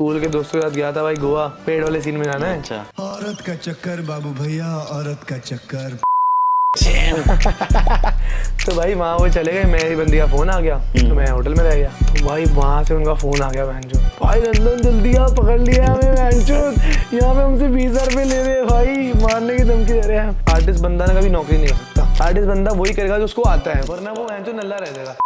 School के दोस्तों के साथ गया था भाई गोवा, पेड़ वाले सीन में जाना है। अच्छा। औरत का चक्कर बाबू भैया, औरत का चक्कर। तो भाई वहाँ वो चले गए, मेरी बंदी का फोन आ गया तो मैं होटल में रह गया। तो भाई वहाँ से उनका फोन आ गया, बहनचोद भाई नंदन जल्दी आ, पकड़ लिया हमें बहनचोद, यहाँ पे हमसे 20,000 रुपए ले रहे भाई, मारने की धमकी दे रहे हैं। आर्टिस्ट बंदा ना कभी नौकरी नहीं कर सकता, आर्टिस्ट बंदा वही करेगा जो उसको आता है, वरना वो बहनचोद नल्ला रह जाएगा।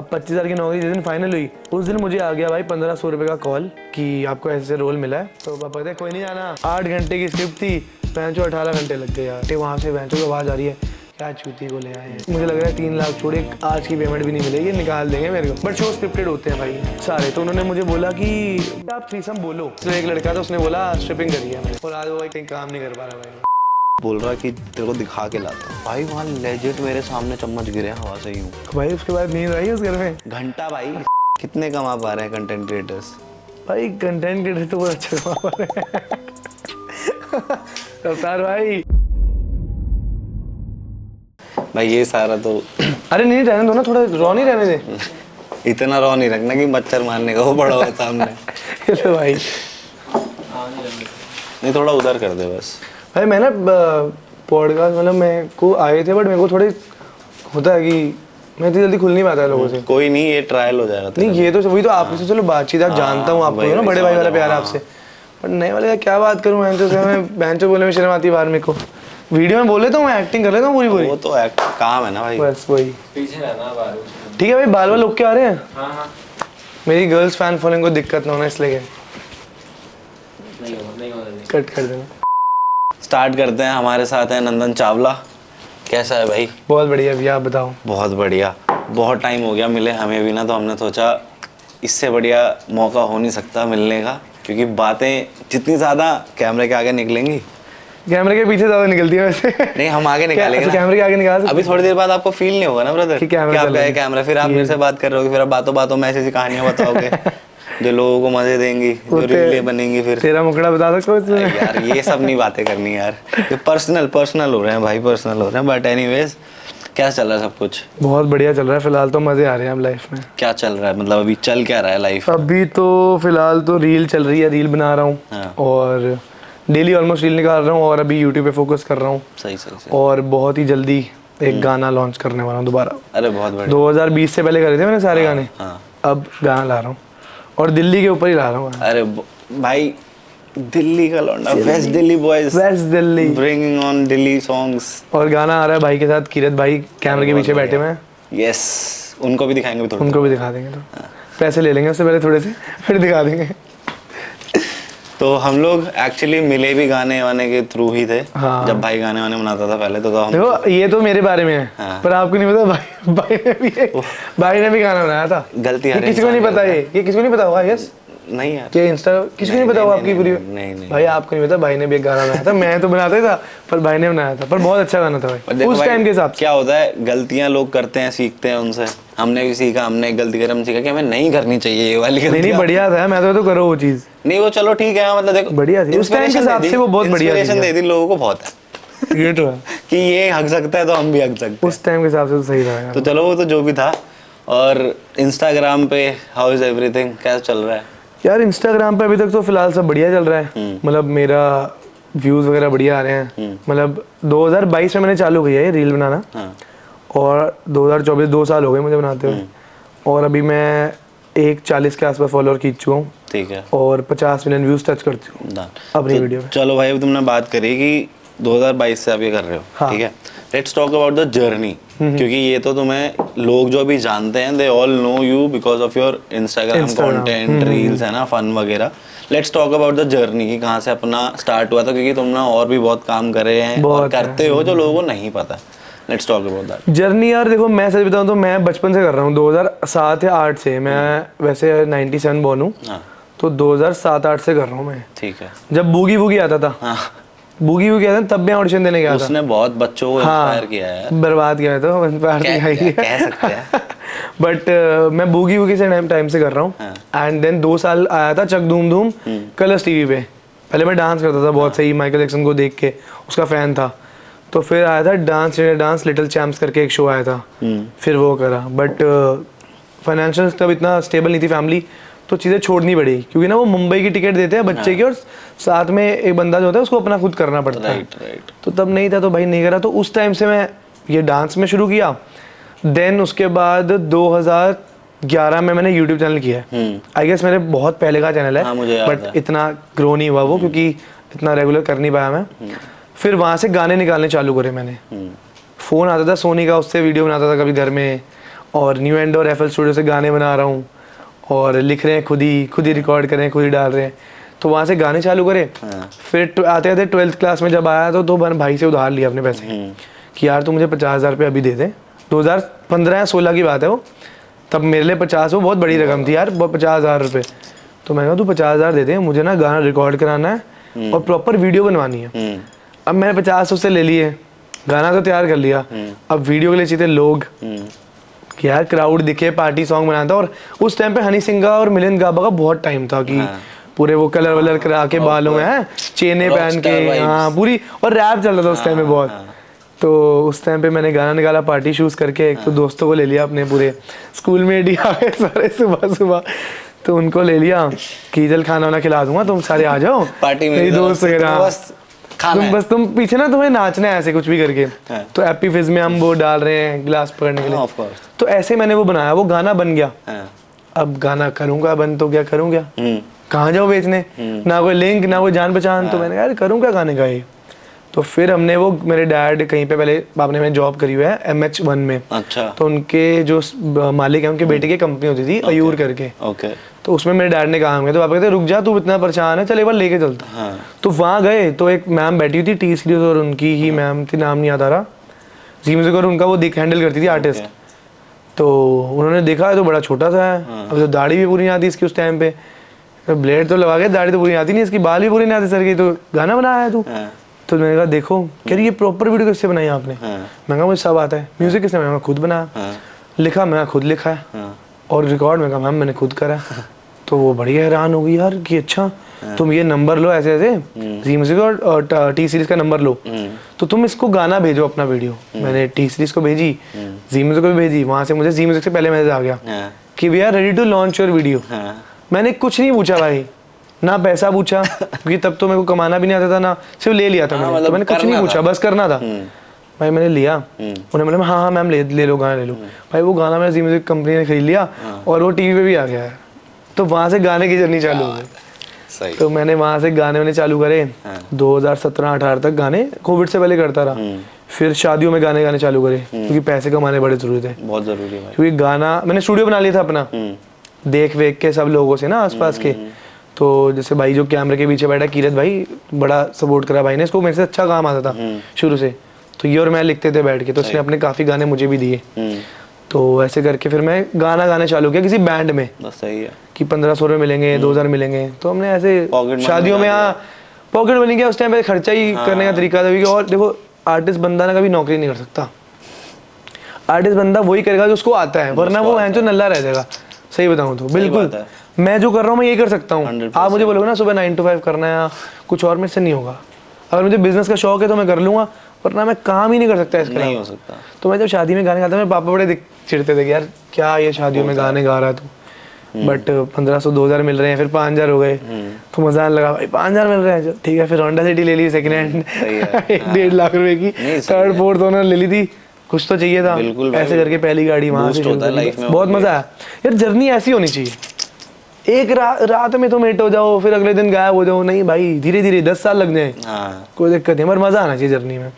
अब 25,000 की नौकरी जिस दिन फाइनल हुई उस दिन मुझे आ गया भाई 1,500 रुपये का कॉल कि आपको ऐसे रोल मिला है। तो पापा कहते कोई नहीं जाना, 8 घंटे की स्क्रिप्ट थी, बहनचो 18 घंटे लग गए यार। वहाँ से बहनचो की आवाज़ आ रही है क्या चूती को ले आए हैं। मुझे लग रहा है 3 लाख छोड़े आज की पेमेंट भी नहीं मिलेगी, निकाल देंगे मेरे को। बट शो स्क्रिप्टेड होते हैं भाई सारे। तो उन्होंने मुझे बोला कि आप थ्रीसम बोलो। तो एक लड़का था उसने बोला स्ट्रिपिंग करिए मेरे, और आज वो भाई कहीं काम नहीं कर पा रहा भाई। बोल रहा कि तेरे को दिखा के लाता हूँ भाई, वहाँ लेजिट मेरे सामने चम्मच गिरे हवा से यूं। भाई उसके बाद नींद आई उस घर में घंटा भाई। कितने कमा पा रहे हैं कंटेंट क्रिएटर्स? भाई कंटेंट क्रिएटर तो बहुत अच्छा कमा पा रहे हैं। अवतार भाई भाई ये सारा तो अरे नहीं रहने दो ना, थोड़ा रॉ नहीं रहने दे। इतना रॉ नहीं रखना कि मच्छर मारने का वो बड़ा हो सामने। तो भाई नहीं थोड़ा उधर कर दे बस भाई। मैं ना पॉडकास्ट मतलब मेरे को आए थे, बट मेरे को थोड़े होता है कि मैं इतनी जल्दी खुल नहीं पाता है लोगों से। कोई नहीं, ये ट्रायल हो जाएगा। नहीं ये तो वही तो आपसे चलो बातचीत, आप जानता हूँ आपको ना, बड़े भाई वाला प्यार आपसे। बट नए वाले का क्या बात करूँ मैं बैंचो बोलने में शर्म आती है बाहर मेरे को। वीडियो में बोले तो मैं एक्टिंग कर लेता हूँ पूरी। वो तो काम है ना भाई, बस वही। पीछे रहना बाहर। ठीक है भाई, बाल वाल लोग के आ रहे हैं। हाँ मेरी गर्ल्स फैन फॉलोइंग को दिक्कत ना होना इसलिए नहीं होगा कट कर देना। स्टार्ट करते हैं। हमारे साथ है नंदन चावला। कैसा है भाई? बहुत बढ़िया भैया, आप बताओ। बहुत बढ़िया। बहुत टाइम हो गया मिले हमें भी ना, तो हमने सोचा इससे बढ़िया मौका हो नहीं सकता मिलने का, क्योंकि बातें जितनी ज़्यादा कैमरे के आगे निकलेंगी, कैमरे के पीछे ज्यादा निकलती है वैसे। नहीं हम आगे निकालेंगे ना। कैमरे के आगे निकाल सकते अभी थोड़ी देर बाद आपको फील नहीं होगा ना ब्रदर कि कैमरा आप चल रहा है। कैमरा, फिर आप मेरे से बात कर रहे हो, फिर आप बातों बातों में ऐसी ऐसी कहानियां बताओगे जो लोगों को मजे देंगी, जो रीलें बनेंगी। फिर तेरा मुखड़ा बता सकते हो इसमें? यार ये सब नहीं बातें करनी यार, ये पर्सनल हो रहे हैं भाई, पर्सनल हो रहे हैं। बट एनीवेज क्या चल रहा है सब कुछ? बहुत बढ़िया चल रहा है फिलहाल तो, मजे आ रहे हैं अब लाइफ में। क्या चल रहा है मतलब अभी चल क्या रहा है लाइफ? अभी तो फिलहाल तो रील चल रही है, रील बना रहा हूँ। हाँ। और डेली ऑलमोस्ट रील निकाल रहा हूँ, और अभी यूट्यूब पे फोकस कर रहा हूँ। सही। और बहुत ही जल्दी एक गाना लॉन्च करने वाला हूँ दोबारा। अरे बहुत बढ़िया। 2020 से पहले करे थे मैंने सारे गाने। हाँ। अब गाना ला रहा हूँ, और दिल्ली के ऊपर ही ला रहा हूँ। अरे भाई दिल्ली का लौंडा, west Delhi boys, west Delhi bringing on Delhi songs. और गाना आ रहा है भाई के साथ, किरत भाई कैमरे के पीछे बैठे हुए हैं। यस, उनको भी दिखाएंगे थोड़ा। उनको भी दिखा देंगे, तो पैसे ले लेंगे उससे पहले थोड़े से, फिर दिखा देंगे। तो हम लोग एक्चुअली मिले भी गाने वाने के थ्रू ही थे। हाँ। जब भाई गाने वाने बनाता था पहले तो हम देखो ये तो मेरे बारे में है। हाँ। पर आपको नहीं पता भाई ने भी गाना बनाया था। गलती ये किसी को नहीं पता, ये किसी को नहीं पता होगा। यस नहीं यार, ये इंस्टा किसी को नहीं पता होगा आपकी पूरी। नहीं भाई आपको नहीं पता, भाई ने भी एक गाना बनाया था। मैं तो बनाता ही था, पर भाई ने बनाया था, पर बहुत अच्छा गाना था भाई उस टाइम के हिसाब से। क्या होता है, गलतियां लोग करते हैं, सीखते हैं उनसे। हमने भी सीखा, हमने एक गलती करी, हमने सीखा कि हमें नहीं करनी चाहिए ये वाली गलती। नहीं बढ़िया था, मैं तो करो वो चीज। नहीं वो चलो ठीक है, मतलब देखो बढ़िया थी उस टाइम के हिसाब से, वो बहुत बढ़िया इंस्पिरेशन दे दी लोगों को बहुत है। ये तो है कि ये हक सकता है तो हम भी हक सकते हैं। उस टाइम के हिसाब से तो सही था। तो चलो वो तो जो भी था। और इंस्टाग्राम पे हाउ इज एवरीथिंग, कैसा चल रहा है? यार इंस्टाग्राम पे अभी तक तो फिलहाल सब बढ़िया चल रहा है। मतलब मेरा व्यूज वगैरह बढ़िया आ रहे हैं। मतलब 2022 में मैंने चालू किया है रील बनाना। हाँ। और 2024 2 साल हो गए मुझे बनाते हुए। और अभी मैं 140 के आसपास फॉलोअर खींच चुका हूँ। ठीक है। और 50 मिलियन व्यूज टच कर चुका हूँ अपनी वीडियो में। चलो भाई, अब तुमने बात करी कि 2022 से आप ये कर रहे हो। हाँ। ठीक है, let's talk about the journey. क्योंकि ये तो तुम्हें लोग जो भी जानते हैं, they all know you because of your Instagram content, reels है ना, फन वगैरह। Let's talk about the journey कि कहाँ से अपना स्टार्ट हुआ था, क्योंकि तुमने और भी बहुत काम करे हैं और करते हो जो लोगों को नहीं पता। Let's talk about that journey. यार देखो मैं सच बताऊँ तो मैं बचपन से कर रहा हूँ, 2007 या 8 से। मैं वैसे 97 बॉर्न हूँ, तो 2007-8 से कर रहा हूँ मैं। ठीक है। जब बूगी वूगी आता था, बूगी वूगी आता था, तब मैं ऑडिशन देने गया था। उसने बहुत बच्चों को इंस्पायर किया है। बर्बाद किया है, तो इंस्पायर कह सकते हैं। बट मैं बूगी वूगी से टाइम से कर रहा हूँ। एंड देन 2 साल आया था चक धूम धूम कलर्स टीवी पे। पहले मैं डांस करता था बहुत सही, माइकल जैक्सन को देख के उसका फैन था। तो फिर आया था डांस लिटिल चैम्प्स करके एक शो आया था, फिर वो करा। बट फाइनेंशियल तब इतना स्टेबल नहीं थी फैमिली, तो चीज़ें छोड़नी पड़ी, क्योंकि ना वो मुंबई की टिकट देते हैं बच्चे की, और साथ में एक बंदा जो होता है उसको अपना खुद करना पड़ता है। राइट। तो तब नहीं था तो भाई नहीं करा। तो उस टाइम से मैं ये डांस में शुरू किया। देन उसके बाद 2011 में मैंने यूट्यूब चैनल किया है। आई गेस मेरे बहुत पहले का चैनल है, मुझे याद है। बट इतना ग्रो नहीं हुआ वो, क्योंकि इतना रेगुलर कर नहीं पाया मैं। फिर वहाँ से गाने निकालने चालू करे मैंने। फ़ोन आता था सोनी का, उससे वीडियो बनाता था कभी घर में, और न्यू एंड और FL स्टूडियो से गाने बना रहा हूँ, और लिख रहे हैं खुद ही रिकॉर्ड कर रहे हैं, खुद ही डाल रहे हैं। तो वहाँ से गाने चालू करे। फिर आते आते 12th क्लास में जब आया तो मैंने भाई से उधार लिया अपने पैसे कि यार तू मुझे 50,000 रुपये अभी दे दे। 2015 या 16 की बात है वो। तब मेरे लिए 50 वो बहुत बड़ी रकम थी यार, 50,000 रुपये। तो मैंने कहा तू 50,000 दे दे, मुझे ना गाना रिकॉर्ड कराना है और प्रॉपर वीडियो बनवानी है। अब मैंने 50 उससे ले लिए, गाना तो तैयार कर लिया। अब वीडियो के लिए चाहिए लोग कि यार क्राउड दिखे, पार्टी सॉन्ग बनाना था। और उस टाइम पे हनी सिंह और मिलिंद गाबा का बहुत टाइम था कि पूरे वो कलर वलर करा के बालों में है, चेने पहन के, हाँ पूरी, और रैप चल रहा था उस टाइम में बहुत। तो उस टाइम पे मैंने गाना निकाला पार्टी शूज करके। एक तो दोस्तों को ले लिया अपने, पूरे स्कूल में आ गए सारे सुबह सुबह, तो उनको ले लिया कि चल खाना वाना खिला दूंगा, तुम सारे आ जाओ पार्टी में, दोस्त वगैरह, तुम पीछे ना, तुम्हें नाचना है ऐसे कुछ भी करके। तो एप्पी फिज में हम वो डाल रहे हैं गिलास पकड़ने के लिए। तो ऐसे मैंने वो बनाया, वो गाना बन गया। अब गाना करूंगा बन तो क्या करूंगा, कहाँ जाऊँ बेचने, ना कोई लिंक ना कोई जान पहचान। तो मैंने कहा यार करूँ क्या गाने का ये। तो फिर हमने वो, मेरे डैड कहीं पे पहले आपने में जॉब करी हुआ है MH1 में। अच्छा। तो उनके जो मालिक है उनके बेटे की कंपनी होती थी अयूर करके। ओके। तो उसमें मेरे डैड ने काम किया। तो पापा कहते रुक जा तू इतना परेशान है, चल एक बार लेके चलता। तो वहाँ गए तो एक मैम बैठी हुई थी T सीरीज, और उनकी ही मैम थी, नाम नहीं याद आ रहा, जी म्यूजिक, और उनका वो हैंडल करती थी आर्टिस्ट। तो उन्होंने देखा तो बड़ा छोटा सा है, अब तो दाढ़ी भी पूरी नहीं आती इसकी उस टाइम पे, ब्लेड तो लगा के दाढ़ी तो पूरी आती नहीं इसकी, बाल भी पूरी नहीं आती सर की, तो गाना बनाया है तू। तो मैंने कहा देखो, कह रही ये प्रॉपर वीडियो किससे बनाई आपने। मैं कहा मुझे सब आता है। म्यूजिक किसने बनाया, खुद बनाया। लिखा मैं खुद लिखा है, और रिकॉर्ड में कहा मैम मैंने खुद करा। तो वो बड़ी हैरान हो गई यार कि अच्छा तुम ये नंबर लो ऐसे ऐसे, जी म्यूजिक और T सीरीज का नंबर लो, तो तुम इसको गाना भेजो अपना वीडियो। मैंने T सीरीज को भेजी, जी म्यूजिक को भी भेजी। वहां से मुझे जी म्यूजिक से पहले मैसेज आ गया कि we are ready to launch your video. मैंने कुछ नहीं पूछा भाई, ना पैसा पूछा, क्योंकि तब तो मेरे को कमाना भी नहीं आता था, ना सिर्फ ले लिया था मैंने। तो मैंने कुछ नहीं पूछा, बस करना था भाई। मैंने लिया, उन्होंने बोला हाँ मैम ले लो गाना ले लो। भाई वो गाना मैंने जी म्यूजिक कंपनी ने खरीद लिया, और वो टीवी पे भी आ गया है। तो वहाँ से गाने की जर्नी चालू हो गई। तो मैंने वहाँ से गाने वाने चालू करे। 2017-18 तक गाने कोविड से पहले करता रहा। फिर शादियों में गाने चालू करे, क्योंकि पैसे कमाने बड़े जरूरी थे, बहुत जरूरी है। क्योंकि गाना मैंने स्टूडियो बना लिया था अपना, देख वेख के सब लोगों से ना आसपास के। तो जैसे भाई जो कैमरे के पीछे बैठा कीरत भाई, बड़ा सपोर्ट करा भाई ने इसको, मेरे से अच्छा काम आता था शुरू से। तो ये और मैं लिखते थे बैठ के, तो उसने अपने काफ़ी गाने मुझे भी दिए। तो ऐसे करके फिर मैं गाना गाने चालू किया किसी बैंड में। बस सही है कि 1500 रुपये मिलेंगे, 2000 मिलेंगे। तो हमने ऐसे शादियों में, यहाँ पॉकेट मनी किया उस टाइम पे, खर्चा ही करने का तरीका था। क्योंकि और देखो आर्टिस्ट बंदा ना कभी नौकरी नहीं कर सकता, आर्टिस्ट बंदा वही करेगा जो उसको आता है, वरना वो जो नल्ला रह जाएगा। सही बताऊँ तो बिल्कुल मैं जो कर रहा हूँ मैं ये कर सकता हूँ। आप मुझे बोलोगे ना सुबह 9 to 5 करना है या कुछ और, मेरे से नहीं होगा। अगर मुझे बिजनेस का शौक है तो मैं कर लूंगा, वरना मैं काम ही नहीं कर सकता इसका, नहीं हो सकता। तो मैं जब शादी में गाने गाता मेरे पापा बड़े चिढ़ते थे कि यार क्या ये शादियों में गाने गा रहा है तू। बट 1500-2000 मिल रहे हैं, फिर 5000 हो गए, तो मजा आने लगा भाई 5000 मिल रहे हैं, ठीक है। फिर होंडा सिटी ले ली सेकंड हैंड 1.5 लाख रुपए की, 3rd 4th ओनर ले ली थी, कुछ तो चाहिए था। ऐसे करके पहली गाड़ी वहां से बहुत मजा आया यार। जर्नी ऐसी होनी चाहिए, एक रात में तुम हिट हो जाओ फिर अगले दिन गायब हो जाओ, नहीं भाई धीरे धीरे 10 साल लग जाए, कोई दिक्कत नहीं, मगर मजा आना चाहिए जर्नी में।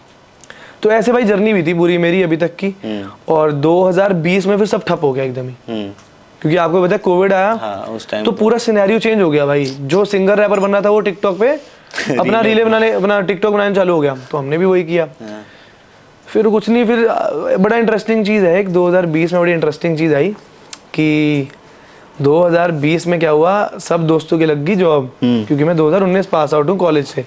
तो ऐसे भाई जर्नी भी थी पूरी मेरी अभी तक की। और 2020 में फिर सब ठप हो गया एकदम ही, क्योंकि आपको पता है कोविड आया, उस टाइम तो पूरा सिनेरियो चेंज हो गया भाई। जो सिंगर रैपर बनना था वो टिकटॉक पे अपना रीले बनाने, अपना टिकटॉक बनाने चालू हो गया, तो हमने भी वही किया। फिर कुछ नहीं, फिर बड़ा इंटरेस्टिंग चीज़ है एक 2020 में, बड़ी इंटरेस्टिंग चीज़ आई कि 2020 में क्या हुआ, सब दोस्तों की लग गई जॉब, क्योंकि मैं 2019 पास आउट हूँ कॉलेज से।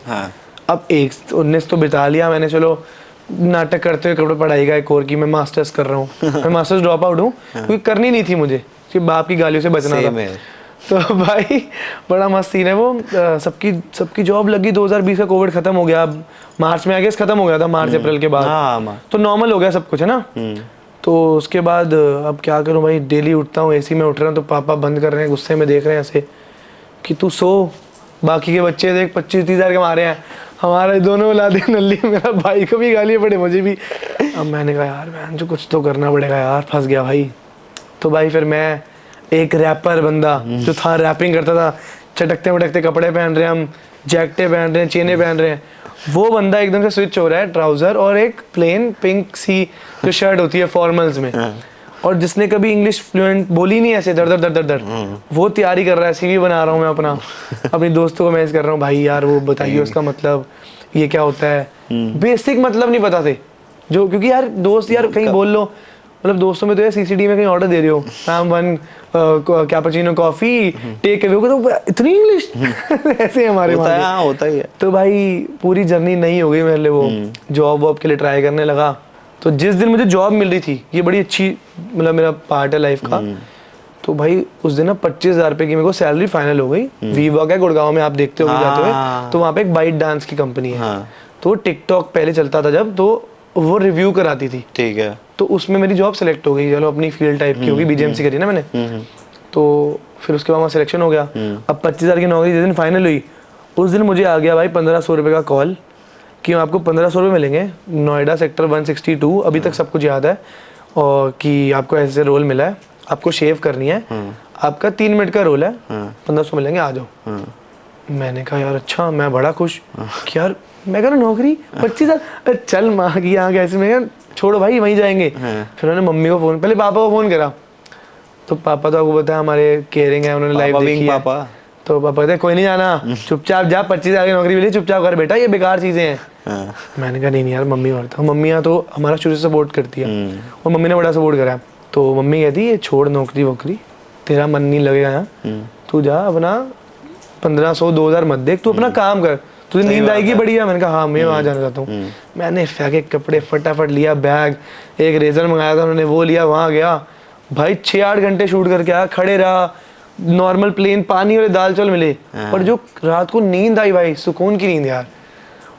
अब 19 तो बिता लिया मैंने, चलो नाटक करते हुए पढ़ाई का एक और की, मैं मास्टर्स कर रहा हूँ मैं मास्टर्स ड्रॉप आउट हूँ, क्योंकि करनी नहीं थी मुझे, कि बाप की गालियों से बचना था। तो भाई बड़ा मस्त सीन है वो। सबकी जॉब लगी, 2020 का कोविड खत्म हो गया, अब मार्च में आगे खत्म हो गया था, मार्च अप्रैल के बाद, तो नॉर्मल हो गया सब कुछ है ना। तो उसके बाद अब क्या करूँ भाई, डेली उठता हूँ, एसी में उठ रहा हूँ तो पापा बंद कर रहे हैं, गुस्से में देख रहे हैं ऐसे कि तू सो, बाकी के बच्चे देख 25-30 हज़ार कमा रहे हैं, हमारे दोनों औलादे नल्ली, मेरा भाई को भी गाली पड़े मुझे भी। अब मैंने कहा यार बहन जो कुछ तो करना पड़ेगा यार, फंस गया भाई। तो भाई फिर मैं एक रैपर बंदा जो था, रैपिंग करता था, चटकते मटकते कपड़े पहन रहे हैं हम, जैकेटें पहन रहे हैं, चेनें पहन रहे हैं, वो बंदा एकदम से स्विच हो रहा है, ट्राउज़र और एक प्लेन पिंक सी जो शर्ट होती है फॉर्मल्स में, और जिसने कभी इंग्लिश फ्लुएंट बोली नहीं ऐसे दर दर दर दर, वो तैयारी कर रहा है, सीवी बना रहा हूँ मैं अपना, अपने दोस्तों को मैसेज कर रहा हूँ भाई यार वो बताइए उसका मतलब ये क्या होता है, बेसिक मतलब नहीं पता थे जो, क्योंकि यार दोस्त यार कहीं बोल लो, मतलब दोस्तों में तो यार सीसीडी में कहीं ऑर्डर दे रहे हो, ma'am 1 cappuccino coffee take away, तो इतनी इंग्लिश ऐसे हमारे होता ही है। तो भाई पूरी जर्नी नहीं हो गई मेरे लिए, वो जॉब वॉब के लिए ट्राई करने लगा। तो जिस दिन मुझे जॉब मिल रही थी, ये बड़ी अच्छी मतलब मेरा पार्ट है लाइफ का, तो भाई उस दिन ना 25,000 रुपये की मेरे को सैलरी फाइनल हो गई। वीवॉक है गुड़गांव में, आप देखते हो जाते हुए, तो वहाँ पे एक बाइट डांस की कंपनी है, तो टिकटॉक पहले चलता था जब, तो वो रिव्यू कराती थी, ठीक है, तो उसमें मेरी जॉब सेलेक्ट हो गई, चलो अपनी फील्ड टाइप की होगी, बीजेएमसी करी ना मैंने, तो फिर उसके बाद वहाँ सिलेक्शन हो गया। अब 25,000 की नौकरी जिस दिन फाइनल हुई, उस दिन मुझे आ गया भाई 1,500 रुपये का कॉल कि आपको 1,500 रुपये मिलेंगे, नोएडा सेक्टर 162, अभी तक सब कुछ याद है, और कि आपको ऐसे रोल मिला है, आपको शेव करनी है, आपका 3 मिनट का रोल है, 1,500 मिलेंगे, आ जाओ। मैंने कहा यार अच्छा, मैं बड़ा खुश कि यार मैं कह रहा नौकरी 25,000, चल माँ की यहाँ कैसे, मैं कहा छोड़ो भाई वहीं जाएंगे। फिर उन्होंने मम्मी को फ़ोन, पहले पापा को फ़ोन करा, तो पापा तो आपको पता है हमारे केयरिंग है, उन्होंने लाइव देखी है, तो पापा कहते कोई नहीं जाना, चुपचाप जा, 25,000 की नौकरी मिली, चुपचाप कर बेटा, ये बेकार चीज़ें हैं। मैंने कहा नहीं यार मम्मी मारता, मम्मी यहाँ तो हमारा शुरू से सपोर्ट करती है, और मम्मी ने बड़ा सपोर्ट करा। तो मम्मी कहती ये छोड़ नौकरी वोकरी, तेरा मन नहीं लगेगा यहाँ, तू जा अपना 1,500 2,000 मत देख, तू अपना काम कर, तुझे नींद आएगी बढ़िया। मैंने कहा हाँ मैं वहाँ जाना चाहता हूँ। मैंने फेंके कपड़े, फटाफट लिया बैग, एक रेजर मंगाया था उन्होंने, वो लिया, वहाँ गया भाई 6-8 घंटे शूट करके आया, खड़े रहा, नॉर्मल प्लेन पानी वाले दाल चावल मिले, पर जो रात को नींद आई भाई, सुकून की नींद यार।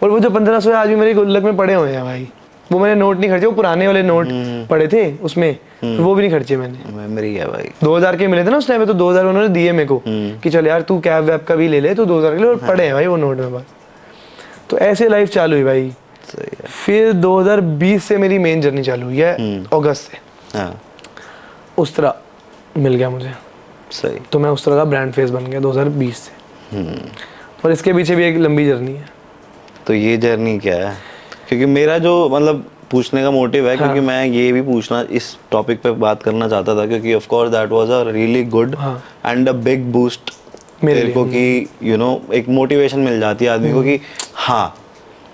और वो जो 1,500 आज भी मेरे गुल्लक में पड़े हुए हैं भाई, वो मैंने नोट नहीं खर्चे, वो पुराने वाले नोट पड़े थे उसमें, वो भी नहीं खर्चे मैंने, मेमोरी है भाई। 2,000 के मिले थे ना उस टाइम पे, तो 2,000 उन्होंने दिए मेरे को कि चल यार तू कैब वैब का भी ले ले, तो 2,000 के लिए, और पड़े हैं भाई वो नोट में बस। तो ऐसे लाइफ चालू हुई भाई। फिर 2020 से मेरी मेन जर्नी चालू हुई है, अगस्त से। उस तरह मिल गया मुझे, सही, तो मैं उस तरह का ब्रांड फेस बन गया 2020 से। और इसके पीछे भी एक लंबी जर्नी है। तो ये जर्नी क्या है? क्योंकि मेरा जो मतलब पूछने का मोटिव है, क्योंकि मैं ये भी पूछना, इस टॉपिक पे बात करना चाहता था, क्योंकि of course that was a really good and a big boost मेरे को, कि यू नो एक मोटिवेशन मिल जाती है आदमी को कि हाँ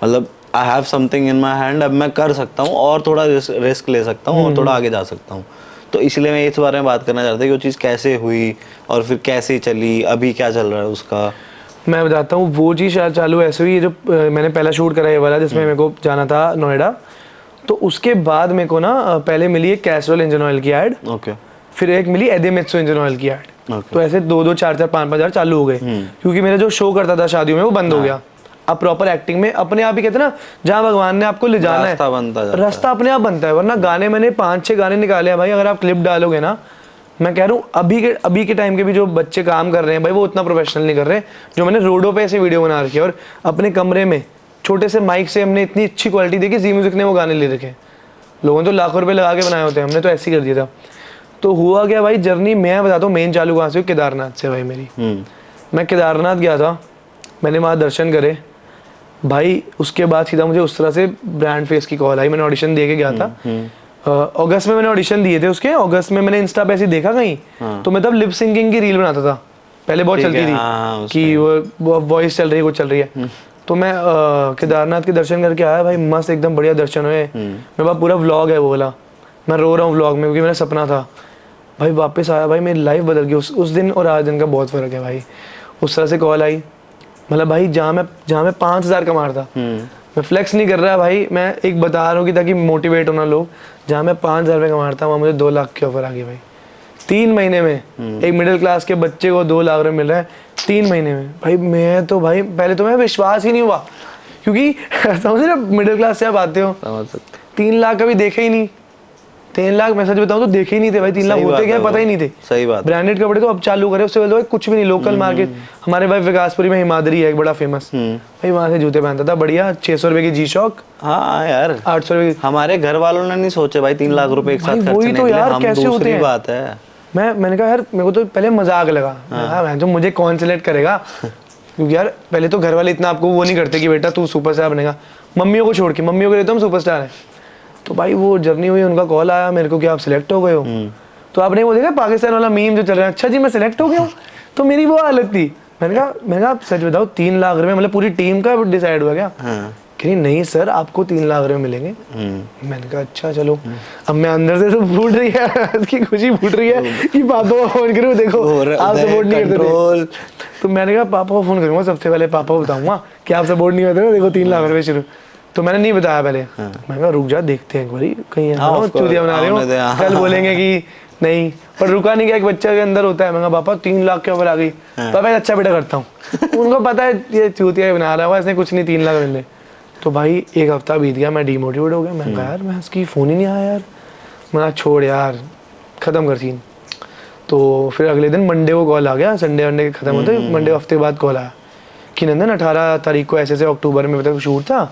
मतलब I have something in my hand, अब मैं कर सकता हूँ और थोड़ा रिस्क ले सकता हूँ और थोड़ा आगे जा सकता हूँ। तो इसलिए मैं इस बारे में बात करना चाहता था कि वो चीज़ कैसे हुई और फिर कैसे चली, अभी क्या चल रहा है उसका। मैं बताता हूँ, वो चीज़ चालू ऐसे हुई, जो मैंने पहला शूट करा ये वाला जिसमें मेरे को जाना था नोएडा, तो उसके बाद मेरे को ना पहले मिली एक कैस्ट्रोल इंजन ऑयल की ऐड, फिर एक मिली एडेमित्सु इंजन ऑयल की ऐड। तो ऐसे 2-2, 4-4, 5-5 हज़ार चालू हो गए, क्योंकि मेरा जो शो करता था शादियों में वो बंद हो गया। अब प्रॉपर एक्टिंग में अपने आप ही कहते ना, जहाँ भगवान ने आपको ले जाना है रास्ता अपने आप बनता है। वरना गाने मैंने 5-6 गाने निकाले हैं भाई, अगर आप क्लिप डालोगे ना, मैं कह रहा हूँ अभी के टाइम के भी जो बच्चे काम कर रहे हैं भाई, वो उतना प्रोफेशनल नहीं कर रहे जो मैंने रोडों पे ऐसे वीडियो बना रखी है, और अपने कमरे में छोटे से माइक से हमने इतनी अच्छी क्वालिटी दी कि जी म्यूजिक ने वो गाने ले रखे। लोगों ने तो लाखों रुपए लगा के बनाए होते हैं, हमने तो ऐसे ही कर दिया था। तो हुआ क्या भाई, जर्नी मैं बताता हूँ मेन चालू कहाँ से हुई, केदारनाथ से भाई मेरी। मैं केदारनाथ गया था, मैंने वहाँ दर्शन करे भाई, उसके बाद सीधा मुझे उस तरह से ब्रांड फेस की कॉल आई। मैंने ऑडिशन दे के गया था, अगस्त में मैंने ऑडिशन दिए थे उसके। अगस्त में मैंने इंस्टा पे ऐसे देखा कहीं, तो मैं तब लिप सिंकिंग की रील बनाता था, पहले बहुत चलती थी कि वो वॉइस चल रही है, कुछ चल रही है। तो मैं केदारनाथ के दर्शन करके आया भाई, मस्त एकदम बढ़िया दर्शन हुए। मेरे पास पूरा व्लॉग है वो वाला, मैं रो रहा हूँ व्लॉग में, क्योंकि मेरा सपना था भाई। वापस आया भाई, मेरी लाइफ बदल गई उस दिन और आज दिन का बहुत फ़र्क है भाई। उस तरह से कॉल आई, मतलब भाई जहाँ मैं 5,000 कमा रहा था, मैं फ्लेक्स नहीं कर रहा भाई, मैं एक बता रहा हूँ कि ताकि मोटिवेट होना लोग, जहाँ मैं 5,000 रुपये कमा रहा था, वहाँ मुझे 2 लाख की ऑफर आ गई भाई 3 महीने में। एक मिडिल क्लास के बच्चे को 2 लाख रुपये मिल रहा है 3 महीने में भाई। मैं तो भाई पहले तो मैं विश्वास ही नहीं हुआ, क्योंकि समझ रहे मिडिल क्लास से आप आते हो, 3 लाख कभी देखे ही नहीं, 3 लाख मैं सच बताऊं तो देखे ही नहीं थे भाई, 3 लाख सही बात होते क्या है पता वो। ही नहीं थे। सही बात है। ब्रांडेड कपड़े तो अब चालू करे, उससे पहले तो भाई कुछ भी नहीं, लोकल मार्केट हमारे भाई विकासपुरी में हिमाद्री है एक बड़ा फेमस, भाई वहां से जूते पहनता था बढ़िया, 600 रुपए की जी शॉक, हाँ यार 800 रुपए की। हमारे घर वालों ने नहीं सोचे भाई 3 लाख रुपए एक साथ भाई खर्चने वही के तो लिए, यार, हम कैसे होते दूसरी हैं? बात है। मैंने कहा यार मेरे को तो पहले मजाक लगा, मैं जो मुझे कौन सेलेक्ट करेगा, क्योंकि यार पहले तो घर वाले इतना आपको वो नहीं करते कि बेटा तू सुपरस्टार बनेगा, मम्मियों को छोड़ के, मम्मियों के लिए तो हम सुपरस्टार हैं। तो भाई वो जर्नी हुई, उनका कॉल आया मेरे को कि आप सिलेक्ट हो गए हो। तो आपने वो देखा पाकिस्तान वाला मीम जो चल रहा है, अच्छा जी मैं सिलेक्ट हो गया हूँ, तो मेरी वो हालत थी। मैंने कहा आप सच बताओ 3 लाख रुपए मतलब पूरी टीम का डिसाइड हुआ क्या? कि नहीं सर आपको 3 लाख रुपए मिलेंगे। मैंने कहा अच्छा चलो। अब मैं अंदर से तो फूट रही है, उसकी खुशी फूट रही है कि पापा को फोन करूँ, देखो आप सपोर्ट नहीं करते थे। तो मैंने कहा पापा को फोन करूंगा सबसे पहले, पापा को बताऊंगा कि आप सपोर्ट नहीं करते, देखो 3 लाख रुपए शुरू। तो मैंने नहीं बताया पहले, मैंने कहा रुक जा देखते हैं एक बारी, कहीं चूतिया बना रहे हो, कल बोलेंगे कि नहीं। पर रुका नहीं गया, एक बच्चा के अंदर होता है। मैंने कहा पापा 3 लाख के ऊपर आ गई, पापा अच्छा बेटा करता हूँ। उनको पता है ये चूतिया बना रहा है, इसने कुछ नहीं 3 लाख मिलने। तो भाई एक हफ्ता बीत गया, मैं डिमोटिवेट हो गया। मैंने कहा यार मैं इसकी फ़ोन ही नहीं आया यार, मैं छोड़ यार ख़त्म कर सीन। तो फिर अगले दिन मंडे को कॉल आ गया, संडे वनडे खत्म होते मंडे हफ्ते बाद कॉल आया कि नंदन 18 तारीख को ऐसे अक्टूबर में मतलब शूट था।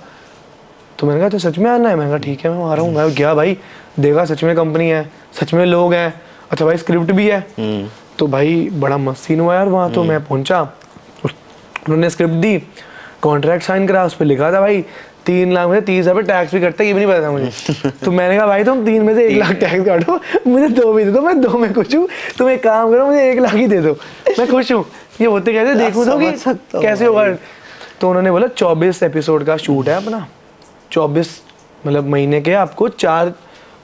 तो मैंने कहा तो सच में आना है? मैंने कहा ठीक है मैं आ रहा हूँ। मैं गया भाई, देखा सच में कंपनी है, सच में लोग हैं, अच्छा भाई स्क्रिप्ट भी है। तो भाई बड़ा मस्त सीन हुआ यार वहाँ। तो मैं पहुँचा, उन्होंने स्क्रिप्ट दी, कॉन्ट्रैक्ट साइन करा, उस पर लिखा था भाई 3 लाख में से 30,000 टैक्स भी कटता है, ये भी नहीं पता था मुझे। तो मैंने कहा भाई तुम 3 में से 1 लाख टैक्स काटो, मुझे 2 भी दे दो, मैं 2 में खुश हूँ। तुम एक काम करो मुझे 1 लाख ही दे दो, मैं खुश हूँ। ये होते कैसे देखूँ तो कि कैसे होगा। तो उन्होंने बोला 24 एपिसोड का शूट है अपना, 24 मतलब महीने के आपको 4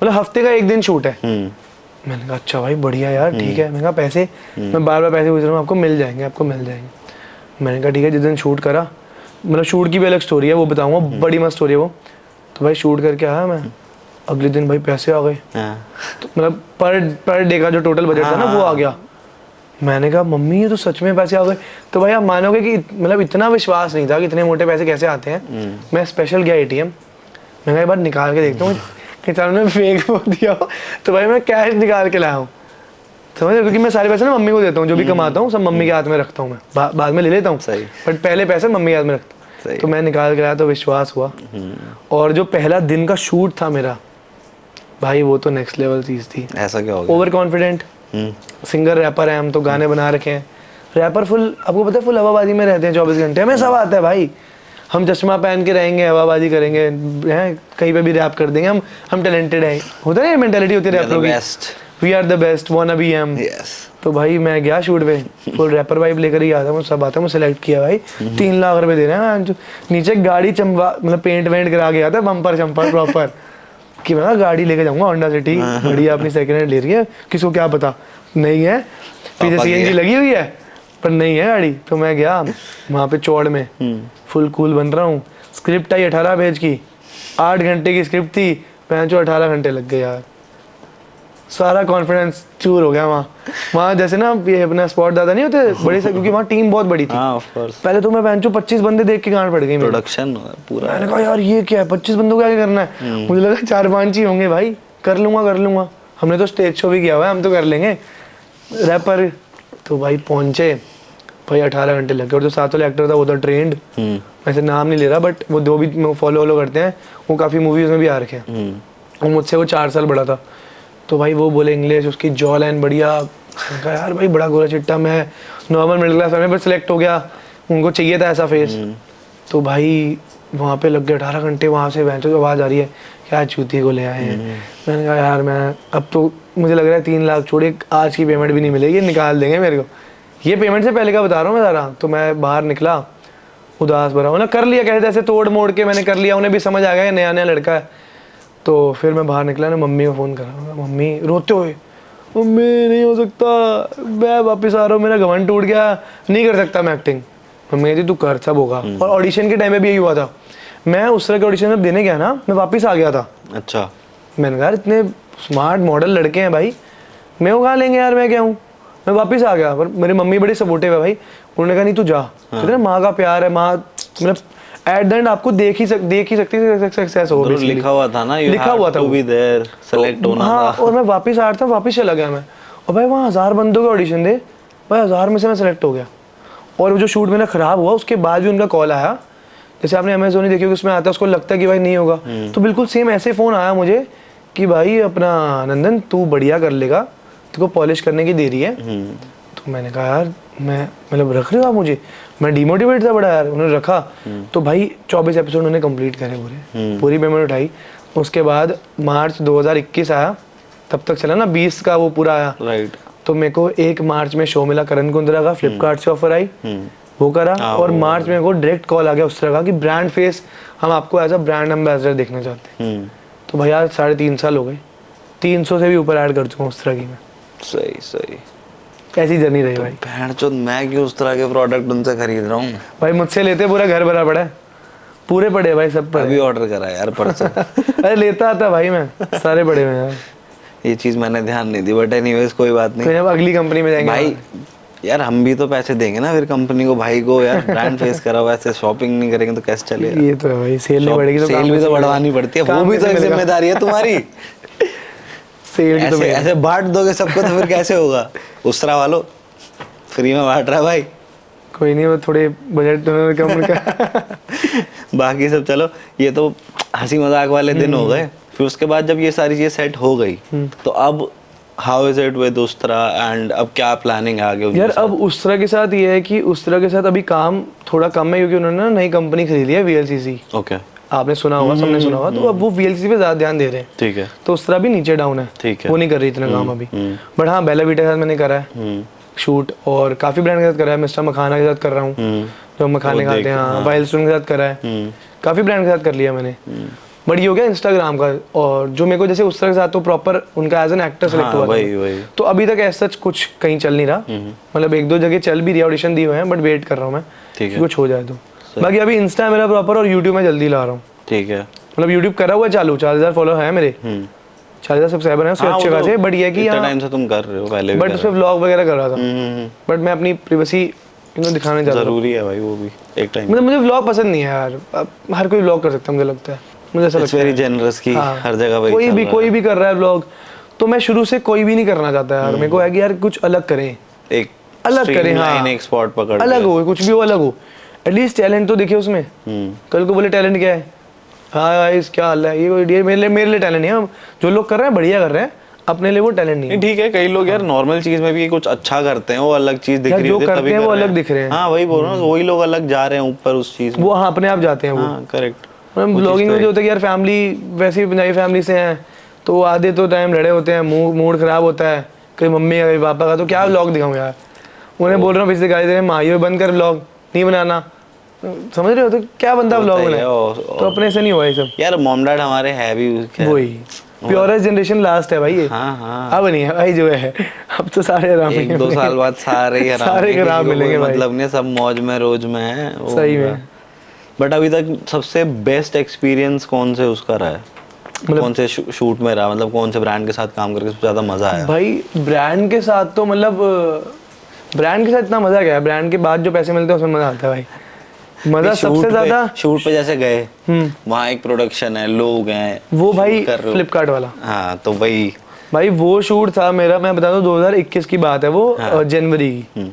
मतलब हफ्ते का 1 दिन शूट है। मैंने कहा अच्छा भाई बढ़िया यार ठीक है। मैंने कहा पैसे मैं बार बार पैसे पूछ रहा हूँ, आपको मिल जाएंगे आपको मिल जाएंगे। मैंने कहा ठीक है। जिस दिन शूट करा, मतलब शूट की भी अलग स्टोरी है, वो बताऊंगा, बड़ी मस्त स्टोरी है वो। तो भाई शूट करके आया मैं, अगले दिन भाई पैसे आ गए। तो मतलब पर डे का जो टोटल बजट था ना वो आ गया। मैंने कहा मम्मी ये तो सच में पैसे आ गए। तो भाई आप मानोगे कि मतलब इतना विश्वास नहीं था कि इतने मोटे पैसे कैसे आते हैं। मैं स्पेशल गया ATM, मैं कहा एक बार निकाल के देखता हूँ कि चलो ने फेक दिया हो। तो भाई मैं कैश निकाल के लाया हूँ, समझ, क्योंकि मैं सारे पैसे ना मम्मी को देता हूँ, जो भी कमाता हूँ सब मम्मी के हाथ में रखता हूँ, मैं बाद में ले लेता हूँ, बट पहले पैसे मम्मी के हाथ में रखता हूँ। तो मैं निकाल के लाया तो विश्वास हुआ। और जो पहला दिन का शूट था मेरा भाई, वो तो नेक्स्ट लेवल चीज़ थी। ऐसा क्या हो गया? ओवर कॉन्फिडेंट सिंगर रैपर है हम, तो गाने बना रखे हैं। रैपर फुल, आपको पता है फुल हवाबाजी में रहते हैं 24 घंटे, हमें सब आता है भाई। हम चश्मा पहन के रहेंगे, हवाबाजी करेंगे, हैं कहीं पे भी रैप कर देंगे, हम टैलेंटेड हैं। होता है ना मेंटालिटी होती है रैपरों की, we are the best, wanna be M. तो भाई मैं गया शूट पे, फुल रैपर वाइब लेकर ही आता हूँ, सब आता है, मुझे सेलेक्ट किया भाई। 3 लाख रुपए दे रहे हैं, नीचे गाड़ी चमवा मतलब पेंट वेंट करा के आता, बम्पर चंपर प्रॉपर, कि मैं गाड़ी लेके जाऊंगा होंडा सिटी, बढ़िया अपनी सेकंड हैंड ले रही है, किसको क्या पता नहीं है, पीछे CNG लगी हुई है पर नहीं है गाड़ी। तो मैं गया वहाँ पे चौड़ में, फुल कूल बन रहा हूँ। स्क्रिप्ट आई 18 पेज की, 8 घंटे की स्क्रिप्ट थी, 18 घंटे लग गए यार। सारा कॉन्फिडेंस चूर हो गया वहाँ जैसे ना ये अपना स्पॉट ज़्यादा नहीं होते बड़े से, क्योंकि वहाँ टीम बहुत बड़ी थी। पहले तो मैं 25 बंदे देख के गांड पड़ गई, प्रोडक्शन पूरा। मैंने कहा यार ये क्या है, 25 बंदों को क्या करना है। मुझे लगा 4-5 ही होंगे भाई, कर लूँगा। हमने तो स्टेज शो भी किया हुआ है, हम तो कर लेंगे रैपर। तो भाई पहुँचे भाई, 18 घंटे लग गए। और जो साथ वाला एक्टर था वो था ट्रेंड, वैसे नाम नहीं ले रहा, बट वो 2 भी फॉलो करते हैं, वो काफ़ी मूवीज़ में भी आ रखे हैं। और मुझसे वो 4 साल बड़ा था। तो भाई वो बोले इंग्लिश, उसकी जॉ लाइन बढ़िया। कहा यार भाई बड़ा गोरा चिट्टा, मैं नॉर्मल मिडिल क्लास फैमिली पर सिलेक्ट हो गया, उनको चाहिए था ऐसा फेस। तो भाई वहाँ पे लग गए 18 घंटे। वहाँ से बहन चो आवाज़ आ रही है क्या चूतिए को ले आए हैं। मैंने कहा यार मैं अब तो मुझे लग रहा है 3 लाख छोड़े, आज की पेमेंट भी नहीं मिलेगी, निकाल देंगे मेरे को। ये पेमेंट से पहले का बता रहा हूँ मैं सारा। तो मैं बाहर निकला उदास भरा, उन्हें कर लिया कैसे ऐसे तोड़ मोड़ के मैंने कर लिया, उन्हें भी समझ आ गया नया लड़का है। तो फिर मैं बाहर निकला ना, मम्मी को फ़ोन करा, मम्मी रोते हुए, मम्मी नहीं हो सकता, मैं वापस आ रहा हूँ, मेरा घमंड टूट गया, नहीं कर सकता मैं एक्टिंग। मम्मी कहती तू कर, सब होगा। और ऑडिशन के टाइम पे भी यही हुआ था, मैं उस तरह के ऑडिशन जब देने गया ना, मैं वापस आ गया था। अच्छा। मैंने कहा इतने स्मार्ट मॉडल लड़के हैं भाई, मैं वो कहाँ लेंगे यार, मैं क्या हूँ। मैं वापस आ गया, पर मेरी मम्मी बड़ी सपोर्टिव है भाई, उन्होंने कहा नहीं तू जा, तो ना माँ का प्यार है, माँ मतलब एट द एंड आपको देख ही सकती सक्सेस हो। basically। लिखा हुआ था ना, लिखा हुआ था टू वो। बी देयर, सेलेक्ट होना हाँ, था। और मैं वापस आ रहा था, वापस चला गया मैं, और भाई वहाँ 1000 बंदों के ऑडिशन थे भाई, 1000 में से मैं सेलेक्ट हो गया। और वो जो शूट मेरा खराब हुआ उसके बाद भी उनका कॉल आया, जैसे आपने अमेजोन देखी होगी उसमें आता है, उसको लगता है कि भाई नहीं होगा, तो बिल्कुल सेम ऐसे फ़ोन आया मुझे कि भाई अपना नंदन तू बढ़िया कर लेगा, तेरे को पॉलिश करने की देरी है। तो मैंने कहा यार मैं मतलब रख रहे हो आप मुझे, मैं डिमोटिवेट था बड़ा यार। उन्होंने रखा तो भाई 24 एपिसोड उन्होंने कंप्लीट करे पूरे, पूरी पेमेंट उठाई। उसके बाद मार्च 2021 आया, तब तक चला ना 20 का वो पूरा आया, राइट। तो मेरे को 1 मार्च में शो मिला करण कुंद्रा का, फ्लिपकार्ट से ऑफर आई, वो करा। और मार्च में मेरे को डायरेक्ट कॉल आ गया उस तरह का कि ब्रांड फेस, हम आपको एज अ ब्रांड एम्बेसडर देखना चाहते हैं। तो भाई आज 3.5 साल हो गए, 300 से भी ऊपर ऐड कर चुका हूँ उस तरह की मैं। सही सही। ऐसी जर्नी रही भाई। भैंचोद मैं क्यों उस तरह के प्रोडक्ट उनसे खरीद रहा हूँ? भाई मुझसे लेते पूरा घर भरा पड़ा है, पूरे पड़े भाई, सब पड़े। अभी ऑर्डर करा यार परसों। अरे लेता आता भाई मैं, सारे पड़े हुए हैं यार। ये चीज मैंने ध्यान नहीं दी, बट एनीवेज कोई बात नहीं। तो अब अगली कंपनी में जाएंगे भाई यार हम भी तो पैसे देंगे ना फिर कंपनी को, भाई को यार ब्रांड फेस करा हुआ, ऐसे शॉपिंग नहीं करेंगे तो कैसे चलेगा? ये तो है भाई, सेल नहीं बढ़ेगी तो सेल भी तो बढ़वानी पड़ती है, वो भी तो एक जिम्मेदारी है तुम्हारी। सेल की तो ऐसे ऐसे बांट दोगे सबको तो फिर कैसे होगा? उसरा वालों फ्री में बांट रहा है भाई। कोई नहीं, वो थोड़े बजट कम का। बाकी सब चलो, ये तो हंसी मजाक वाले दिन हो गए। फिर उसके बाद जब ये सारी चीजें सेट हो गई तो अब how is it with Ustraa and अब क्या प्लानिंग है आगे? यार अब उस्तरा के साथ ये है कि उस्तरा के साथ अभी काम थोड़ा कम है, क्योंकि उन्होंने ना नई कंपनी खरीदी है VLCC। ओके, आपने सुना होगा, सबने सुना होगा, तो अब वो VLCC पे ज्यादा ध्यान दे रहे हैं। ठीक है। तो उस्तरा भी नीचे डाउन है, ठीक है। वो नहीं कर रही इतना काम अभी। बट हाँ, बेला वीटा के साथ मैंने करा है शूट, और काफी ब्रांड के साथ करा है, मिस्टर मखाना के साथ कर रहा हूँ, जो मखाने खाते हैं, वाइल्डस्टोन के साथ करा है, काफी ब्रांड के साथ कर लिया मैंने। बट ये हो गया इंस्टाग्राम का, और जो मेरे को जैसे उस तरह के साथ तो प्रॉपर उनका एज एन एक्टर सेलेक्ट हुआ था, तो अभी तक ऐसा कुछ कहीं चल नहीं रहा, मतलब 1-2 जगह चल भी रही, ऑडिशन दिए हुए हैं, बट वेट कर रहा हूँ मैं कि कुछ हो जाए तो। बाकी अभी इंस्टा है मेरा प्रॉपर, और यूट्यूब में जल्दी ला रहा हूँ। ठीक है, मतलब यूट्यूब करा हुआ चालू, 4000 फॉलो है मेरे, 4000 सब्सक्राइबर हैं उसके अच्छे खासे। बट ये कि टाइम से तुम कर रहे हो पहले भी, बट उसमें व्लॉग वगैरह कर रहा था, बट मैं अपनी प्राइवेसी दिखाने चाहता हूं। जरूरी है भाई वो भी एक टाइम। मतलब मुझे व्लॉग पसंद नहीं है यार, अब हर कोई व्लॉग कर सकता है, मुझे लगता है, मुझे ऐसा लगता है। वेरी जेनरस की हर जगह वही कोई भी कर रहा है व्लॉग, तो मैं शुरू से कोई भी नहीं करना चाहता यार। मेरे को है कि यार कुछ अलग करें, एक अलग करें, हाँ एक स्पॉट पकड़, अलग हो, कुछ भी हो अलग हो, एटलीस्ट टैलेंट तो दिखे उसमें। कल को बोले टैलेंट क्या है, हाँ गाइस क्या हाल है, ये मेरे लिए टैलेंट नहीं है। जो लोग कर रहे हैं बढ़िया कर रहे हैं, अपने लिए वो टैलेंट नहीं है। ठीक है, कई लोग यार नॉर्मल चीज में भी कुछ अच्छा करते हैं, वो अलग चीज दिख रही है, जो करते हैं वो अलग दिख रहे हैं। हाँ वही बोल रहा हूँ, वही लोग अलग जा रहे हैं ऊपर उस चीज में, वो हाँ अपने आप जाते हैं वो। हाँ करेक्ट। मतलब ब्लॉगिंग में जो होता है कि यार फैमिली, वैसे भी पंजाबी फैमिली से हैं, तो आधे तो टाइम लड़े होते हैं, मूड खराब होता है, कहीं मम्मी का कहीं पापा का, तो क्या व्लॉग दिखाऊं यार। उन्हें बोल रहा हूँ पिछले गाली दे रहे हैं, माँ ये बंद कर व्लॉग नहीं बनाना, समझ रहे हो? तो क्या बंदा व्लॉग बनाए, तो अपने से नहीं हुआ ये सब यार। मॉम डैड हमारे है भी वही प्योरेस्ट जनरेशन लास्ट है भाई ये। हाँ अब नहीं है भाई, जो है अब तो सारे आराम 1-2 साल बाद सारे आराम मिलेंगे भाई, मतलब नहीं, सब मौज में रोज में है सही में। बट अभी तक सबसे बेस्ट एक्सपीरियंस कौन से उसका रहा है, मतलब कौन से शूट में रहा, मतलब कौन से ब्रांड के साथ काम करके सबसे ज्यादा मजा आया? भाई ब्रांड के साथ तो मतलब ब्रांड के साथ इतना मजा क्या है, ब्रांड के बाद जो पैसे मिलते हैं उसमें मजा आता है भाई। मजा सबसे ज्यादा शूट पे जैसे गए, वहाँ एक प्रोडक्शन है, लोग हैं, वो भाई फ्लिपकार्ट वाला। हाँ तो भाई वो शूट था मेरा, मैं बता दूं 2021 की बात है वो, जनवरी की।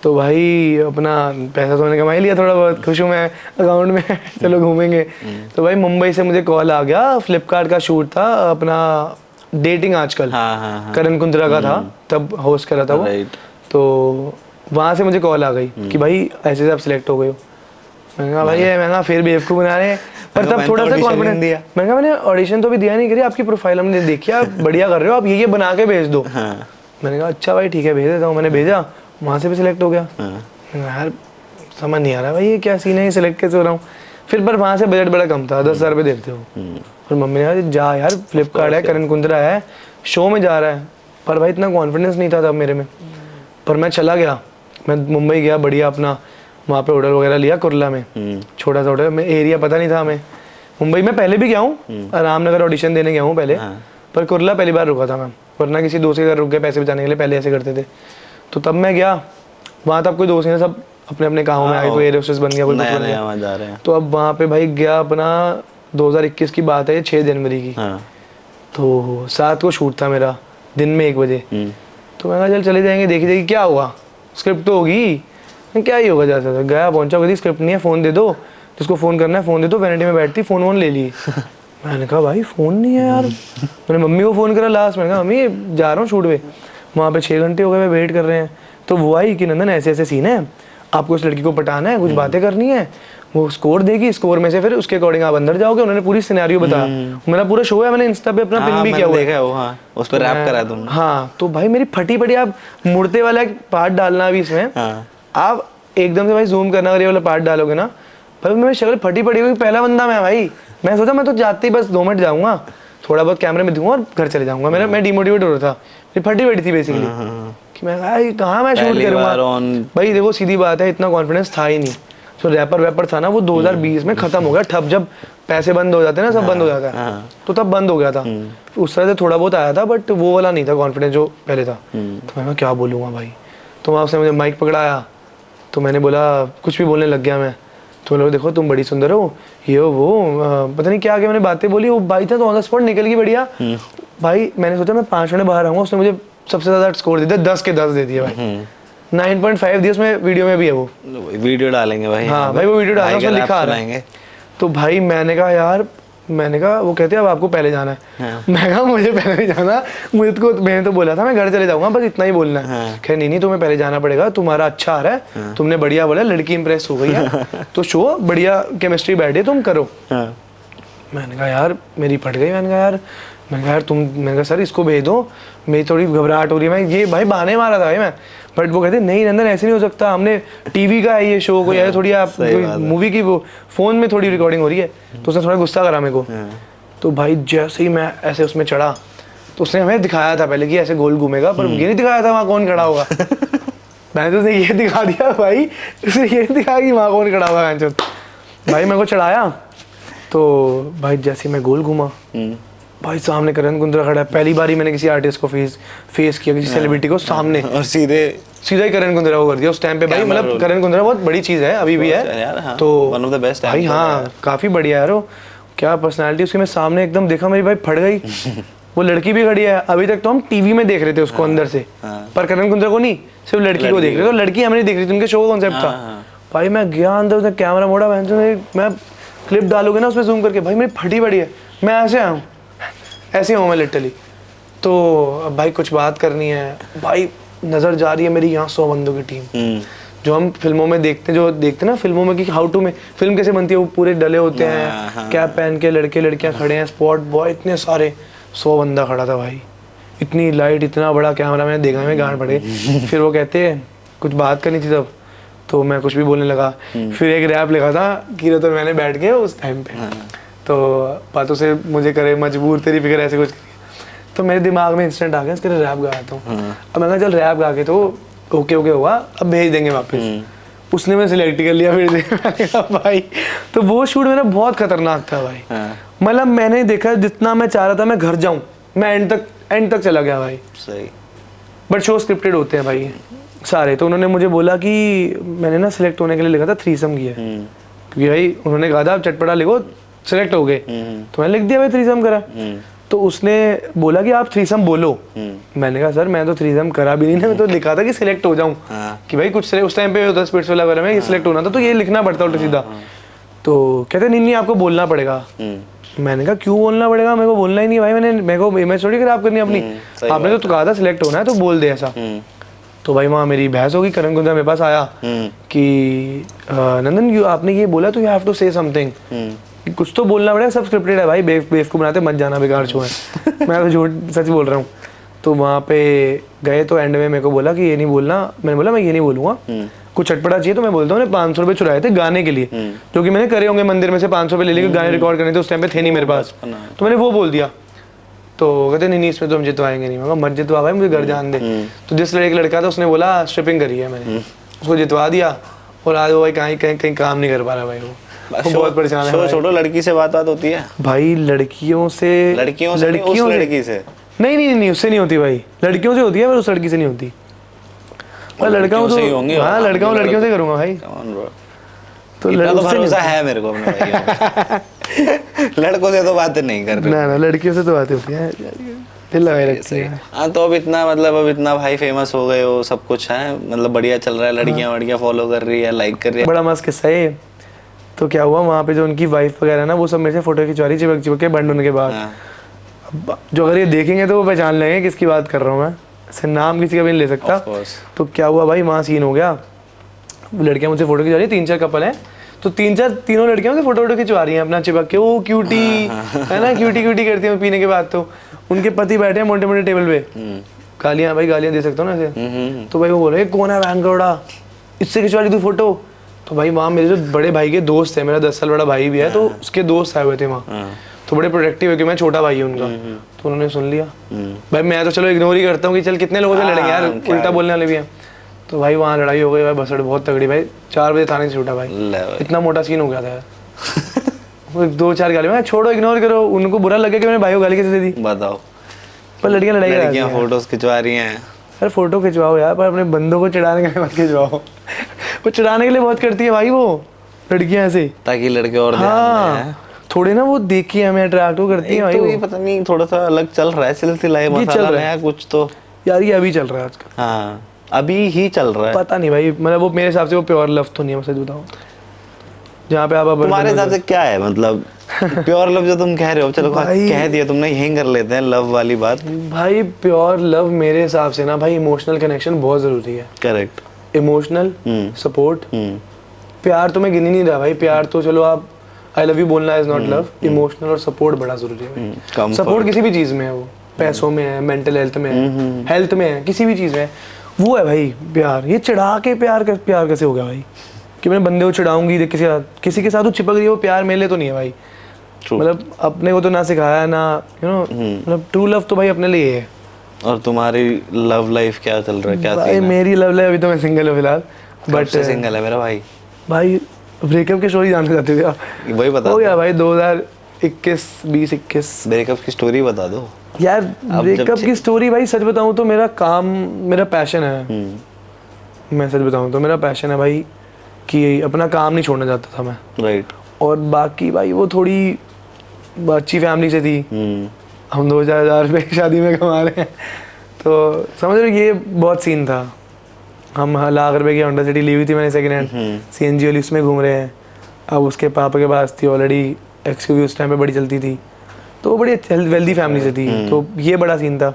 तो भाई अपना पैसा तो मैंने कमा ही लिया थोड़ा बहुत, खुश हूँ मैं अकाउंट में। चलो घूमेंगे। तो भाई मुंबई से मुझे कॉल आ गया, फ्लिपकार्ट का शूट था अपना, डेटिंग आजकल, करण कुंद्रा का था, तब होस्ट कर रहा था वो। तो वहाँ से मुझे कॉल आ गई कि भाई ऐसे से आप सिलेक्ट हो गए हो। मैंने कहा भाई मैं कहा फिर बेवकूफ़ बना रहे हैं, पर तब थोड़ा सा कॉन्फिडेंस दिया। मैंने कहा मैंने ऑडिशन तो भी दिया नहीं, करी आपकी प्रोफाइल हमने देखी, आप बढ़िया कर रहे हो, आप ये बना के भेज दो। मैंने कहा अच्छा भाई ठीक है भेज देता हूँ। मैंने भेजा, वहाँ से भी सिलेक्ट हो गया। यार समझ नहीं आ रहा भाई ये क्या सीन है, ये सिलेक्ट कैसे हो रहा हूँ। फिर पर वहाँ से बजट बड़ा कम था, 10,000 रुपये देते हो। और मम्मी ने कहा जा यार, फ्लिपकार्ट है, करण कुंद्रा है, शो में जा रहा है। पर भाई इतना कॉन्फिडेंस नहीं था तब मेरे में, पर मैं चला गया। मैं मुंबई गया, बढ़िया अपना वहाँ पे होटल वगैरह लिया कुर्ला में, छोटा सा होटल में, एरिया पता नहीं था हमें। मुंबई में पहले भी गया हूँ, रामनगर ऑडिशन देने गया हूँ पहले, पर कुर्ला पहली बार रुका था मैं, वरना किसी दोस्त के घर रुक गए पैसे बचाने के लिए, पहले ऐसे करते थे। तो तब मैं गया वहाँ, तब कोई दोस्त नहीं था, सब अपने अपने कामों में आगे, कोई एयर होस्टेस बन गया, कोई कुछ नया बन नया गया। वहाँ जा रहे हैं। तो अब वहाँ पे भाई गया अपना 2021 की बात है, 6 जनवरी की। हाँ। तो 7 को शूट था मेरा, दिन में 1 बजे। तो मैं कहा चल चले जाएंगे, देखी जाएगी क्या होगा, स्क्रिप्ट तो होगी, क्या ही होगा। जाता था गया, पहुंचा, कहती स्क्रिप्ट नहीं है, फ़ोन दे दो, जिसको फ़ोन करना है फ़ोन दे दो। वैनिटी में बैठती, फ़ोन वोन ले ली। मैंने कहा भाई फ़ोन नहीं है यार। मैंने मम्मी को फ़ोन करा लास्ट, मैंने कहा मम्मी जा रहा हूँ शूट पे। वहाँ पे 6 घंटे हो गए, वेट कर रहे हैं। तो वो आई कि नंदन ऐसे ऐसे सीन है, आपको उस लड़की को पटाना है, कुछ बातें करनी है, वो स्कोर देगी, स्कोर में से फिर उसके अकॉर्डिंग आप अंदर जाओगे। उन्होंने पूरी सिनेरियो बताया। मेरा पूरा शो है, मैंने इंस्टा पे अपना पिन भी किया हुआ है। देखा है वो, हाँ, उस पर रैप करा तुमने। हाँ, तो भाई मेरी फटी पड़ी, आप मुड़ते वाला एक पार्ट डालना अभी इसमें, हाँ। आप एकदम से भाई जूम करना, अगर ये वाला पार्ट डालोगे ना भाई, मेरी शक्ल फटी पड़ी हुई, पहला बंदा मैं भाई। मैं सोचा मैं तो जाते ही बस 2 मिनट जाऊंगा, थोड़ा बहुत कैमरे में दूंगा और घर चले जाऊंगा। मैं डिमोटिवेट हो रहा था, मेरी फटी पड़ी थी बेसिकली कि मैं कहाँ मैं शूट करूंगा। भाई देखो सीधी बात है, इतना कॉन्फिडेंस था ही नहीं। जो रैपर वैपर था ना वो 2020 में खत्म हो गया, ठप, जब पैसे बंद हो जाते हैं ना, सब बंद हो जाता है, तो तब बंद हो गया था। उस तरह से थोड़ा बहुत आया था, बट वो वाला नहीं था कॉन्फिडेंस जो पहले था। तो मैं क्या बोलूँगा भाई। तो वहाँ उसने मुझे माइक पकड़ाया, तो मैंने बोला, कुछ भी बोलने लग गया मैं। तो लोग देखो तुम बड़ी सुंदर हो, ये हो वो, पता नहीं क्या मैंने बातें बोली। वो भाई था तो ऑन द स्पॉट निकल गई बढ़िया। भाई मैंने सोचा मैं 5 मिनट बाहर आऊँगा, उसने मुझे सबसे ज़्यादा स्कोर दे दिया, 10 के 10 दे दिया भाई। 9.5 दिया उसमें, वीडियो में भी है वो, वीडियो डालेंगे भाई। हाँ भाई वो वीडियो डालना, उसमें लिखा आ रहा है। तो भाई मैंने कहा यार, मैंने कहा, वो कहते हैं अब आपको पहले जाना है। मैं कहा मुझे पहले नहीं जाना, मैंने तो बोला था मैं घर चले जाऊंगा, बस इतना ही बोलना है। कह नहीं तुम्हें पहले जाना पड़ेगा, तुम्हारा अच्छा आ रहा है, तुमने बढ़िया बोला, लड़की इंप्रेस हो गई है, तो शो बढ़िया केमिस्ट्री बैठे, तुम करो। मैंने कहा यार मेरी फट गई। मैंने कहा यार मैंने कहा सर इसको भेज दो, मेरी थोड़ी घबराहट हो रही है। मैं ये भाई बहाने मारा था भाई मैं, बट वो कहते नहीं नंदन ऐसे नहीं हो सकता, हमने टीवी का है ये शो, कोई है थोड़ी आप मूवी की, वो फोन में थोड़ी रिकॉर्डिंग हो रही है। तो उसने थोड़ा गुस्सा करा मेरे को। तो भाई जैसे ही मैं ऐसे उसमें चढ़ा, तो उसने हमें दिखाया था पहले कि ऐसे गोल घूमेगा, पर ये नहीं दिखाया था वहाँ कौन खड़ा होगा। मैंने तो उसे ये दिखा दिया भाई, उसे ये दिखाया कि वहाँ कौन खड़ा होगा। भाई मेरे को चढ़ाया, तो भाई जैसे मैं गोल घूमा, भाई सामने करण कुंद्रा खड़ा है। पहली बार ही मैंने किसी आर्टिस्ट को फेस किया, किसी सेलिब्रिटी को सामने, और सीधा ही करण कुंद्रा को कर दिया उस टाइम पे। भाई मतलब करण कुंद्रा बहुत बड़ी चीज है, अभी भी है, तो वन ऑफ द बेस्ट भाई। हाँ काफी बढ़िया यार, वो क्या पर्सनालिटी उसकी। मैं सामने एकदम देखा, मेरी भाई फट गई। वो लड़की भी खड़ी है, अभी तक तो हम टीवी में देख रहे थे उसको अंदर से, पर करण कुंद्रा को नहीं, सिर्फ लड़की को देख रहे थे। तो लड़की हमें नहीं देख रही थी, उनके शो का कॉन्सेप्ट था। भाई मैं गया अंदर, उसने कैमरा मोड़ा, मैं क्लिप डालोगे ना उसमें जूम करके, भाई मेरी फटी पड़ी है, मैं ऐसे आऊँ, ऐसे हूँ मैं लिटरली। तो अब भाई कुछ बात करनी है, भाई नज़र जा रही है मेरी यहाँ 100 बंदों की टीम, जो हम फिल्मों में देखते हैं, जो देखते हैं ना फिल्मों में कि हाउ टू में फिल्म कैसे बनती है, वो पूरे डले होते हैं, कैप पहन के लड़के लड़कियाँ खड़े हैं, स्पॉट बॉय इतने सारे, 100 बंदा खड़ा था भाई। इतनी लाइट, इतना बड़ा कैमरा, मैंने देखा में गांड पड़े। फिर वो कहते हैं कुछ बात करनी थी तब, तो मैं कुछ भी बोलने लगा। फिर एक रैप लिखा था कि तो मैंने बैठ के उस टाइम पे, तो बातों से मुझे करे मजबूर तेरी फिक्र, ऐसे कुछ। तो मेरे दिमाग में इंस्टेंट आ गया इसके लिए रैप गाता हूँ। अब मैं कहा चल रैप गा के तो ओके हुआ, अब भेज देंगे वापस। उसने मैं सिलेक्ट कर लिया फिर से। मैंने कहा भाई, तो वो शूट मेरा बहुत खतरनाक था भाई। मतलब मैंने देखा जितना मैं चाह रहा था मैं घर जाऊँ, मैं एंड तक चला गया भाई। सही। बट शो स्क्रिप्टेड होते हैं भाई सारे। तो उन्होंने मुझे बोला कि मैंने ना सिलेक्ट होने के लिए लिखा था थ्रीसम की है, क्योंकि भाई उन्होंने कहा था आप चटपटा लिखो, सिलेक्ट हो गए। तो मैंने लिख दिया भाई थ्रीसम करा। तो उसने बोला कि आप थ्रीसम बोलो। मैंने कहा सर मैं तो थ्रीसम करा भी नहीं ना, मैं तो लिखा था कि सिलेक्ट हो जाऊं, कि भाई कुछ उस टाइम पे 10 स्पिट्स वाला में सिलेक्ट होना था, तो ये लिखना पड़ता उल्टा सीधा। तो कहते नहीं आपको बोलना पड़ेगा। मैंने कहा क्यों बोलना पड़ेगा, मेरे को बोलना ही नहीं भाई, मेरे को इमेज थोड़ी खराब करनी अपनी, आपने तो कहा था सिलेक्ट होना है तो बोल दे ऐसा। तो भाई वहाँ मेरी बहस होगी, करण कुंद्रा मेरे पास आया कि नंदन आपने ये बोला तो you have to say something, कुछ तो बोलना पड़ेगा, सब स्क्रिप्टेड है भाई, बेवकूफ बनाते मत जाना, बेकार शो है। मैं तो झूठ सच बोल रहा हूँ। तो वहाँ पे गए तो एंड में मेरे को बोला कि ये नहीं बोलना। मैंने बोला मैं ये नहीं बोलूँगा, कुछ चटपटा चाहिए तो मैं बोलता हूँ। 500 रुपये चुराए थे गाने के लिए, जो कि मैंने करे होंगे मंदिर में से 500 रुपये ले लेके गाने रिकॉर्ड करने थे, उस टाइम पे थे नहीं मेरे पास, तो मैंने वो बोल दिया। तो कहते नहीं इसमें तो हम जितवाएंगे नहीं। मैं मत जितवा भाई, मुझे घर जान दे। तो जिस एक लड़का था उसने बोला स्ट्रिपिंग करी है, मैंने उसको जितवा दिया, और आज वो भाई कहीं काम नहीं कर पा रहा भाई, वो बहुत परेशान है। छोड़ो, लड़की से बात होती है भाई, लड़कियों से लड़की से नहीं उससे नहीं होती भाई, लड़कियों से होती है पर उस लड़की से नहीं होती। और लड़का हूँ लड़कियों से ही तो होंगे, हाँ, और लड़का हूँ, आपके लड़कियों से करूँगा भाई। Come on, bro. तो इतना तो लड़कों से भरोसा है मेरे को अपने भाइयों पे। लड़कों से तो बातें नहीं कर रहे। ना लड़कियों से तो बातें होती हैं, दिल लगाए रखती हैं। हाँ, तो अब इतना भाई फेमस हो गए हो, सब कुछ है, मतलब बढ़िया चल रहा है, लड़कियां वड़कियां फॉलो कर रही है, लाइक कर रही है। बड़ा मस्त किस्सा है ये। तो क्या हुआ वहाँ पे, जो उनकी वाइफ वगैरह ना, वो सब मेरे से फोटो खिंचवा रही, चिपक चिपक के बंद होने के बाद। हाँ, अब जो अगर ये देखेंगे तो वो पहचान लेंगे किसकी बात कर रहा हूँ मैं, ऐसे नाम किसी का भी नहीं ले सकता। of course. तो क्या हुआ भाई, वहाँ सीन हो गया, लड़कियाँ मुझसे फोटो खिंचवा रही, 3-4 कपल हैं, तो तीनों लड़कियां मुझसे फोटो खिंचवा रही हैं अपना चिपक के, वो क्यूटी है ना, क्यूटी क्यूटी करती हैं पीने के बाद। तो उनके पति बैठे हैं मोटे मोटे टेबल पे, गालियां भाई, गालियां दे सकता हूँ ना ऐसे। तो भाई वो बोले कौन है बैंगलोड़ा, इससे खिंचवा ली तू फोटो। तो भाई वहाँ मेरे जो बड़े भाई के दोस्त है, मेरा 10 साल बड़ा भाई भी है, तो उसके दोस्त आए हुए थे वहाँ, तो बड़े प्रोटेक्टिव है कि मैं छोटा भाई हूँ उनका। तो उन्होंने सुन लिया। भाई मैं तो चलो इग्नोर ही करता हूँ कि चल कितने लोगों से लड़ेंगे यार, उल्टा बोलने वाले भी हैं। तो भाई वहाँ लड़ाई हो गई भाई, भसड़ बहुत तगड़ी भाई, 4 बजे थाने से छूटा भाई, इतना मोटा सीन हो गया था यार। 2-4 गाली, मैं छोड़ो, इग्नोर करो, उनको बुरा लगे कि मैंने भाई को गाली कैसे दे दी। बताओ, पर लड़कियां लड़ाई करती लड़कियां हैं। फोटोज खिंचवा रही हैं। अरे फोटो खिंचवाओ यार, पर अपने बंदों को चिढ़ाने के लिए मत खिंचवाओ। वो चिढ़ाने के लिए बहुत करती है भाई वो लड़कियां ऐसे, ताकि लड़के और ध्यान दें। हाँ थोड़े ना वो देख के हमें अट्रैक्ट हो करती है भाई तो ये वो। पता नहीं थोड़ा सा अलग चल रहा है सिलसिला, ये ये चल मसाला रहा है। नया कुछ तो। यार ये अभी चल रहा है आजकल, हाँ, अभी ही चल रहा है। पता नहीं भाई, मतलब वो मेरे हिसाब से वो प्योर लव तो नहीं है, मैं सच बताऊं, जहाँ पे आप तुम्हारे हिसाब से क्या है मतलब प्योर लव जो तुम कह रहे हो? चलो भाई- कह दिया तुमने, यहीं कर लेते हैं लव वाली बात। भाई प्योर लव मेरे हिसाब से ना भाई, इमोशनल कनेक्शन बहुत जरूरी है। करेक्ट। इमोशनल सपोर्ट, प्यार तो मैं गिन ही नहीं रहा भाई, प्यार तो चलो आप आई लव यू बोलना इज नॉट लव, इमोशनल और सपोर्ट बड़ा जरूरी है भाई। सपोर्ट किसी भी चीज में है, वो पैसों में है, मेंटल हेल्थ में है, हेल्थ में है, किसी भी चीज में है, वो है भाई प्यार। ये चिढ़ा के प्यार कैसे हो गया भाई, कि मैं बंदे को चिढ़ाऊंगी किसी के साथ वो चिपक रही है, वो प्यार मेरे लिए तो नहीं है भाई। मतलब अपने को तो ना सिखाया ना, यू नो, मतलब ट्रू लव तो भाई अपने लिए है। और तुम्हारी लव लाइफ क्या चल रहा है, क्या भाई सीन है? मेरी लव लाइफ, अभी तो मैं सिंगल हूँ फिलहाल, बट सिंगल है मेरा भाई। भाई ब्रेकअप की स्टोरी जानना चाहते हो क्या? वही बता हो दो। गया भाई 2021 ब्रेकअप की स्टोरी बता दो। यार अब ब्रेकअप जब की स्टोरी भाई, सच बताऊं तो मेरा काम, मेरा पैशन है। मैं सच बताऊं तो मेरा पैशन है भाई, कि अपना काम नहीं छोड़ना चाहता था मैं। राइट। और बाकी भाई वो थोड़ी अच्छी फैमिली से थी, हम 2000 रुपये की शादी में कमा रहे हैं, तो समझ रहे हो, ये बहुत सीन था। हम लाख रुपए की होंडा सिटी ली हुई थी मैंने सेकंड हैंड, CNG वाली, उसमें घूम रहे हैं। अब उसके पापा के पास थी ऑलरेडी XUV, उस टाइम पे बड़ी चलती थी, तो वो बड़ी वेल्दी फैमिली से थी, तो ये बड़ा सीन था।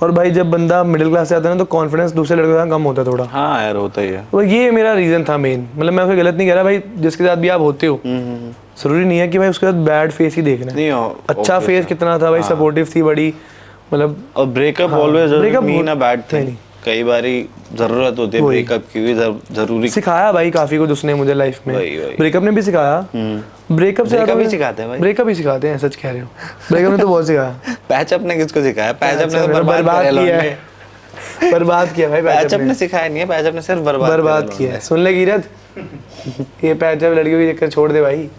और भाई जब बंदा मिडिल क्लास से आता है ना, तो कॉन्फिडेंस दूसरे लड़कों का कम होता है थोड़ा। हाँ यार, होता ही है। तो ये मेरा रीज़न था मेन, मतलब मैं उसे गलत नहीं कह रहा भाई, जिसके साथ भी आप होते हो जरूरी नहीं है कि भाई उसके साथ बैड फेस ही देखना है। नहीं अच्छा फेस कितना था भाई, सपोर्टिव थी बड़ी, मतलब। और breakup always breakup mean a bad नहीं। थिंग। कई बारी जरूरत होती है ब्रेकअप की भी, जरूरी। सिखाया भाई काफी कुछ उसने मुझे लाइफ में, वही। ब्रेकअप ने भी सिखाया। ब्रेकअप से ब्रेकअप ही सिखाते हैं भाई। ब्रेकअप ही सिखाते हैं, सच कह रहे हो, ब्रेकअप ने तो बहुत सिखाया। पैचअप ने किसको सिखाया? पैचअप ने तो बर्बाद किया है, बर्बाद किया भाई पैचअप ने सिखाया नहीं है, पैचअप ने सिर्फ बर्बाद किया है। सुन ले गिरत, ये पैचअप लड़कियों की चक्कर छोड़ दे भाई।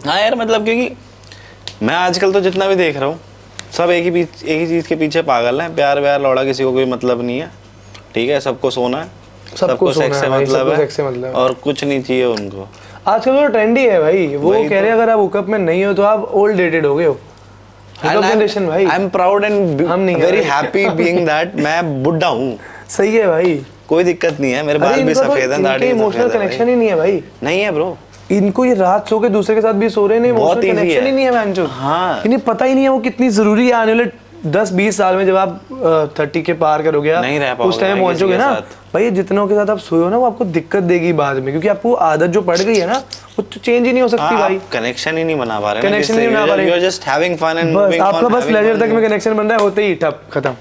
हाँ यार, मतलब क्योंकि मैं आजकल तो जितना भी देख रहा हूँ, सब एक ही चीज के पीछे पागल हैं। प्यार व्यार लौड़ा किसी को कोई मतलब नहीं है, ठीक है? सबको सोना है, सबको सेक्स से मतलब है, और कुछ नहीं चाहिए उनको। आजकल तो ट्रेंडी है भाई, वो कह रहे हैं अगर आप हुकअप में नहीं हो तो आप ओल्ड डेटेड हो गए हो। जनरेशन भाई, आई एम प्राउड एंड हम नहीं वेरी हैप्पी बीइंग दैट मैं बुड्ढा हूँ। सही है भाई, कोई दिक्कत नहीं है, मेरे बाल भी सफेद हैं, दाढ़ी भी इमोशनल सफेद है कनेक्शन ही नहीं है भाई। नहीं है ब्रो, इनको ये रात सो के दूसरे के साथ भी सो रहे हैं, बहुत इमोशनल easy कनेक्शन है। ही नहीं है मैंचो। हाँ। इन्हें पता ही नहीं है वो कितनी जरूरी है। आने वाले 10-20 साल में जब आप 30 के पार करोगे, नहीं रह पाओगे उस टाइम भाई पहुंचोगे किसी के ना साथ। भाई, जितनों के साथ आप सोए हो ना, वो आपको दिक्कत देगी बाद में, क्योंकि आपको आदत जो पड़ गई है ना, वो तो चेंज ही नहीं हो सकती भाई। कनेक्शन ही नहीं बना पा रहे ना Connection किससे। नहीं बना पा रहे। You are just having fun and बस मूविंग ऑन। आपका बस प्लेजर तक में कनेक्शन बन रहा है, होते ही ठप खत्म,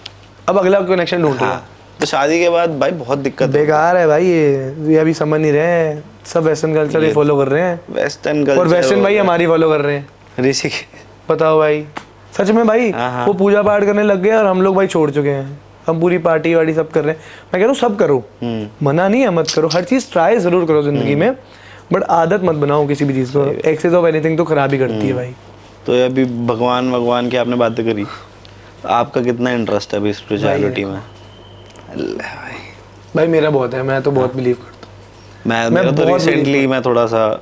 अब अगला कनेक्शन ढूंढ रहा है। तो शादी के बाद भाई बहुत दिक्कत है। बेकार है भाई, ये अभी समझ नहीं रहे हैं, सब वेस्टर्न कल्चर ही फॉलो कर रहे हैं, वेस्टर्न कल्चर और वेस्टर्न भाई हमारी फॉलो कर रहे हैं। ऋषि बताओ भाई, सच में भाई, हाँ। वो पूजा पाठ करने लग गए और हम लोग भाई छोड़ चुके हैं। हम पूरी पार्टी वार्टी सब कर रहे हैं। मैं कह रहा हूँ सब करो, मना नहीं है, मत करो, हर चीज ट्राई जरूर करो जिंदगी में, बट आदत मत बनाओ किसी भी चीज को। एक्सेस ऑफ एनीथिंग तो खराब ही करती है भाई। तो ये अभी भगवान की आपने बातें करी, आपका कितना इंटरेस्ट है अभी स्पिरिचुअलिटी में? अल्लाह भाई, भाई मेरा बहुत है, मैं तो बहुत बिलीव करता मैं मेरा तो बहुत रिसेंटली मैं थोड़ा सा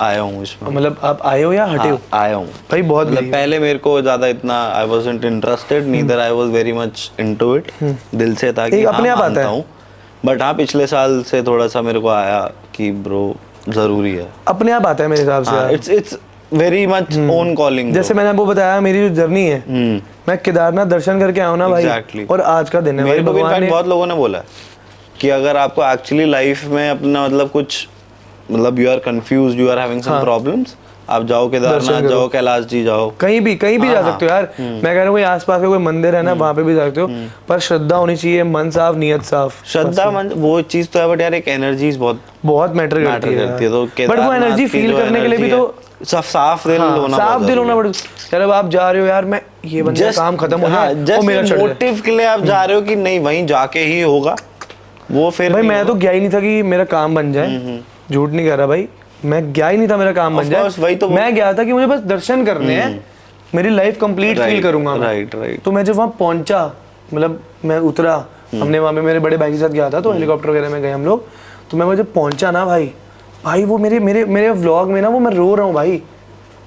आया हूँ इसमें। हूँ। मतलब आप आए हो या हटे हो? हाँ, आया हूँ भाई बहुत मतलब believe- पहले मेरे को ज्यादा इतना I wasn't interested, neither I was very much into it, दिल से था कि एक अपने आप आता मानता है। हूँ, बट हाँ पिछले साल से थोड़ा सा मेरे को आया कि ब्रो जरूरी है। अपने आप आता है मेरे हिसाब से हाँ, यार। It's very much own calling. जैसे मैंने आपको बताया मेरी जो जर्नी है, मैं केदारनाथ दर्शन करके आया हूँ ना भाई, Exactly. और आज का दिन है भाई, मेरे को भी भगवान इनफैक्ट ने बहुत लोगों ने बोला कि अगर आपको एक्चुअली लाइफ में अपना मतलब कुछ मतलब you are confused, you are having some problems, आप जाओ केदारनाथ जाओ, कैलाश जी जाओ, कहीं भी जा सकते हो यार। मैं कह रहा हूँ कोई आसपास का कोई मंदिर है ना, वहाँ पे भी जा सकते हो, पर श्रद्धा होनी चाहिए, मन साफ, नियत साफ। श्रद्धा मन वो चीज तो है, बट यार एक एनर्जीज बहुत मैटर करती है तो बट वो एनर्जी फील करने के लिए भी तो साफ दिल होना, साफ दिल होना पड़ेगा यार। अब आप जा रहे हो यार, मैं ये बंदा काम खत्म हो जाए, वो मेरा चढ़ जाए। मोटिव के लिए आप जा रहे हो कि नहीं वहीं जाके ही होगा वो, फिर भाई मैं तो गया ही नहीं था कि मेरा काम बन जाए, झूठ नहीं कह रहा भाई, मैं गया ही नहीं था मेरा काम बन जाए, वही तो मैं गया था कि मुझे बस दर्शन करने हैं, मेरी लाइफ कंप्लीट फील करूंगा मैं। राइट। तो मैं जब वहाँ पहुंचा, मतलब मैं उतरा, हमने वहाँ पे मेरे बड़े भाई के साथ गया था, तो हेलीकॉप्टर वगैरह में गए हम लोग, तो मैं जब पहुंचा ना भाई वो मेरे व्लॉग में ना वो मैं रो रहा हूँ भाई,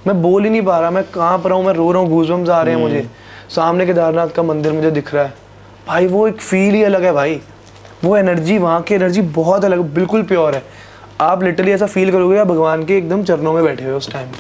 मैं बोल ही नहीं पा रहा, मैं कांप रहा हूँ, मैं रो रहा हूँ, गूज़बम्स आ रहे हैं मुझे, सामने केदारनाथ का मंदिर मुझे दिख रहा है भाई, वो एक फील ही अलग है भाई, वो एनर्जी, वहाँ की एनर्जी बहुत अलग, बिल्कुल प्योर है। आप लिटरली ऐसा फील करोगे आप भगवान के एकदम चरणों में बैठे हुए उस टाइम पे,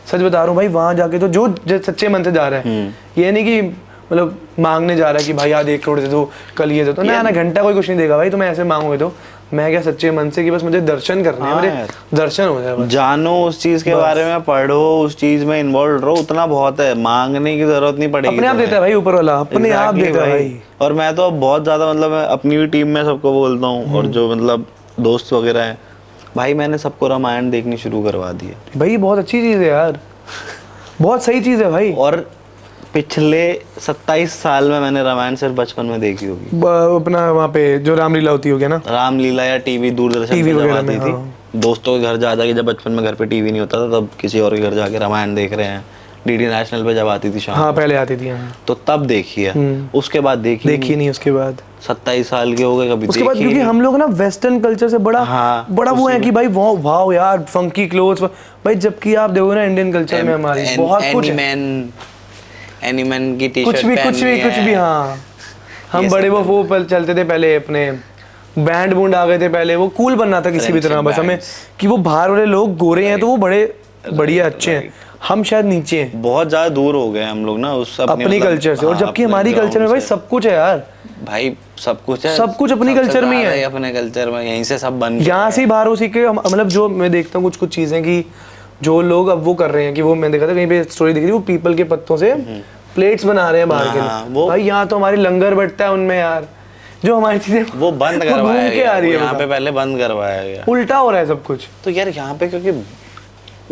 सच बता रहा हूँ भाई। वहाँ जाके तो जो सच्चे मन से जा रहा है, ये नहीं कि मतलब मांगने जा रहा है कि भाई आज 1 करोड़ दे दो, कल ये दे दो, ना घंटा कोई कुछ नहीं देगा भाई, तुम्हें ऐसे मांगोगे तो। मैं क्या सच्चे मन से कि बस मुझे दर्शन करने हैं, मेरे दर्शन हो जाए बस। जानो उस चीज के बारे में, पढ़ो उस चीज में इन्वॉल्व रहो, उतना बहुत है, मांगने की जरूरत नहीं पड़ेगी। अपने आप देता है भाई ऊपर वाला, अपने आप देता है भाई। और मैं तो बहुत ज्यादा मतलब मैं अपनी भी टीम में सबको बोलता हूँ, और जो मतलब दोस्त वगैरह हैं भाई, मैंने सबको रामायण देखनी शुरू करवा दी है भाई, बहुत अच्छी चीज है यार, बहुत सही चीज है भाई। और पिछले 27 साल में मैंने रामायण सिर्फ बचपन में देखी होगी। अपना वहाँ पे जो रामलीला होती होगी ना, रामलीला या टीवी दूरदर्शन पे जब आती थी, दोस्तों के घर जा जाके, जब बचपन में घर पे टीवी नहीं होता था तब किसी और के घर जाके रामायण देख रहे हैं, डीडी नेशनल पे जब आती थी शाम हाँ को, पहले आती थी, हाँ। तो तब देखी है, उसके बाद देखी नहीं उसके बाद 27 साल के हो गए कभी उसके बाद, देखी क्योंकि हम लोग ना वेस्टर्न कल्चर से बड़ा बड़ा वो है कि भाई वाओ यार फंकी क्लोथ्स भाई, जबकि आप देखो ना इंडियन कल्चर में हमारी बहुत कुछ है, एनीमैन की टी-शर्ट कुछ भी हाँ। हम बड़े वो चलते थे पहले, अपने बैंड बूंड आ गए थे पहले, वो कूल बनना था किसी भी तरह, बस हमें कि वो बाहर वाले लोग गोरे हैं तो वो बड़े बढ़िया अच्छे हैं, हम शायद नीचे हैं, बहुत ज्यादा दूर हो गए हम लोग ना उस अपनी कल्चर से। और जबकि हमारी कल्चर में भाई सब कुछ है यार भाई, सब कुछ है, सब कुछ अपनी कल्चर में ही है, अपने कल्चर में, यहीं से सब बन यहाँ से बाहर हो सीखे। मतलब जो मैं देखता हूँ कुछ चीजें कि जो लोग अब वो कर रहे हैं कि वो, मैं देखा था कहीं पे स्टोरी दिख रही, वो पीपल के पत्तों से प्लेट्स बना रहे हैं बाहर के लिए। भाई यहाँ तो हमारी लंगर बैठता है उनमें यार, जो हमारी चीजें वो बंद करवाया गया, आ रही है यहाँ पे पहले बंद करवाया गया, उल्टा हो रहा है सब कुछ। तो यार यहाँ पे क्योंकि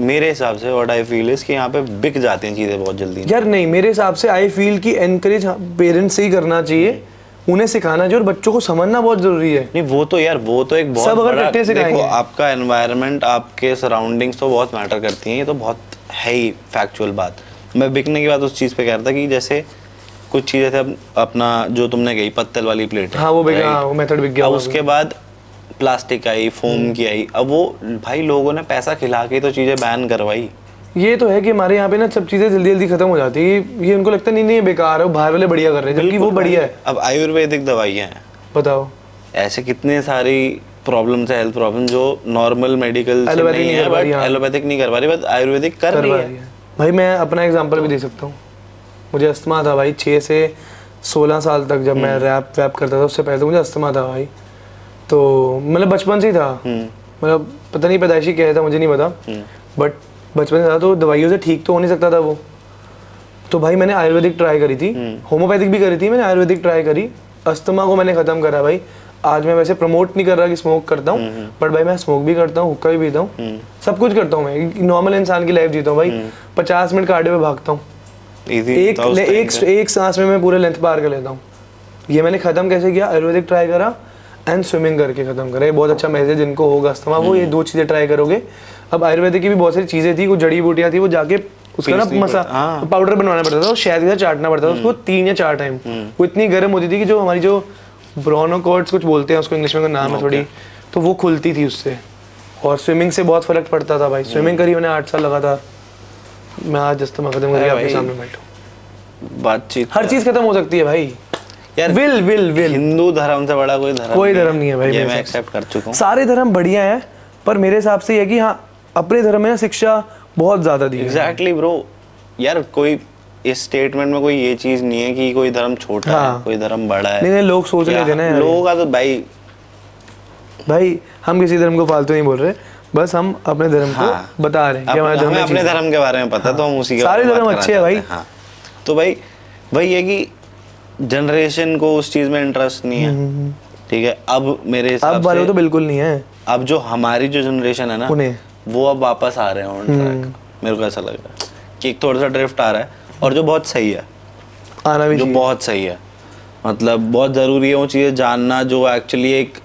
मेरे हिसाब से व्हाट आई फील इज कि यहाँ पे बिक जाती हैं चीजें बहुत जल्दी यार। नहीं, मेरे हिसाब से आई फील कि एनकरेज पेरेंट्स से ही करना चाहिए, उन्हें सिखाना चाहिए, और बच्चों को समझना बहुत जरूरी है। नहीं वो तो यार वो तो एक बहुत सब अगर बड़ा, कट्टे से देखो आपका एनवायरनमेंट, आपके सराउंडिंग्स तो बहुत मैटर करती हैं, ये तो बहुत है ही फैक्चुअल बात। मैं बिकने की बात उस चीज़ पे कह रहा था कि जैसे कुछ चीज़ें थे, अपना जो तुमने कही पत्तल वाली प्लेट, हाँ वो बिक गया, वो मेथड बिक गया। उसके बाद प्लास्टिक आई, फोम की आई, अब वो भाई लोगों ने पैसा खिला के तो चीज़ें बैन करवाई। ये तो है कि हमारे यहाँ पे ना सब चीजें जल्दी जल्दी खत्म हो जाती है, ये उनको लगता है नहीं बेकार है, बाहर वाले बढ़िया कर रहे हैं, जबकि वो बढ़िया है। अब आयुर्वेदिक दवाइयाँ हैं, बताओ ऐसे कितने सारी प्रॉब्लम्स है, हेल्थ प्रॉब्लम जो नॉर्मल मेडिकल एलोपैथिक नहीं कर पा रही, एलोपैथिक नहीं कर पा रही, बट आयुर्वेदिक कर रही है। भाई मैं अपना एग्जांपल भी दे सकता हूँ, मुझे अस्थमा था भाई 6 से 16 साल तक, जब मैं रैप करता था, उससे पहले तो मुझे अस्थमा था भाई, तो मतलब बचपन से ही था, मतलब पता नहीं पैदाइशी क्या था मुझे नहीं पता, बट बचपन से था, तो दवाइयों से ठीक तो हो नहीं सकता था वो, तो भाई मैंने आयुर्वेदिक ट्राई करी थी, होम्योपैथिक भी करी थी, मैंने आयुर्वेदिक ट्राई करी, अस्थमा को मैंने खत्म करा भाई। आज मैं वैसे प्रमोट नहीं कर रहा कि स्मोक करता हूँ, बट भाई मैं स्मोक भी करता हूँ, हुक्का भी पीता हूँ, सब कुछ करता हूँ, मैं नॉर्मल इंसान की लाइफ जीता हूँ भाई। 50 मिनट कार्डियो में भागता हूँ, एक सांस में मैं पूरे लेंथ पार कर लेता हूँ। ये मैंने खत्म कैसे किया? आयुर्वेदिक ट्राई करा एंड स्विमिंग करके खत्म करा। ये बहुत अच्छा मैसेज जिनको होगा अस्थमा, वो ये 2 चीजें ट्राई करोगे। अब आयुर्वेदिक की भी बहुत सारी चीजें थी, कुछ जड़ी बूटियां थी, वो जाके उसका ना मसाला पाउडर बनवाना पड़ता था, शहद के साथ चाटना पड़ता था उसको 3 या 4 टाइम। वो इतनी गर्म होती थी कि जो हमारी जो ब्रोनो कॉर्ड्स कुछ बोलते हैं उसको, इंग्लिश में कोई नाम है थोड़ी, तो वो खुलती थी उससे। और स्विमिंग से बहुत फर्क पड़ता था भाई, स्विमिंग करी मैंने 8 साल लगातार। मैं आज इस्तेमा खत्म करके आपके सामने बैठूं। बातचीत हर चीज खत्म हो सकती है भाई यार, विल हिंदू धर्म से बड़ा कोई धर्म नहीं है भाई, ये मेरे मैं हिसाब से। एक्सेप्ट कर चुका हूँ। सारे धर्म बढ़िया है, पर मेरे हिसाब से ये है कि हाँ अपने धर्म में ना शिक्षा बहुत ज्यादा दी है। एग्जैक्टली ब्रो, यार कोई इस स्टेटमेंट में कोई ये चीज नहीं है कि कोई धर्म छोटा हाँ। है कोई धर्म बड़ा है। नहीं लोग सोच क्या- लेते ना यार। लोगों का तो भाई हम किसी धर्म को फालतू नहीं बोल रहे, बस हम अपने धर्म को हाँ। बता रहे हैं कि हमारे धर्म हमें में अपने चीज़ है। धर्म के बारे में पता है, तो हम उसी के सारे बारे में धर्म बात अच्छे करना हैं चाहते हैं। हाँ। तो भाई वही है कि जनरेशन को उस चीज में इंटरेस्ट नहीं है, ठीक है। अब मेरे अब हिसाब वाले से तो बिल्कुल नहीं है। अब जो हमारी जो जनरेशन है ना, उन्हें वो अब वापस आ रहे हैं ऑन ट्रैक। मेरे को ऐसा लग रहा है कि एक थोड़ा सा ड्रिफ्ट आ रहा है, और जो बहुत सही है, आना भी जो चाहिए। बहुत सही है। मतलब बहुत ज़रूरी है वो चीज़ें जानना, जो एक्चुअली एक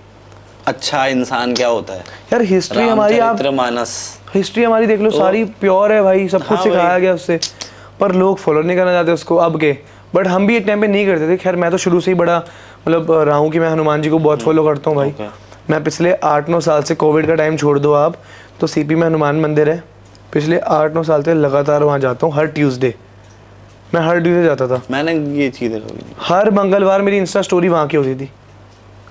अच्छा इंसान क्या होता है। यार हिस्ट्री हमारी, आप रामचरितमानस हिस्ट्री हमारी देख लो, सारी प्योर है भाई, सब कुछ हाँ सिखाया भाई। गया उससे, पर लोग फॉलो नहीं करना चाहते उसको अब के। बट हम भी एक टाइम पे नहीं करते थे। खैर मैं तो शुरू से ही बड़ा मतलब रहा हूँ कि मैं हनुमान जी को बहुत फॉलो करता हूँ भाई। Okay. मैं पिछले 8-9 साल से, कोविड का टाइम छोड़ दो आप, तो सीपी में हनुमान मंदिर है, पिछले 8-9 साल से लगातार वहाँ जाता हूँ। हर ट्यूसडे मैं हर ट्यूसडे जाता था। मैंने ये चीज़ें कभी नहीं। हर मंगलवार मेरी इंस्टा स्टोरी वहाँ की होती थी,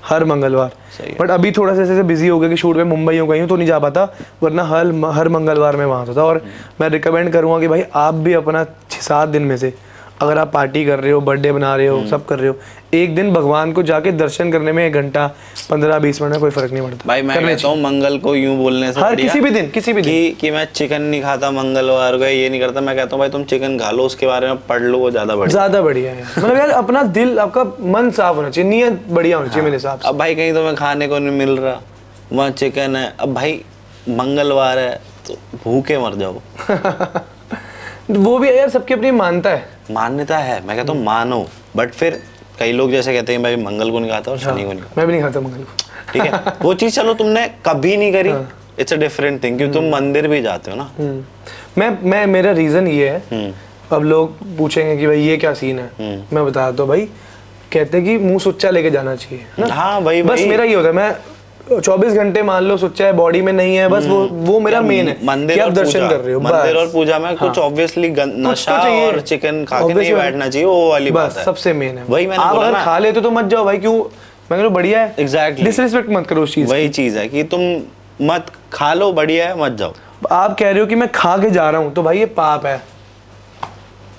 हर मंगलवार। सही है। बट अभी थोड़ा सा ऐसे बिजी हो गया कि शूट में मुंबई हो गई हूँ तो नहीं जा पाता, वरना हर मंगलवार में वहाँ होता था। और मैं रिकमेंड करूँगा कि भाई आप भी अपना 6-7 दिन में से, अगर आप पार्टी कर रहे हो, बर्थडे बना रहे हो, सब कर रहे हो, एक दिन भगवान को जाके दर्शन करने में 1 घंटा 15-20 मिनट में कोई फर्क नहीं पड़ता भाई मैं कहता हूँ मंगल को यूं बोलने से हर बढ़िया किसी भी दिन कि मैं चिकन नहीं खाता मंगलवार को, ये नहीं करता। मैं कहता हूँ भाई तुम चिकन खा लो, उसके बारे में पढ़ लो, वो ज़्यादा बढ़िया है। मतलब यार अपना दिल, आपका मन साफ होना चाहिए, नियत बढ़िया होनी चाहिए मेरे हिसाब से। अब भाई कहीं तुम्हें खाने को नहीं मिल रहा, वहाँ चिकन है, अब भाई मंगलवार है तो भूखे मर जाओ। वो भी यार सबकी अपनी मानता है, मान्यता है, मैं कहता हूँ मानो, बट फिर कई लोग जैसे कहते हैं भाई मंगल को नहीं खाता और शनि को नहीं खाता, मैं भी नहीं खाता मंगल को। ठीक है। वो चीज चलो तुमने कभी नहीं करी, इट्स अ डिफरेंट थिंग, क्योंकि तुम मंदिर भी जाते हो ना। मैं मेरा रीजन ये है, अब लोग पूछेंगे कि भाई ये क्या सीन है, मैं बता दो भाई, कहते हैं कि मुंह सुच्चा लेके जाना चाहिए, है ना। हाँ भाई, बस भाई। मेरा ये होता है, मैं 24 घंटे मान लो सुच्चा है, बॉडी में नहीं है, बस वो मेरा मेन है कि मंदिर आप और दर्शन पूजा, कर रहे हो। मंदिर बस। और पूजा में कुछ ऑब्वियसली नशा चाहिए। और चिकन खा के नहीं Obviously बैठना चाहिए, वो वाली बात बस है। सबसे मेन है। वही मैंने आप बोला अगर ना। खा लेते तो मत जाओ भाई, क्यों, मैं कह रहा हूं बढ़िया है, Exactly. डिसरिस्पेक्ट मत करो उस चीज वही चीज है कि तुम मत खा लो, बढ़िया है, मत जाओ। की। आप कह रहे हो कि मैं खा के जा रहा हूँ, तो भाई ये पाप है।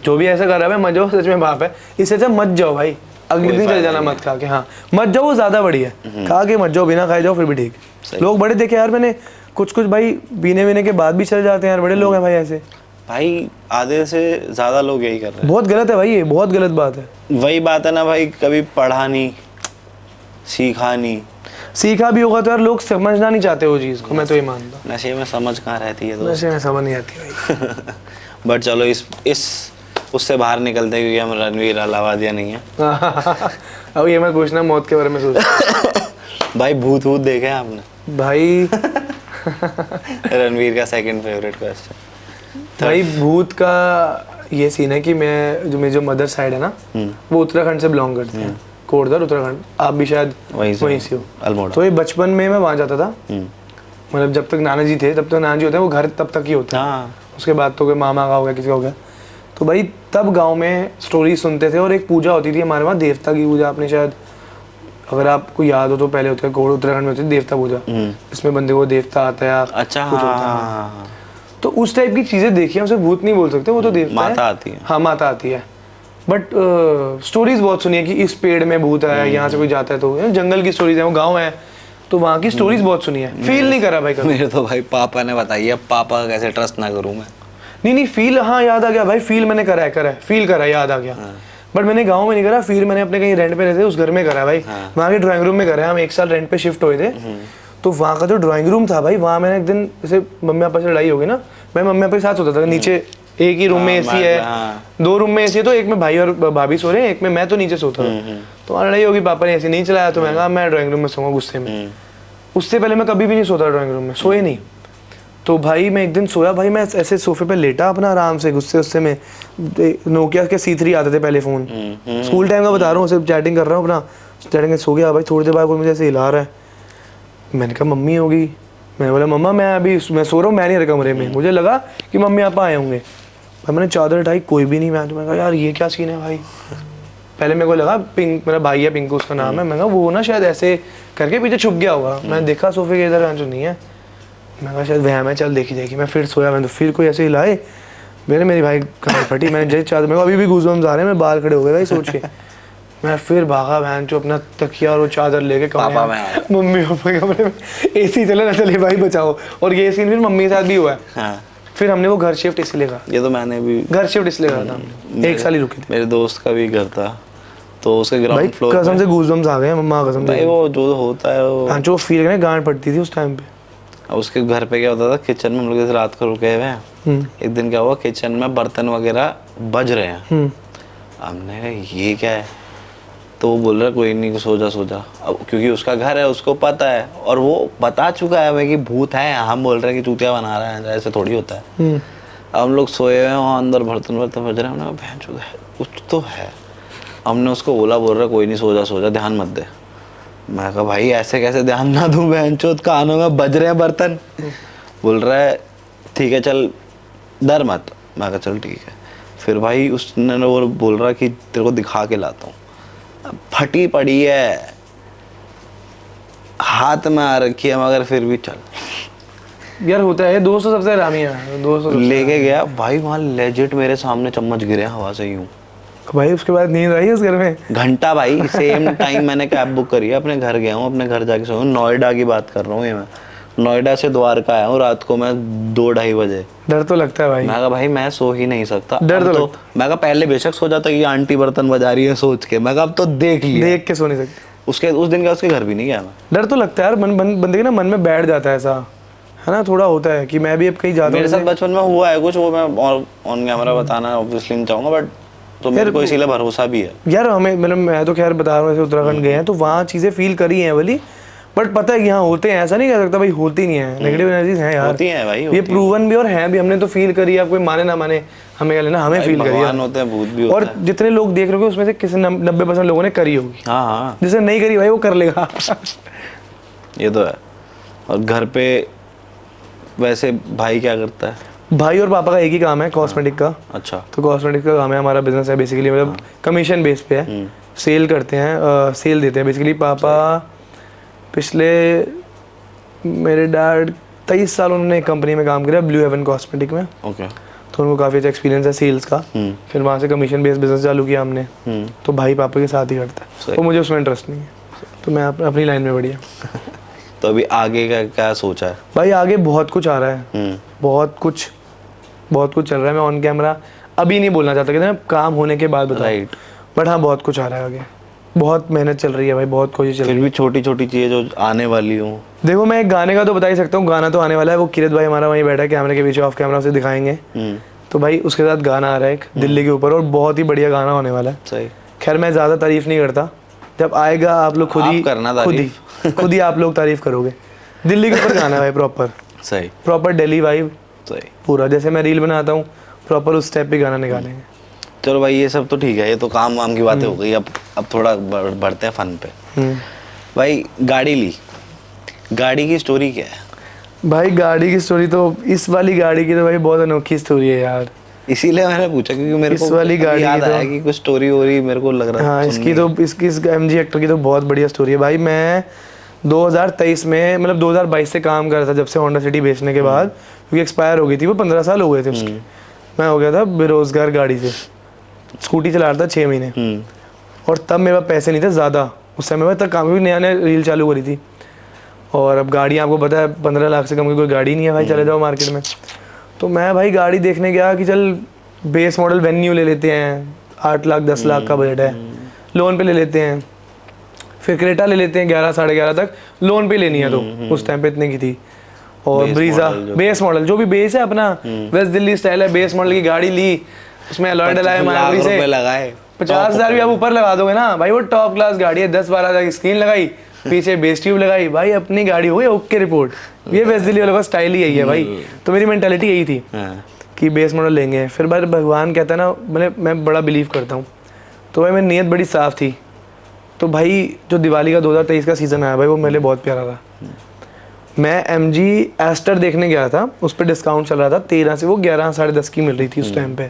जो भी ऐसा कर रहा है मत जाओ, सच में पाप है। इससे अच्छा मत जाओ भाई, अगले दिन चले जाना, मत खा के। हाँ मत जाओ, वो ज्यादा बढ़िया है। खा के मत जाओ, बिना खाए जाओ फिर भी ठीक। लोग बड़े देखे यार मैंने, कुछ भाई पीने के बाद भी चले जाते हैं यार, बड़े लोग हैं भाई ऐसे। भाई आधे से ज्यादा लोग यही कर रहे हैं। बहुत गलत है भाई, ये बहुत गलत बात है। वही बात है ना भाई, कभी पढ़ा नहीं, सीखा नहीं। सीखा भी होगा तो यार लोग समझना नहीं चाहते वो चीज को, मैं तो ये मानता हूँ। नशे में समझ कहाँ रहती है तो। नशे में समझ नहीं आती भाई। बट चलो इस उससे बाहर निकलते हैं, क्योंकि हम रणवीर अलाहाबादिया नहीं है। अब ये मत पूछना मौत के बारे में सोच। भाई भूत देखे हैं आपने? भाई रणवीर का सेकंड फेवरेट क्वेश्चन। भाई भूत का ये सीन है कि मेरी जो मदर साइड है ना, वो उत्तराखंड से बिलोंग करते हैं, कोटद्वार उत्तराखंड। आप भी शायद वहीं से हो, अल्मोड़ा। तो ये बचपन में मैं वहाँ जाता था, मतलब जब तक नाना जी थे तब तक नाना जी होते हैं, वो घर तब तक ही होता है। उसके बाद तो कोई मामा का हो गया, किसी का हो गया। तो भाई तब गांव में स्टोरी सुनते थे, और एक पूजा होती थी हमारे वहाँ, देवता की पूजा। आपने शायद, अगर आपको याद हो तो पहले होते हैं कोट उत्तराखंड में होती थी देवता पूजा, इसमें बंदे को देवता आता है। अच्छा, कुछ होता है। तो उस टाइप की चीजें देखी, उसे भूत नहीं बोल सकते, वो तो देवता माता है। आती है। हाँ माता आती है। बट स्टोरीज बहुत सुनी है कि इस पेड़ में भूत है, यहाँ से कोई जाता है तो, जंगल की स्टोरीज है, वो गाँव है तो वहाँ की स्टोरीज बहुत सुनी है। फील नहीं करा भाई कभी। मेरे तो भाई पापा ने बताई है, पापा का कैसे ट्रस्ट ना करूँ मैं। नहीं फील, हाँ याद आ गया भाई, फील मैंने करा है, फील करा है, याद आ गया। बट मैंने गांव में नहीं करा, फील मैंने अपने कहीं रेंट पे रहते उस घर में करा है भाई। वहाँ के ड्राइंग रूम में करा है। हम 1 साल रेंट पे शिफ्ट हुए थे, तो वहाँ का जो ड्राइंग रूम था भाई, वहाँ मैंने एक दिन जैसे मम्मी पापा से लड़ाई हो गई ना, मैं मम्मी पापा के साथ होता था। नीचे एक ही रूम में एसी है, 2 रूम में एसी है, तो एक में भाई और भाभी सो रहे हैं, एक में मैं तो नीचे सोता था। तो वहाँ लड़ाई होगी, पापा ने एसी नहीं चलाया, तो मैं कहा मैं ड्राइंग रूम में सोऊंगा गुस्से में। उससे पहले मैं कभी भी नहीं सोता ड्राइंग रूम में, सोए नहीं। तो भाई मैं एक दिन सोया भाई, मैं ऐसे सोफे पे लेटा अपना आराम से, गुस्से में। नोकिया के C3 आते थे पहले फ़ोन, स्कूल टाइम का बता रहा हूँ, सिर्फ चैटिंग कर रहा हूँ अपना, चढ़ेंगे, सो गया भाई। थोड़ी देर बाद कोई मुझे ऐसे हिला रहा है, मैंने कहा मम्मी होगी। मैंने बोला मम्मा मैं सो रहा हूँ मैनेजर कमरे में, मुझे लगा कि मम्मी पापा आए होंगे। भाई मैंने चादर उठाई, कोई भी नहीं। मैंने कहा यार ये क्या सीन है भाई। पहले मेरे को लगा पिंक, मेरा भाई है पिंकू उसका नाम है, मैं कहा वो ना शायद ऐसे करके पीछे छुप गया होगा। मैंने देखा सोफे के इधर जो नहीं है, मैं कहा शायद वहम है, चल देखी जाएगी। मैं फिर सोया, मैंने तो फिर कोई ऐसे हिलाए, मेरी भाई कमर फटी। मैंने जैसे चादर, मेरे को अभी भी गूज़बम्स आ रहे हैं, मेरे बाल खड़े हो गए भाई सोच के। मैं फिर भागा बहन जो अपना तकिया और वो चादर लेके पापा में मम्मी पापा के कमरे में। एसी चले ना चले भाई बचाओ। और ये सीन फिर मम्मी के साथ भी हुआ है। हाँ, फिर हमने वो घर शिफ्ट इसलिए कहा, ये तो मैंने भी घर शिफ्ट इसलिए कहा था हमने, 1 साल ही रुके थे मेरे दोस्त का भी घर था, तो उसके ग्राउंड भाई। फ्लोर कसम से गूज़बम्स आ गए मम्मा कसम भाई, से। वो जो होता है वो। हाँ जो फील करने गांड पड़ती थी उस टाइम पे। अब उसके घर पे क्या होता था, किचन में हम लोग जैसे रात को रुके हुए हैं, एक दिन क्या हुआ, किचन में बर्तन वगैरह बज रहे हैं। हमने कहा ये क्या है, तो वो बोल रहा कोई नहीं सो जा। अब क्योंकि उसका घर है, उसको पता है, और वो बता चुका है भाई कि भूत है। हम बोल रहे हैं कि चूतिया बना रहा है, ऐसे थोड़ी होता है। अब हम लोग सोए हुए हैं वहाँ अंदर, बर्तन बज रहे हैं। हमने कहा बहन चूतिया है, कुछ तो है। हमने उसको बोला, बोल रहा कोई नहीं सो जा, ध्यान मत दे। मैं कहा भाई ऐसे कैसे ध्यान ना दूं, बहनचोद कानों में बज रहे हैं बर्तन। बोल रहा है ठीक है चल डर मत। मैं कहा चल ठीक है। फिर भाई उसने वो बोल रहा कि तेरे को दिखा के लाता हूँ। फटी पड़ी है, हाथ में आ रखी है, मगर फिर भी चल यार होता है, 200 सबसे हरामी है, 200 लेके गया भाई। वहाँ लेजिट मेरे सामने चम्मच गिरे हवा से यूं। भाई उसके बाद नींद आई उस घर में घंटा भाई, सेम टाइम मैंने कैब बुक करी है, अपने घर गया हूँ, अपने घर जाके सोया हूँ। नोएडा की बात कर रहा हूँ ये मैं, नोएडा से द्वारका आया हूँ रात को मैं 2-2:30 बजे। डर तो लगता है भाई। मैं कहा भाई मैं सो ही नहीं सकता। डर अब तो मैं कहा पहले बेशक सो जाता कि आंटी बर्तन बजा रही है सोच के, मैं कहा अब तो देख लिया। देख के सो नहीं सकते। उसके उस दिन का उसके घर भी नहीं गया मैं। डर तो लगता है यार, बंदे के ना मन में बैठ जाता है ऐसा, है ना, थोड़ा होता है कि मैं भी अब कहीं जाता हूँ। मेरे साथ बचपन में हुआ है कुछ, वो मैं ऑन कैमरा बताना ऑब्वियसली नहीं चाहूंगा, बट तो मेरे को इसीलिए भरोसा भी है यार। हमें मतलब मैं तो खैर बता रहा हूँ, उत्तराखंड गए हैं तो वहाँ चीज़ें फील करी हैं वाली, बट पता है कि हाँ होते हैं, ऐसा नहीं कह सकता भाई होती नहीं है। नेगेटिव एनर्जीज हैं यार, होती हैं भाई, ये प्रूवन भी और हैं भी। हमने तो फील करी है, आप कोई माने ना माने, हमें क्या लेना, हमें फील करी भगवान होते हैं, भूत भी होता और है। जितने लोग देख रहे हो उसमें से किसी 90% लोगों ने करी होगी। हाँ हाँ जिसने नहीं करी भाई वो कर लेगा ये तो है। और घर पे वैसे भाई क्या करता है? भाई और पापा का एक ही काम है, कॉस्मेटिक का। अच्छा, तो कॉस्मेटिक का काम है, हमारा बिजनेस है बेसिकली, मतलब कमीशन बेस पे है, सेल करते हैं, सेल देते हैं बेसिकली। पापा पिछले, मेरे डैड 23 साल उन्होंने एक कंपनी में काम किया, ब्लू हेवन कॉस्मेटिक में। ओके। तो उनको काफ़ी अच्छा एक्सपीरियंस है सेल्स का। फिर वहाँ से कमीशन बेस्ड बिजनेस चालू किया हमने। तो भाई पापा के साथ ही करता है, तो मुझे उसमें इंटरेस्ट नहीं है, तो मैं अपनी लाइन में बढ़िया। तो अभी आगे का क्या सोचा है? भाई आगे बहुत कुछ आ रहा है, बहुत कुछ चल रहा है। मैं ऑन कैमरा अभी नहीं बोलना चाहता, कहते हैं काम होने के बाद बताओ। राइट। बट हाँ बहुत कुछ आ रहा है आगे, बहुत मेहनत चल रही है भाई, बहुत कोशिश चल रही है। फिर भी छोटी छोटी चीजें जो आने वाली हूँ। देखो मैं एक गाने का तो बता ही सकता हूँ, गाना तो आने वाला है, वो किरत भाई हमारा वहीं बैठा है कैमरे के पीछे, ऑफ कैमरा उसे दिखाएंगे। तो भाई उसके साथ गाना आ रहा है एक दिल्ली के ऊपर, और बहुत ही बढ़िया गाना होने वाला है। सही। खैर मैं ज़्यादा तारीफ नहीं करता, जब आएगा आप लोग खुद ही आप लोग तारीफ करोगे। दिल्ली के ऊपर गाना है भाई, प्रॉपर सही, प्रॉपर दिल्ली वाइब सही पूरा, जैसे मैं रील बनाता हूँ प्रॉपर उस टाइप पे गाना निकालेंगे। चलो भाई ये सब तो ठीक है, ये तो काम वाम की बातें हो गई। अब थोड़ा बढ़ते हैं फन पे। भाई गाड़ी ली, गाड़ी की स्टोरी क्या है? भाई गाड़ी की स्टोरी तो, इस वाली गाड़ी की तो भाई बहुत अनोखी स्टोरी है यार। इसीलिए मैंने पूछा क्योंकि मेरे इस को वाली गाड़ी याद की आया कि कुछ स्टोरी हो रही, मेरे को लग रहा हाँ इसकी तो, इसकी MG हेक्टर की तो बहुत बढ़िया स्टोरी है भाई। मैं 2023 में, मतलब 2022 से काम कर रहा था, जब से होंडा सिटी बेचने के बाद, क्योंकि एक्सपायर हो गई थी वो, 15 साल हो गए थे उसके। मैं हो गया था बेरोजगार गाड़ी से, स्कूटी चला रहा था 6 महीने, और तब मेरे पास पैसे नहीं थे ज़्यादा उस समय। मैं तब काम भी नया रील चालू करी थी, और अब गाड़ी आपको पता है 15 लाख से कम की कोई गाड़ी नहीं है भाई, चले जाओ मार्केट में। तो मैं भाई गाड़ी देखने गया कि चल बेस मॉडल वेन्यू ले लेते हैं, 8 लाख 10 लाख का बजट है, लोन पे ले लेते हैं। फिर क्रेटा ले लेते हैं 11 साढ़े 11 तक, लोन पे लेनी है तो उस टाइम पे इतने की थी। और ब्रीजा बेस मॉडल, जो भी बेस है अपना वेस्ट दिल्ली स्टाइल है, बेस मॉडल की गाड़ी ली, उसमें अलॉय डलाए मायापुरी से, 50,000 भी आप ऊपर लगा दोगे ना भाई, वो टॉप क्लास गाड़ी है। 10-12 हज़ार की स्क्रीन लगाई, पीछे बेस ट्यूब लगाई, भाई अपनी गाड़ी हो गई ओके रिपोर्ट। ये वेस्ट दिल्ली वालों का स्टाइल ही यही है भाई। तो मेरी मेंटालिटी यही थी कि बेस मॉडल लेंगे। फिर भाई भगवान कहता है ना, मैं बड़ा बिलीव करता हूँ, तो भाई मेरी नीयत बड़ी साफ थी तो भाई जो दिवाली का 2023 का सीज़न आया भाई वो मेरे लिए बहुत प्यारा था। मैं MG एस्टर देखने गया था, उस पर डिस्काउंट चल रहा था 13 से वो 11 साढ़े 10 की मिल रही थी उस टाइम पे।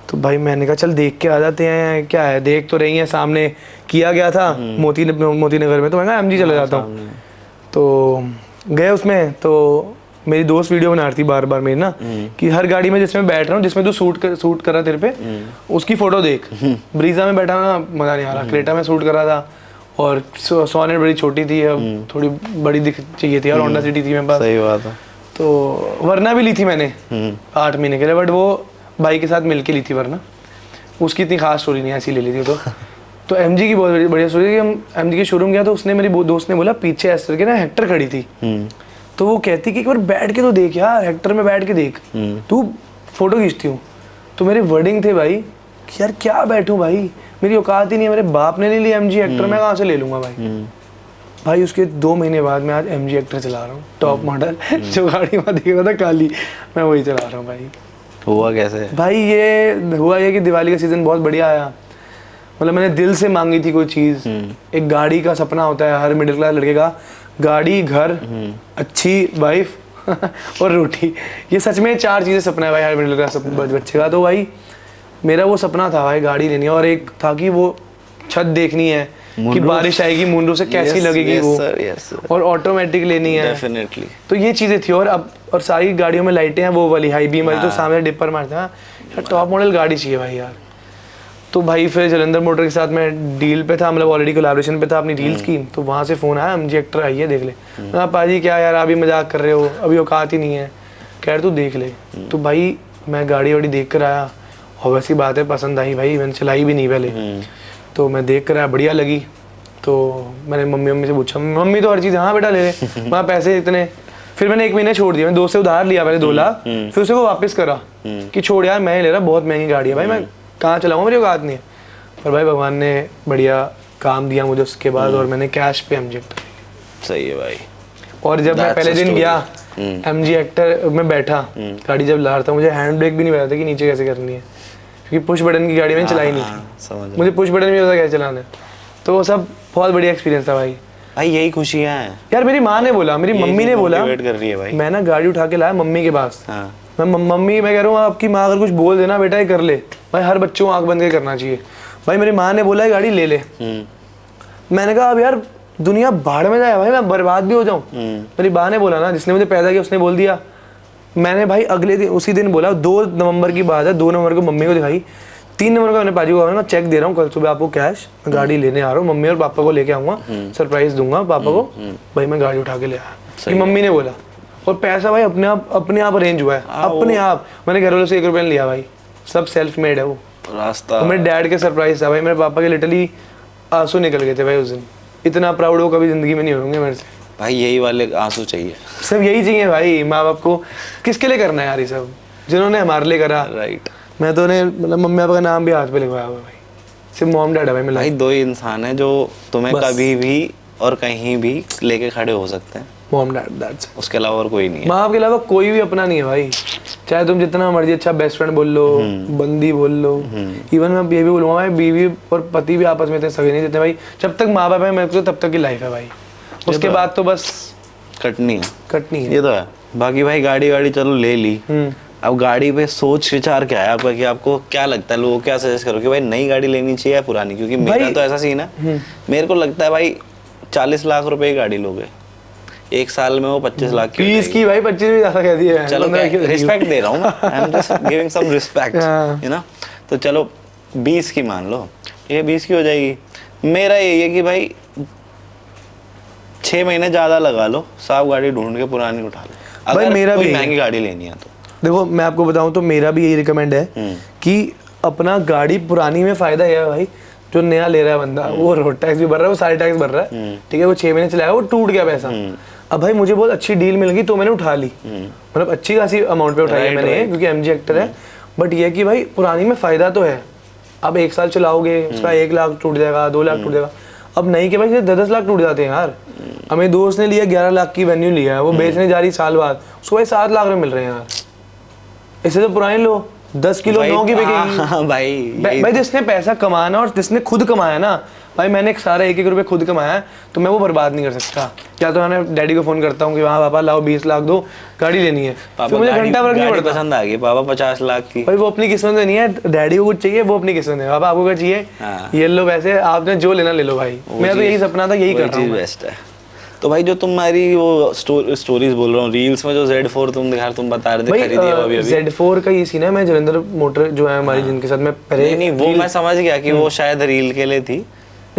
तो भाई मैंने कहा चल देख के आ जाते हैं, क्या है देख तो रही हैं, सामने किया गया था मोती नगर में, तो मैं कहा MG चले जाता हूँ। तो गए उसमें, तो मेरी दोस्त वीडियो बना रही थी बार बार मेरी ना कि हर गाड़ी में जिसमें बैठ रहा हूँ, जिसमें तू सूट कर रहा तेरे पे उसकी फोटो देख। ब्रीजा में बैठा ना मज़ा नहीं आ रहा, क्रेटा में शूट कर रहा था और सोनेट बड़ी छोटी थी, अब थोड़ी बड़ी दिख चाहिए थी और होंडा सिटी थी मेरे पास। सही बात है। तो वरना भी ली थी मैंने 8 महीने के लिए, बट वो भाई के साथ मिलके ली थी, वरना उसकी इतनी खास स्टोरी नहीं, ऐसी ले ली थी। तो MG की बहुत बढ़िया स्टोरी थी। हम MG के शोरूम गया तो उसने, मेरी दोस्त ने बोला पीछे एस्टर के ना हेक्टर खड़ी थी, तो वो कहती कि एक बार बैठ के तो देख यार, हेक्टर में बैठ के देख, तू फोटो खींचती हूँ। तो मेरे वर्डिंग थे भाई कि यार क्या बैठूं भाई, मेरी औकात ही नहीं है, मेरे बाप ने नहीं ली MG हेक्टर, मैं कहाँ से ले लूँगा भाई। भाई उसके 2 महीने बाद मैं आज MG हेक्टर चला रहा हूँ, टॉप मॉडल। जो गाड़ी में देख रहा था काली, मैं वही चला रहा हूँ भाई। हुआ कैसे भाई? ये हुआ ये कि दिवाली का सीज़न बहुत बढ़िया आया, मतलब मैंने दिल से मांगी थी कोई चीज़। एक गाड़ी का सपना होता है हर मिडिल क्लास लड़के का, गाड़ी, घर, अच्छी वाइफ और रोटी। ये सच में 4 चीज़ें सपना है भाई हर मिडिल क्लास बच्चे का। तो भाई मेरा वो सपना था भाई, गाड़ी लेनी है, और एक था कि वो छत देखनी है कि बारिश आएगी मूनरूफ से कैसी लगेगी वो, और ऑटोमेटिक लेनी है डेफिनेटली। तो ये चीज़ें थी। और अब और सारी गाड़ियों में लाइटें हैं वो वाली हाई बीम वाली, तो सामने डिपर मारते हैं यार, टॉप मॉडल गाड़ी चाहिए भाई यार। तो भाई फिर जलंधर मोटर के साथ मैं डील पे था, मतलब ऑलरेडी कोलैबोरेशन पे था अपनी डील्स की। तो वहाँ से फ़ोन आया MG हेक्टर आई है देख ले। हाँ पाजी क्या यार अभी मजाक कर रहे हो, अभी औकात ही नहीं है, कह रहे तू देख ले। तो भाई मैं गाड़ी वाड़ी देख कर आया, और वैसी बात है पसंद आई भाई, मैंने चलाई भी नहीं पहले। तो मैं देख कर आया, बढ़िया लगी। तो मैंने मम्मी से पूछा, मम्मी तो हर चीज़ हाँ बेटा ले ले, वहाँ पैसे इतने। फिर मैंने 1 महीने छोड़ दिया, मैंने दोस्त से उधार लिया पहले 2 लाख, फिर उसे को वापस करा कि छोड़ यार मैं ले रहा, बहुत महंगी गाड़ी है भाई, मैं कहाँ चलाऊँ, मेरी औकात नहीं है। और भाई भगवान ने बढ़िया काम दिया मुझे उसके बाद, और मैंने कैश पे MG हेक्टर। सही है भाई। और जब मैं पहले दिन गया MG हेक्टर में बैठा, गाड़ी जब ला रहा था, मुझे हैंड ब्रेक भी नहीं पता था कि नीचे कैसे करनी है, क्योंकि पुश बटन की गाड़ी मैंने चलाई नहीं थी, मुझे पुश बटन भी नहीं पता कैसे चलाना है। तो वो सब बहुत बढ़िया एक्सपीरियंस था भाई। यही खुशियाँ हैं यार। मेरी माँ ने बोला, मेरी मम्मी ने बोला, वेट कर रही है भाई। मैं ना गाड़ी उठा के लाया मम्मी के पास। हाँ। मम्मी मैं कह रहा हूँ आपकी माँ अगर कुछ बोल देना बेटा ये कर ले, भाई हर बच्चों को आँख बंद के करना चाहिए। भाई मेरी माँ ने बोला है गाड़ी ले ले। मैंने कहा अब यार दुनिया भाड़ में जाए भाई, मैं बर्बाद भी हो जाऊँ। मेरी माँ ने बोला ना, जिसने मुझे पैदा किया उसने बोल दिया। मैंने भाई अगले दिन उसी दिन बोला, 2 नवंबर की बात है, 2 नवंबर को मम्मी को दिखाई, 3 नंबर का मैंने पाजी को कहा चेक दे रहा हूँ कल सुबह आपको कैश, मैं गाड़ी लेने आ रहा हूँ, मम्मी और पापा को लेके आऊँगा, सरप्राइज दूंगा पापा को। भाई मैं गाड़ी उठा के ले आया, मम्मी ने बोला, और पैसा भाई अपने आप अरेंज हुआ है, अपने आप। मैंने घर वालों से 1 रुपया नहीं लिया भाई, सब सेल्फ मेड है वो रास्ता। मेरे डैड के सरप्राइज था भाई, मेरे पापा के लिटरली आंसू निकल गए थे भाई उस दिन। इतना प्राउड वो कभी जिंदगी में नहीं होंगे मेरे से भाई, यही वाले आंसू चाहिए, सब यही चाहिए भाई। माँ बाप को किसके लिए करना है यार ये सब, जिन्होंने हमारे लिए करा। राइट। मैं तो ने मतलब मम्मी पापा का नाम भी हाथ पे लिखवाया हुआ भाई, सिर्फ मॉम डैड है भाई। भाई 2 ही इंसान है जो तुम्हें कभी भी और कहीं भी लेके खड़े हो सकते हैं, मॉम डैड, दैट्स इट। उसके अलावा और कोई नहीं है। माँ बाप के अलावा कोई भी अपना नहीं है भाई, चाहे तुम जितना मर्जी अच्छा बेस्ट फ्रेंड बोल लो, बंदी बोल लो, इवन मैं ये भी बोलूँगा भाई बीवी और पति भी आपस में इतने सगे नहीं देते भाई। जब तक माँ बाप है मेरे को तब तक की लाइफ है भाई, उसके बाद तो बस कटनी है। ये तो है। बाकी भाई गाड़ी चलो ले ली, अब गाड़ी पे सोच विचार क्या है आपका, कि आपको क्या लगता है, लोग क्या सजेस्ट करो कि भाई नई गाड़ी लेनी चाहिए या पुरानी? क्योंकि मेरा तो ऐसा सीन है, मेरे को लगता है भाई 40 लाख रुपए की गाड़ी लोगे, 1 साल में वो 25 लाख की 20 की भाई, 25 भी ज्यादा कह दिया है। चलो रिस्पेक्ट दे रहा हूँ मैं, I am just giving some respect, you know. तो चलो 20 की मान लो, ये 20 की हो जाएगी। मेरा यही है कि भाई 6 महीने ज्यादा लगा लो, साफ गाड़ी ढूंढ के पुरानी उठा लो, अगर मेरा कोई महंगी गाड़ी लेनी है तो। देखो मैं आपको बताऊं तो मेरा भी यही रिकमेंड है कि अपना गाड़ी पुरानी में फायदा यह है भाई, जो नया ले रहा है बंदा वो रोड टैक्स भी भर रहा है, वो सारे टैक्स भर रहा है, ठीक है, वो 6 महीने चलाया, वो टूट गया पैसा। अब भाई मुझे बहुत अच्छी डील मिल गई तो मैंने उठा ली, मतलब अच्छी खासी अमाउंट पे उठाई है मैंने, क्योंकि MG हेक्टर है। बट ये कि भाई पुरानी में फायदा तो है, अब 1 साल चलाओगे उसका 1 लाख टूट जाएगा, 2 लाख टूट जाएगा। अब नहीं के भाई 10-10 लाख टूट जाते हैं यार। हमें दोस्त ने लिया 11 लाख की वेन्यू लिया है, वो बेचने जा रही साल बाद, उसको भाई 7 लाख में मिल रहे हैं यार। इससे तो पुरानी लो 10 किलो 9 की बिकेगी। भाई जिसने पैसा कमाना और जिसने खुद कमाया ना, भाई मैंने सारा एक रुपये खुद कमाया है, तो मैं वो बर्बाद नहीं कर सकता। या तो मैं डैडी को फ़ोन करता हूँ कि हाँ पापा लाओ 20 लाख दो, गाड़ी लेनी है, तो मुझे घंटा फर्क नहीं पड़ता। पसंद आ गई पापा 50 लाख की। भाई वो अपनी किस्मत में नहीं है, डैडी को कुछ चाहिए वो अपनी किस्मत में, पापा आपको क्या चाहिए, ये लो पैसे, आपने जो लेना ले लो भाई। मेरा तो यही सपना था, यही कर रहा हूँ। बेस्ट है। तो भाई जो तुम्हारी वो स्टोरीज बोल रहा हूँ, रील्स में जो Z4 तुम बता रहे थे खरीदी है अभी अभी। Z4 का ये सीन है, मैं जलंधर मोटर जो है हमारी, जिनके साथ मैं पहले, नहीं वो मैं समझ गया कि वो शायद रील के लिए थी।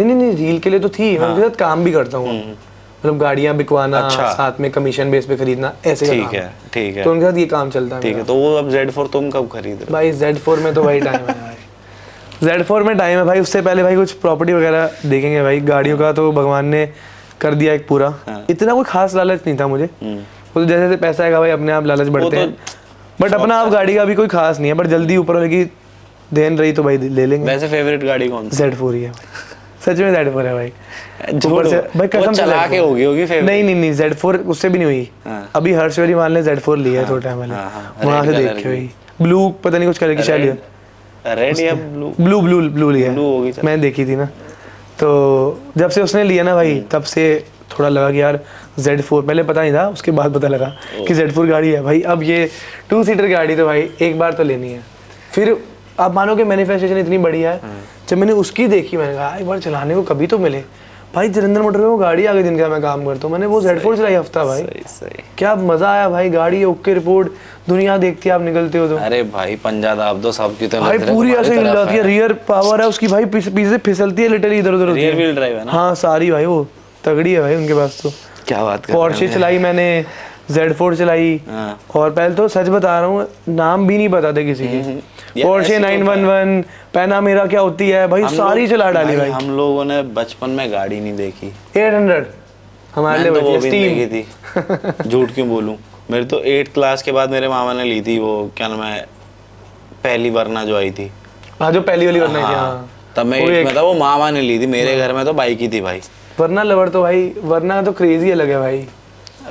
नहीं रील के लिए तो थी, मैं उनके साथ काम भी करता हूँ, मतलब गाड़ियाँ बिकवाना, साथ में कमीशन बेस पे खरीदना, ऐसे का काम है। ठीक है, तो उनके साथ ये काम चलता है। ठीक है, तो वो अब Z4 तुम कब खरीद रहे हो? भाई Z4 में तो भाई टाइम है भाई, Z4 में टाइम है भाई। उससे पहले भाई कुछ प्रॉपर्टी वगैरह देखेंगे भाई। गाड़ियों का तो भगवान ने कर दिया एक पूरा, इतना कोई खास लालच नहीं था मुझे, वो तो जैसे जैसे पैसा आएगा भाई अपने आप लालच बढ़ते हैं, बट अपना आप गाड़ी का भी कोई खास नहीं है, बट जल्दी ऊपर वाले की देन रही तो भाई ले लेंगे। वैसे फेवरेट गाड़ी कौन सी? Z4 ही है सच में, Z4 है भाई। ऊपर से भाई कसम चला के होगी फेवरेट। नहीं Z4 उससे भी नहीं हुई। अभी हर्षवरी मान ले Z4 ली है थोड़ा टाइम पहले, वहां से देख के भाई ब्लू पता नहीं कुछ कलर की शायद, रेड या ब्लू ली है, मैंने देखी थी ना। तो जब से उसने लिया ना भाई, तब से थोड़ा लगा कि यार Z4, पहले पता नहीं था, उसके बाद पता लगा कि Z4 गाड़ी है भाई। अब ये 2 सीटर गाड़ी तो भाई एक बार तो लेनी है। फिर आप मानो कि मैनिफेस्टेशन इतनी बढ़िया है, जब मैंने उसकी देखी मैंने कहा एक बार चलाने को कभी तो मिले भाई। जलंधर मोटर में वो गाड़ी आ गई जिनका मैं काम करता हूँ, मैंने वो Z4 चलाई हफ्ता भाई। सही। क्या मजा आया भाई, गाड़ी ओके रिपोर्ट, दुनिया देखती है आप निकलते हो तो। अरे भाई पंजा दाब दो सब की, तो भाई पूरी ऐसे हिल जाती है, रियर पावर है उसकी भाई, पीछे फिसलती है लिटरली, इधर उधर रियर व्हील ड्राइव है ना? हाँ सारी भाई, वो तगड़ी है भाई उनके पास तो। क्या बात कर, पोर्शे चलाई मैंने, Z4 चलाई, और पहले तो सच बता रहा हूँ नाम भी नहीं पता थे किसी के। पोर्शे 911, पैनामेरा क्या होती है भाई, सारी चला डाली भाई। हम लोगों ने बचपन में गाड़ी नहीं देखी। 800 हमारे लिए वो भी देखी थी। झूठ क्यों बोलूं, मेरी तो 8th क्लास के बाद मेरे मामा ने ली थी वो, क्या नाम है, पहली वरना जो आई थी। हाँ जो पहली वाली वरना थी, हाँ तब मैं 8th में था, वो मामा ने ली थी। मेरे घर में तो बाइक ही थी भाई। वरना लवर तो भाई, वरना तो क्रेजी अलग है भाई।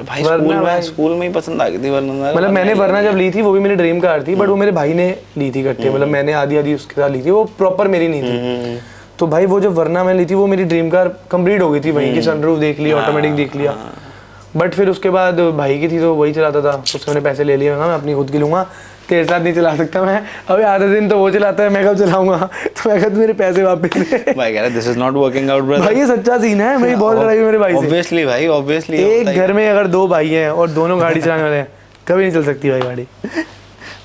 भाई स्कूल में ही पसंद आ गई थी वरना। मतलब मैंने वरना जब ली थी वो भी मेरी ड्रीम कार थी, बट वो मेरे भाई ने ली थी इकट्ठे, मतलब मैंने आधी उसके साथ ली थी, वो प्रॉपर मेरी नहीं थी। तो भाई वो जो वरना मैं ली थी वो मेरी ड्रीम कार कंप्लीट हो गई थी, वहीं की सनरूफ देख ली, ऑटोमेटिक देख लिया। बट फिर उसके बाद भाई की थी तो वही चलाता था, उससे मैंने पैसे ले लिए, मैं अपनी खुद की लूँगा, तेरे साथ नहीं चला सकता मैं। अभी आधे दिन तो वो चलाता है, मैं कब चलाऊंगा, तो मैं कहता मेरे पैसे वापस दे। भाई कह रहा this is not working out brother. भाई ये सच्चा सीन है, मेरी बहुत लड़ाई हुई मेरे भाई से। ऑब्वियसली भाई, ऑब्वियसली एक घर में अगर 2 भाई हैं और दोनों गाड़ी चलाने वाले हैं, कभी नहीं चल सकती भाई गाड़ी।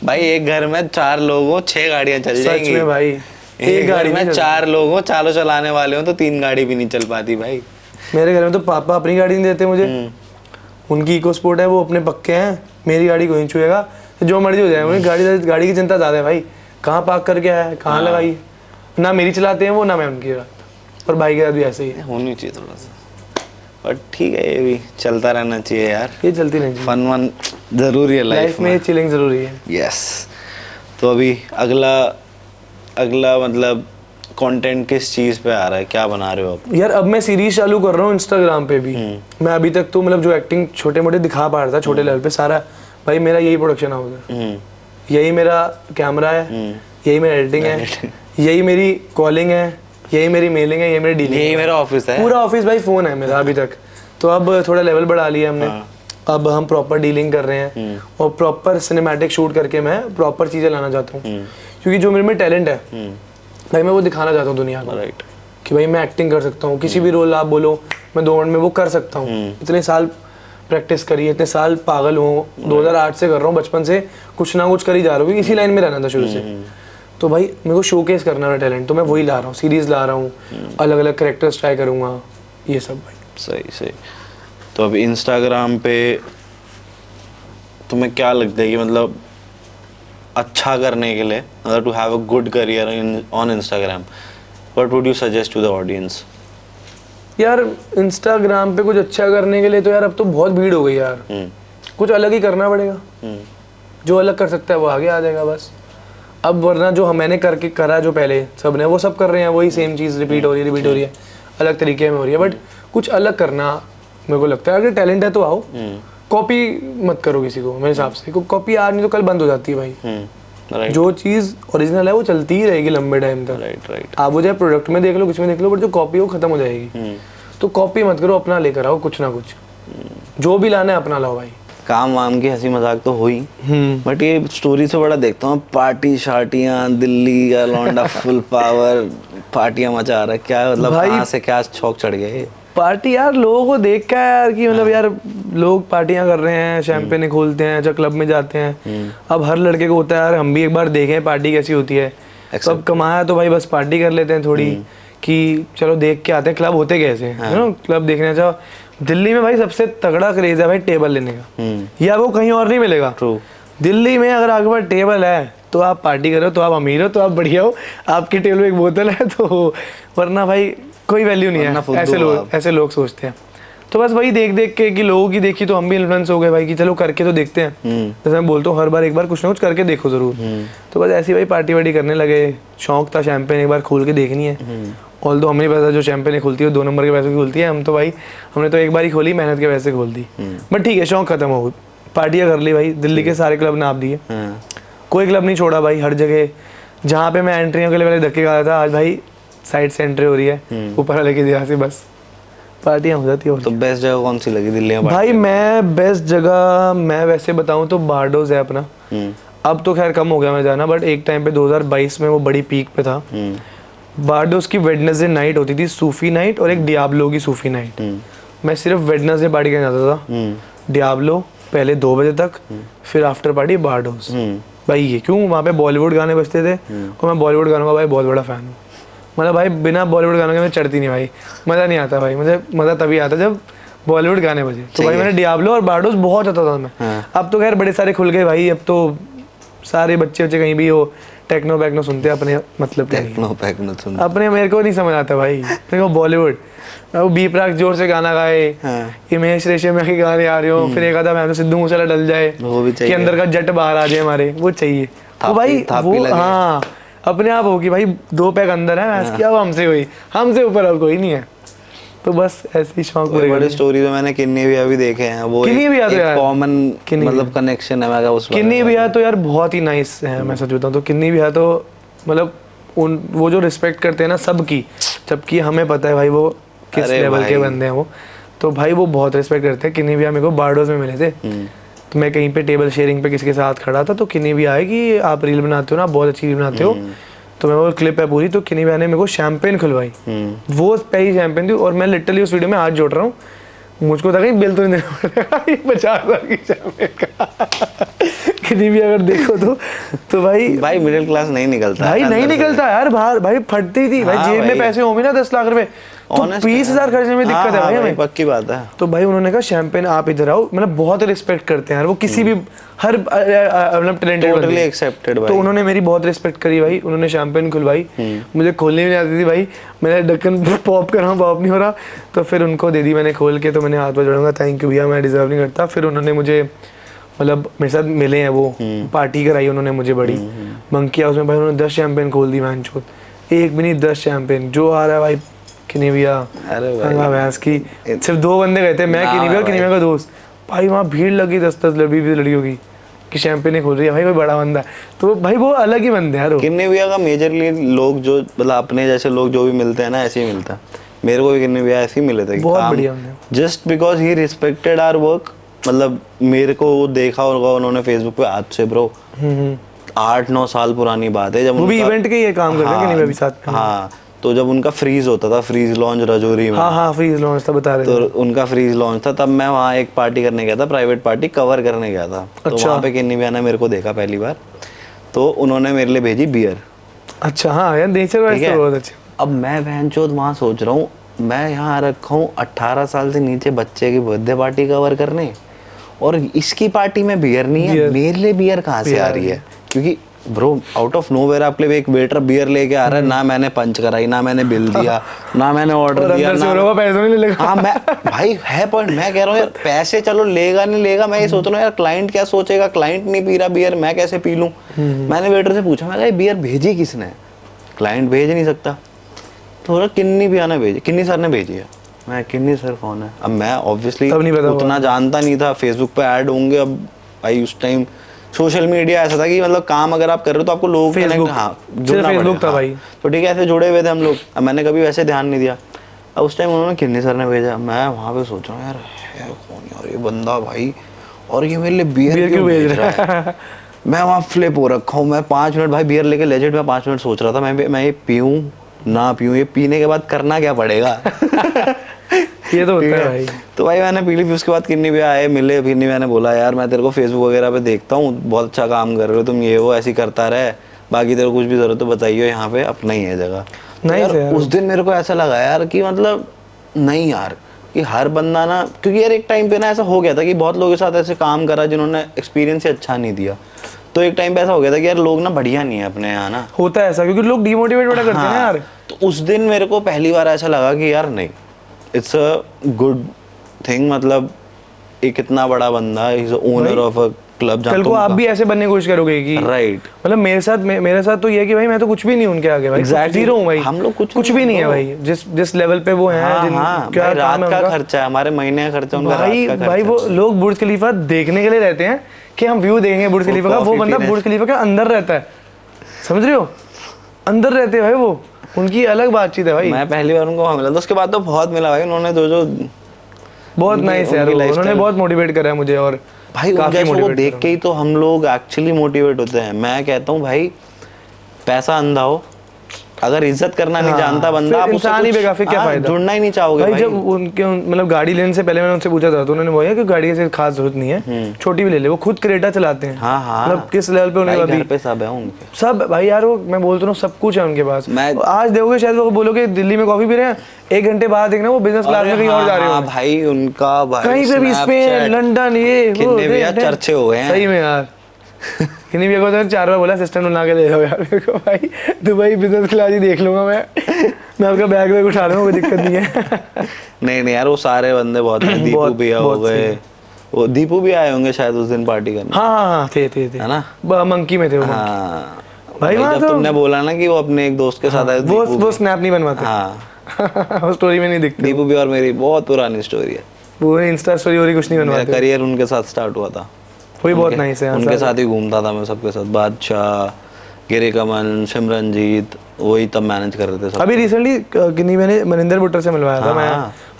भाई एक घर में 4 लोग हो 6 गाड़ियां चल जाएंगी। सच में भाई, एक गाड़ी में 4 लोग हो, चारों चलाने वाले हो तो 3 गाड़ी भी नहीं चल पाती भाई। मेरे घर में तो पापा अपनी गाड़ी नहीं देते मुझे, उनकी इको स्पोर्ट है, वो अपने पक्के हैं, मेरी गाड़ी कोई नहीं छुएगा, जो मर्जी हो जाए। उन्हें गाड़ी की चिंता ज़्यादा है भाई, कहाँ पार्क करके आया है, कहाँ लगाई, ना मेरी चलाते हैं वो, ना मैं उनकी। और भाई के साथ भी ऐसे ही है, होनी चाहिए थोड़ा सा, पर ठीक है ये भी चलता रहना चाहिए यार, ये चलती रहनी चाहिए। फन वन जरूरी है लाइफ में, चिलिंग जरूरी है। यस। तो अभी अगला मतलब कंटेंट किस चीज़ पे आ रहा है, क्या बना रहे हो आप? यार अब मैं सीरीज चालू कर रहा हूँ इंस्टाग्राम पे भी। मैं अभी तक तो मतलब जो एक्टिंग छोटे मोटे दिखा पा रहा था छोटे लेवल पे, सारा भाई मेरा यही प्रोडक्शन हाउस है, यही मेरा कैमरा है, यही मेरी एडिटिंग है, यही मेरी कॉलिंग है, यही मेरी मेलिंग है, यही मेरी डीलिंग, यही मेरा ऑफिस है, पूरा ऑफिस भाई फोन है मेरा अभी तक। तो अब थोड़ा लेवल बढ़ा लिया हमने, अब हम प्रॉपर डीलिंग कर रहे हैं और प्रॉपर सिनेमैटिक शूट करके मैं प्रॉपर चीज़ें लाना चाहता हूँ, क्योंकि जो मेरे में टैलेंट है भाई मैं वो दिखाना चाहता हूँ दुनिया को, राइट, कि भाई मैं एक्टिंग कर सकता हूँ, किसी भी रोल आप बोलो मैं 2 मिनट में वो कर सकता हूँ। इतने साल प्रैक्टिस करी है, इतने साल पागल हूँ, 2008 से कर रहा हूँ, बचपन से कुछ ना कुछ कर ही जा रहा हूँ, इसी लाइन में रहना था शुरू से। तो भाई मेरे को शोकेस करना है टैलेंट, तो मैं वही ला रहा हूँ, सीरीज ला रहा हूँ, अलग अलग कैरेक्टर्स ट्राई करूँगा, ये सब भाई। सही। तो अभी इंस्टाग्राम पे तुम्हें क्या लगता है कि मतलब अच्छा करने के लिए, मतलब to have a good career on Instagram, what would you suggest to the audience? यार इंस्टाग्राम पे कुछ अच्छा करने के लिए तो यार अब तो बहुत भीड़ हो गई यार, कुछ अलग ही करना पड़ेगा, जो अलग कर सकता है वो आगे आ जाएगा बस। अब वरना जो मैंने करके करा जो पहले सब ने वो सब कर रहे हैं, वही सेम चीज़ रिपीट हो रही है, अलग तरीके में हो रही है, बट कुछ अलग करना मेरे को लगता है। अगर टैलेंट है तो आओ, कॉपी मत करो किसी को, मेरे हिसाब से, कॉपी आज नहीं तो कल बंद हो जाती है भाई। Right. जो चीज़ ओरिजिनल है वो चलती ही रहेगी लंबे टाइम तक। राइट। आप वो चाहे प्रोडक्ट में देख लो, कुछ में देख लो, बट जो कॉपी है वो खत्म हो जाएगी। तो कॉपी मत करो, अपना लेकर आओ कुछ ना कुछ। जो भी लाना है अपना लाओ भाई। काम वाम की हंसी मजाक तो हुई, बट ये स्टोरी से बड़ा देखता हूँ पार्टी शार्टियाँ, दिल्ली का लौंडा फुल पावर पार्टियाँ मचा रहा है, क्या मतलब भाई- कहाँ से क्या शौक चढ़ गया ये? पार्टी यार लोगों को देख के यार कि मतलब यार लोग पार्टियां कर रहे हैं, शैंपेन खोलते हैं, अच्छा क्लब में जाते हैं। अब हर लड़के को होता है यार हम भी एक बार देखें पार्टी कैसी होती है। तो अब कमाया तो भाई बस पार्टी कर लेते हैं थोड़ी कि चलो देख के आते हैं क्लब होते कैसे हैं, यू नो, क्लब देखने जाओ। दिल्ली में भाई सबसे तगड़ा क्रेज है भाई टेबल लेने का, या वो कहीं और नहीं मिलेगा। True. दिल्ली में अगर आपके पास टेबल है तो आप पार्टी करो, तो आप अमीर हो, तो आप बढ़िया हो, आपकी टेबल में एक बोतल है तो, वरना भाई कोई वैल्यू नहीं वरना है। फुद्दू ऐसे हो लोग आप। ऐसे लोग सोचते हैं। तो बस वही देख देख के कि लोगों की देखी तो हम भी इन्फ्लुएंस हो गए भाई कि चलो करके तो देखते हैं। जैसे मैं बोलता हूँ हर बार एक बार कुछ ना कुछ करके देखो जरूर। तो बस ऐसी भाई पार्टी वार्टी करने लगे। शौक था शैंपेन एक बार खोल के देखनी है। ऑल दो हमें नहीं पता जो शैंपेन खुलती है 2 नंबर के पैसों की खुलती है। हम तो भाई हमने तो एक बार ही खोली, मेहनत के पैसे खोल दी। बट ठीक है, शौक खत्म हो गई, पार्टियाँ कर ली भाई। दिल्ली के सारे क्लब नाप दिए, कोई क्लब नहीं छोड़ा भाई। हर जगह जहाँ पे मैं एंट्रियों के लिए पहले धक्के खा रहा था, आज भाई साइड से एंट्री हो रही है, ऊपर वाले की जगह से, बस पार्टियाँ हो जाती है। तो बेस्ट जगह कौन सी लगी दिल्ली में? भाई मैं बेस्ट जगह मैं वैसे बताऊँ तो बारडोज है अपना। अब तो खैर कम हो गया मैं जाना, बट एक टाइम पे 2022 में वो बड़ी पीक पे था। बारडोज की वेडनेसडे नाइट होती थी, सूफी नाइट, और एक डियाब्लो की सूफी नाइट। मैं सिर्फ वेडनेसडे पार्टी करने जाता था। डियाब्लो पहले 2 बजे तक, फिर आफ्टर पार्टी बारडोज। भाई ये क्यों, वहाँ पे बॉलीवुड गाने बजते थे और मैं बॉलीवुड गानों का भाई बहुत बड़ा फैन हूँ। मतलब भाई बिना बॉलीवुड गानों के मैं चढ़ती नहीं भाई, मज़ा नहीं आता भाई। मुझे मज़ा तभी आता जब बॉलीवुड गाने बजे। तो भाई मैंने डियाब्लो और बारडोज बहुत जाता था मैं। अब तो खैर बड़े सारे खुल गए भाई, अब तो सारे बच्चे कहीं भी हो टेक्नो बैक्नो सुनते हैं अपने, मतलब टेक्नो सुन अपने। मेरे को नहीं समझ आता भाई, मेरे को बॉलीवुड। वो बी प्राक जोर से गाना गाए, हिमेश रेशमिया के गाने आ रहे हो, फिर एक आधा मैं सिद्धू मूसेवाला डल जाए वो भी चाहिए कि अंदर का जट बाहर आ जाए हमारे, वो चाहिए। तो भाई वो हाँ अपने आप होगी भाई, 2 पैक अंदर है मैं क्या, वो हमसे हुई, हमसे ऊपर अब कोई नहीं है। तो बस ऐसे ही शौक पूरे बड़े स्टोरी तो मैंने किन्नी भी अभी देखे हैं। वो किन्नी भी यार कॉमन मतलब कनेक्शन है मेरा उस। किन्नी भी तो यार बहुत ही नाइस है, मैं सच बताऊं तो। किन्नी भी तो मतलब उन वो जो रिस्पेक्ट करते हैं ना सबकी, जबकि हमें पता है भाई वो किस लेवल के बंदे हैं वो। तो भाई वो बहुत रिस्पेक्ट करते हैं। किन्नी भी मेरे को बारडोज में मिले थे, तो मैं कहीं पे टेबल शेयरिंग पे किसी के साथ खड़ा था, तो किन्नी भी आए कि आप रील बनाते हो ना, बहुत अच्छी रील बनाते हो। तो मैं वो क्लिप है पूरी, तो किन्नी भी ने मेरे को शैंपेन खुलवाई। वो पहली शैंपेन थी, और मैं लिटरली उस वीडियो में हाथ जोड़ रहा हूँ। मुझको था कहीं बिल तो नहीं देना पड़ेगा 50,000 की शैंपेन का। किन्नी भी अगर देखो तो भाई मिडिल क्लास नहीं निकलता भाई, नहीं निकलता यार बाहर भाई, फटती थी भाई। जेब में पैसे होंगे ना 10 लाख रुपए, तो 20,000 खर्चने में दिक्कत है भाई हमें, पक्की बात है। तो भाई उन्होंने कहा शैंपेन आप इधर आओ, मतलब बहुत रिस्पेक्ट करते हैं यार वो किसी भी, हर मतलब टैलेंटेड टोटली एक्सेप्टेड भाई। तो उन्होंने मेरी बहुत रिस्पेक्ट करी भाई। उन्होंने शैंपेन खुलवाई, मुझे खोलने भी नहीं आती थी भाई। मैंने ढक्कन पॉप कर रहा हूँ, पॉप नहीं हो रहा, तो फिर उनको दे दी मैंने खोल के। तो मैंने हाथ पर जोड़ूंगा, थैंक यू भैया, मैं डिजर्व नहीं करता। फिर उन्होंने मुझे मतलब मेरे साथ मिले हैं, वो पार्टी कराई उन्होंने मुझे बड़ी मंकी हाउस में भाई। उन्होंने 10 शैंपेन खोल दी मैन चोत, एक भी नहीं 10 शैंपेन जो आ रहा है भाई। किन्नी भैया भैंस की, सिर्फ 2 बंदे गए थे, मैं किन्नी भैया और किन्नी भैया का दोस्त भाई। वहाँ भीड़ लगी 10-10 लड़कियों की कि शैंपेन खोल रही है भाई, कोई बड़ा बंदा है। तो भाई वो अलग ही बंदे हैं यार। किन्नी भैया का मेजरली लोग जो मतलब अपने जैसे लोग जो भी मिलते हैं ना, ऐसे ही मिलता है। मेरे को भी किन्नी भैया ऐसे ही मिले थे, बहुत बढ़िया just because he respected our work. मतलब मेरे को देखा होगा उन्होंने फेसबुक पे, आज से ब्रो 8-9 साल पुरानी बात है, जब वो भी इवेंट के ये काम करते हैं किन्नी भैया भी साथ में। हाँ, तो जब उनका फ्रीज होता था, फ्रीज लॉन्च रजौरी में। हाँ फ्रीज लॉन्च था, बता रहे थे। तो उनका फ्रीज लॉन्च था, तब मैं वहाँ एक पार्टी करने गया था, प्राइवेट पार्टी कवर करने गया था। तो वहाँ पे किन्नी भैया ने मेरे को देखा पहली बार, तो उन्होंने मेरे लिए भेजी बियर। अच्छा हाँ यार, नेचर वाइज तो बहुत अच्छा। अब मैं बहनचोद वहाँ सोच रहा हूँ, मैं यहाँ रखा हूँ 18 साल से नीचे बच्चे की बर्थडे पार्टी कवर करने, और इसकी पार्टी में बियर नहीं है। मेरे लिए बियर कहाँ से आ रही है? क्योंकि ब्रो आउट ऑफ नोवेयर आपके लिए एक वेटर बियर लेके आ रहा है, ना मैंने पंच कराई, ना मैंने बिल दिया, ना मैंने ऑर्डर दिया, ना पैसे नहीं लेगा। हाँ मैं भाई है पॉइंट, मैं कह रहा हूँ यार पैसे चलो लेगा नहीं लेगा, मैं ये सोच रहा हूँ यार क्लाइंट क्या सोचेगा, क्लाइंट नहीं पी रहा बियर, मैं कैसे पी लूँ। मैंने वेटर से पूछा, मैं बियर भेजी किसने? क्लाइंट भेज नहीं सकता, तो किन्नी भैया ने भेजी, किन्नी सर ने भेजी है। मैं किन्नी सर कौन है? अब मैं ऑब्वियसली उतना जानता नहीं था, फेसबुक पे ऐड होंगे। अब भाई उस टाइम सोशल मीडिया ऐसा था कि मतलब काम अगर आप कर रहे हो तो आपको लोगों के Facebook, सिर्फ Facebook था भाई। तो ठीक है, ऐसे जुड़े हुए थे हम लोग। अब मैंने कभी वैसे ध्यान नहीं दिया। अब उस टाइम उन्होंने किन्नी सर ने भेजा, मैं वहाँ पे सोच रहा हूँ यार कौन यार ये बंदा भाई, और ये मेरे लिए बियर क्यों भेज रहा है। मैं वहाँ फ्लिप हो रखा हूँ। मैं 5 मिनट भाई बियर लेके लेजेंड में 5 मिनट सोच रहा था मैं ये पीऊँ ना पीऊँ, ये पीने के बाद करना क्या पड़ेगा। ये तो होता है भाई। तो भाई मैंने पी ली, फिर उसके बाद किन्नी भी आए मिले, फिर नहीं मैंने बोला यार मैं तेरे को फेसबुक वगैरह पे देखता हूँ, बहुत अच्छा काम कर रहे हो तुम, ये वो ऐसी करता रहे, बाकी तेरे को कुछ भी जरूरत तो बताइए, यहाँ पे अपना ही है जगह। नहीं यार यार। उस दिन मेरे को ऐसा लगा यार कि मतलब नहीं यार कि हर बंदा ना, क्योंकि यार एक टाइम पे ना ऐसा हो गया था कि बहुत लोगों के साथ ऐसे काम करा जिन्होंने एक्सपीरियंस ही अच्छा नहीं दिया। तो एक टाइम पे ऐसा हो गया था कि यार लोग ना बढ़िया नहीं है अपने यहाँ ना। होता है ऐसा, क्योंकि लोग डिमोटिवेट बड़ा करते हैं ना यार। तो उस दिन मेरे को पहली बार ऐसा लगा कि यार नहीं, इट्स अ गुड थिंग, मतलब एक इतना बड़ा बंदा, is owner of a club. कल को आप भी ऐसे बनने की कोशिश करोगे कि राइट, मतलब मेरे साथ तो ये है कि भाई मैं तो कुछ भी नहीं उनके आगे भाई, जीरो हूँ भाई। हम लोग कुछ भी नहीं है भाई, जिस लेवल पे वो हैं, क्या रात का खर्चा है, हमारे महीने का खर्चा, उनका रात का खर्चा। भाई वो लोग बुर्ज खलीफा देखने के लिए रहते हैं कि हम व्यू देखेंगे बुर्ज खलीफा का, वो बंदा बुर्ज खलीफा के अंदर रहता है, समझ रहे हो, अंदर रहते हैं भाई वो, उनकी अलग बातचीत है भाई। मैं पहली बार उनको वहाँ मिला था, उसके बाद तो बहुत मिला भाई, उन्होंने जो बहुत नाइस है, उन्होंने बहुत मोटिवेट करा है मुझे। और भाई उनके को देख के ही तो हम लोग एक्चुअली मोटिवेट होते हैं। मैं कहता हूँ भाई पैसा अंधा हो, अगर इज्जत करना नहीं जानता बंदा, आप इंसान ही बेगा, फिर क्या फायदा, जुड़ना ही नहीं चाहोगे भाई। जब उनके मतलब गाड़ी लेने से पहले मैंने उनसे पूछा था, तो उन्होंने बोला कि गाड़ी की खास जरूरत नहीं है, छोटी भी ले ले, वो खुद क्रेटा चलाते हैं। मतलब किस लेवल पे उन्हें अभी पे सब है उनके, सब भाई यार, वो मैं बोलता हूँ सब कुछ है उनके पास। आज देखोगे शायद वो बोलोगे दिल्ली में कॉफी पी रहे हैं, 1 घंटे बाद देखना वो बिजनेस क्लास में कहीं और जा रहे हो भाई, उनका भाई कहीं पे भी, स्पेन, लंदन, ये कितने भी यार चर्चे हो गए हैं सही में यार। किन्हीं भी को 4 बार बोला असिस्टेंट बना के दे दो यार मेरे को भाई, दुबई बिजनेस क्लास ही देख लूंगा मैं आपका बैग वैग उठा लूंगा, कोई दिक्कत नहीं है। नहीं यार वो सारे बंदे बहुत दीपू भैया हो गए, वो दीपू भी आए होंगे शायद उस दिन पार्टी करने। हाँ थे है ना, मंकी में थे वो। हाँ भाई जब तुमने बोला ना कि वो अपने एक दोस्त के साथ आए, वो स्नैप नहीं बनवाते। हाँ वो स्टोरी में नहीं दिखते। दीपू भी और मेरी बहुत पुरानी स्टोरी है, वो इंस्टा स्टोरी और कुछ नहीं बनवाते। मेरा करियर उनके साथ स्टार्ट हुआ था, वही बहुत नाइस है। उनके साथ ही घूमता था मैं, सबके साथ, बादशाह, गिरी कमल, सिमरनजीत, वही तब मैनेज कर रहे थे सब। अभी रिसेंटली किन्हीं मैंने मनिंदर बुट्टर से मिलवाया था मैं,